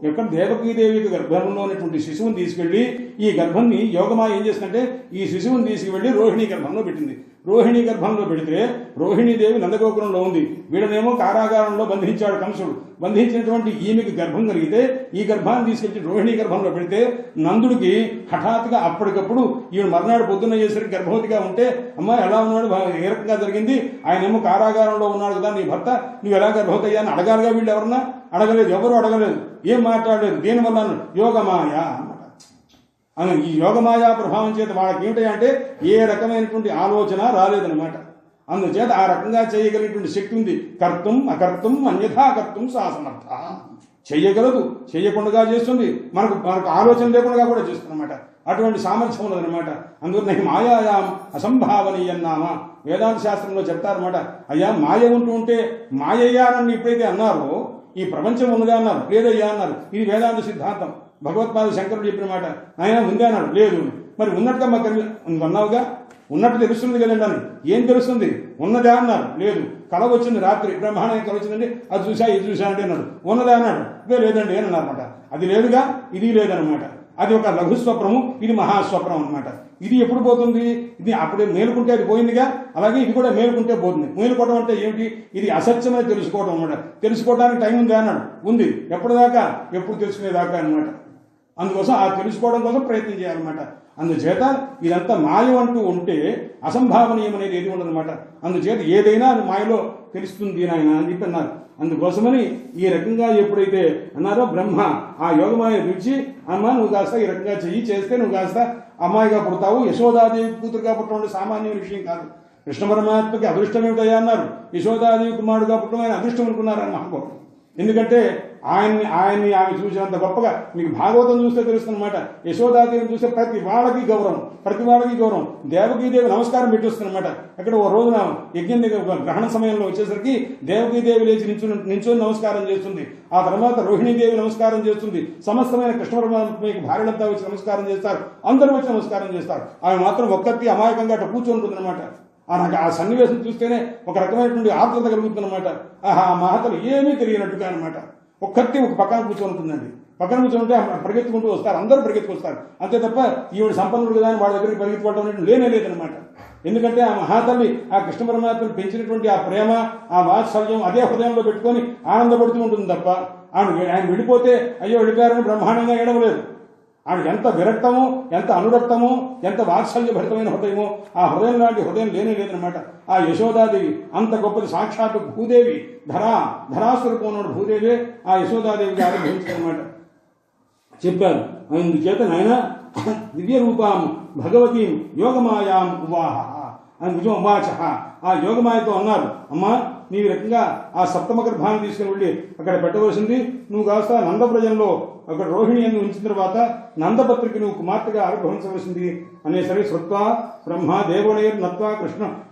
S1: ఎక్కడ దేవకీదేవికి గర్భంలో ఉన్నటువంటి శిశువుని తీసుకెళ్లి ఈ గర్భాన్ని యోగమాయ ఏం చేస్తుందంటే ఈ శిశువుని తీసుకువెళ్లి రోహిణి గర్భంలో పెట్టింది. రోహిణి గర్భంలో పెడితే రోహిణీదేవి నందగోపురంలో ఉంది, వీడనేమో కారాగారంలో బంధించాడు కంసుడు. బంధించినటువంటి ఈమెకి గర్భం కలిగితే ఈ గర్భాన్ని తీసుకెళ్లి రోహిణి గర్భంలో పెడితే నందుడికి హఠాత్తుగా అప్పటికప్పుడు ఈయన మర్నాడు పొద్దున్న చేసరికి గర్భవతిగా ఉంటే అమ్మాయి ఎలా ఉన్నాడు, ఏ రకంగా జరిగింది, ఆయనేమో కారాగారంలో ఉన్నాడు కదా నీ భర్త, నువ్వు ఎలా గర్భవతి అయ్యా అని అడగాలిగా. వీళ్ళు ఎవరన్నా అడగలేదు, ఎవరు అడగలేదు, ఏం మాట్లాడలేదు. దేనివల్ల యోగమాయ అన్నమాట. ఈ యోగమాయా ప్రభావం చేత వాళ్ళకి ఏమిటంటే ఏ రకమైనటువంటి ఆలోచన రాలేదనమాట. అందుచేత ఆ రకంగా చేయగలిగినటువంటి శక్తి ఉంది. కర్తం అకర్తం అన్యథా కర్తం సా సమర్థ. చెయ్యగలదు, చెయ్యకుండా చేస్తుంది, మనకు ఆలోచన లేకుండా కూడా చేస్తుంది అనమాట. అటువంటి సామర్థ్యం ఉన్నదనమాట. అందువల్ల మాయాయాం అసంభావనీయన్నామా వేదాంత శాస్త్రంలో చెప్తారన్నమాట. అయ్యా మాయ ఉంటూ ఉంటే మాయయ్యానని ఎప్పుడైతే అన్నారో ఈ ప్రపంచం ఉన్నదా అన్నారు, లేదయ్యా అన్నారు. ఇది వేదాంత సిద్ధాంతం. భగవత్పాద శంకరుడు చెప్పిన మాట. ఆయన ఉందే అన్నాడు, లేదు. మరి ఉన్నట్టుగా మాకు అన్నావుగా, ఉన్నట్టు తెలుస్తుంది కదండి అని. ఏం తెలుస్తుంది, ఉన్నదా అన్నారు, లేదు. కళ వచ్చింది రాత్రి, బ్రహ్మాండానికి కళ వచ్చిందండి, అది చూసా ఇది చూసా అంటే అన్నాడు. ఉన్నదా అన్నాడు, లేదండి అని అన్నారన్నమాట. అది లేదుగా, ఇది లేదనమాట. అది ఒక లఘుస్వప్నము, ఇది మహాస్వప్నం అనమాట. ఇది ఎప్పుడు పోతుంది, ఇది అప్పుడే మేలుకుంటే అది పోయిందిగా, అలాగే ఇది కూడా మేలుకుంటే పోతుంది. మేలుకోవడం అంటే ఏమిటి, ఇది అసత్యమని తెలుసుకోవడం అనమాట. తెలుసుకోవడానికి టైం ఉందా అన్నాడు, ఉంది. ఎప్పటిదాకా, ఎప్పుడు తెలుసుకునేదాకా అనమాట. అందుకోసం ఆ తెలుసుకోవడం కోసం ప్రయత్నం చేయాలన్నమాట. అందుచేత ఇదంతా మాయం అంటూ ఉంటే అసంభావనీయం అనేది ఏది ఉండదన్నమాట. అందుచేత ఏదైనా అది మాయలో తెలుస్తుంది నాయన అని చెప్పి అన్నారు. అందుకోసమని ఈ రకంగా ఎప్పుడైతే అన్నారో బ్రహ్మ ఆ యోగమాయ పిలిచి, అమ్మ నువ్వు కాస్త ఈ రకంగా చేస్తే నువ్వు కాస్త అమ్మాయిగా పుడతావు, యశోదాదేవి కూతురుగా పుట్టడం సామాన్యమైన విషయం కాదు. కృష్ణ పరమాత్మకి అదృష్టం ఏమిటయ్యా అన్నారు. యశోదాదేవి కుమారుడుగా పుట్టడం ఆయన అదృష్టం అనుకున్నారని మహాభావం. ఎందుకంటే ఆయన్ని ఆమె చూసినంత గొప్పగా మీకు భాగవతం చూస్తే తెలుస్తుందన్నమాట. యశోదాదేవిని చూస్తే ప్రతి వాళ్ళకి గౌరవం. దేవకీదేవి నమస్కారం పెట్టొస్తుందన్నమాట. అక్కడ ఓ రోజున యజ్ఞం దగ్గర గ్రహణ సమయంలో వచ్చేసరికి దేవకీదేవి లేచి నించొని నమస్కారం చేస్తుంది. ఆ తర్వాత రోహిణీదేవి నమస్కారం చేస్తుంది. సమస్తమైన కృష్ణ పరమాత్మకి భార్యలంతా వచ్చి నమస్కారం చేస్తారు. అందరూ వచ్చి నమస్కారం చేస్తారు. ఆమె మాత్రం ఒక్కటి అమాయకంగా అట్లా కూర్చుంటుందన్నమాట. నాకు ఆ సన్నివేశం చూస్తేనే ఒక రకమైనటువంటి ఆత్మత కలుగుతుందన్నమాట. ఆ మహతలు ఏమీ తెలియనట్టుగా అనమాట. ఒక్కటి ఒక పక్కన కూర్చొనుంటుందండి. పక్కన కూర్చొని పరిగెత్తుకుంటూ వస్తారు, అందరూ పరిగెత్తుకొస్తారు. అంతే తప్ప ఈవిడ సంపన్నుడు కదా అని వాళ్ళ దగ్గరికి పరిగెత్తుకోవడం లేదనమాట. ఎందుకంటే ఆ మహాతల్లి ఆ కృష్ణ పరమాత్మను పెంచినటువంటి ఆ ప్రేమ, ఆ వాత్సల్యం అదే హృదయంలో పెట్టుకొని ఆనందపడుతూ ఉంటుంది తప్ప ఆయన వెళ్ళిపోతే అయ్యో వెళ్ళిపోయారని బ్రహ్మాండంగా ఏడవలేదు. ఆమెకు ఎంత విరక్తమో, ఎంత అనురక్తమో, ఎంత వాత్సల్యభరితమైన హృదయమో ఆ హృదయం లాంటి హృదయం లేదనమాట. ఆ యశోదాదేవి అంత గొప్పది. సాక్షాత్ భూదేవి, ధరాస్వరూపం ఉన్న భూదేవే ఆ యశోదాదేవికి ఆరంభించిందనమాట చెప్పారు. అందుచేత నాయన దివ్య రూపాం భగవతీం యోగమాయాం ఉవాహ అని ఉవాచ. ఆ యోగమాయతో అన్నారు, అమ్మా నీవు రకంగా ఆ సప్తమ గర్భాన్ని తీసుకుని వెళ్ళి అక్కడ పెట్టవలసింది. నువ్వు కాస్త నందవ్రజంలో అక్కడ రోహిణి అని ఉంచిన తర్వాత నందపత్రికి నువ్వు కుమార్తెగా ఆవిర్భవించవలసింది అనేసరికి శ్రుత్వా బ్రహ్మ దేవనైర్ నత్వా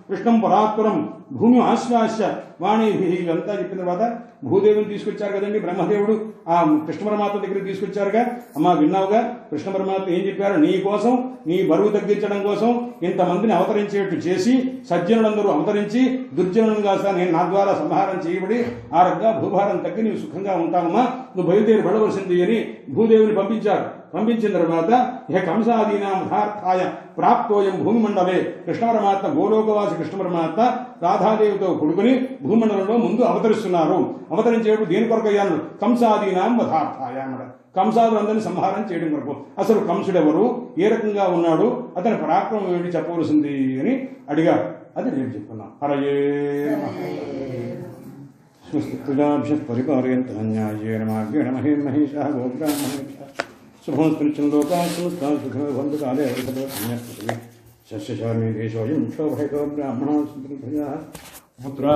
S1: కృష్ణం పరాత్పరం భూమి ఆశ్వాస్య వాణిభి ఇవంతా చెప్పిన తర్వాత భూదేవిని తీసుకొచ్చారు కదండి బ్రహ్మదేవుడు. ఆ కృష్ణ పరమాత్మ దగ్గరికి తీసుకొచ్చారుగా. అమ్మా విన్నావుగా కృష్ణ పరమాత్మ ఏం చెప్పారు, నీ కోసం, నీ బరువు తగ్గించడం కోసం ఇంతమందిని అవతరించేట్టు చేసి సజ్జనులందరూ అవతరించి దుర్జనులను కాస్త నేను నా ద్వారా సంహారం చేయబడి ఆ రకంగా భూభారం తగ్గి నీవు సుఖంగా ఉంటావమ్మా, నువ్వు బయలుదేరి పడవలసింది అని భూదేవిని పంపించారు. పంపించిన తర్వాత ఇహ కంసాదీనార్థాయ ప్రాప్తోయం భూమిమండలే కృష్ణ పరమాత్మ గోలోకవాసి కృష్ణ పరమాత్మ రాధాదేవితో కొడుకుని భూమండలంలో ముందు అవతరిస్తున్నారు. అవతరించేప్పుడు దేని కొరకయ్యాను, కంసాదీనాం వధార్థాయ అన్నాడు. కంసాదులందరినీ సంహారం చేయడం కొరకు. అసలు కంసుడెవరు, ఏ రకంగా ఉన్నాడు, అతని పరాక్రమం ఏమిటి చెప్పవలసింది అని అడిగారు. అది నేను చెప్పుకున్నాను. హరయే పరిపాలయంత న్యాయేన మార్గేణ మహేషా గోబ్రాహ్మణేష శుభోస్పృత్యం లోకాసుఖాలే సస్యశామి దేశోయం క్షోభైతో బ్రాహ్మణా పుత్ర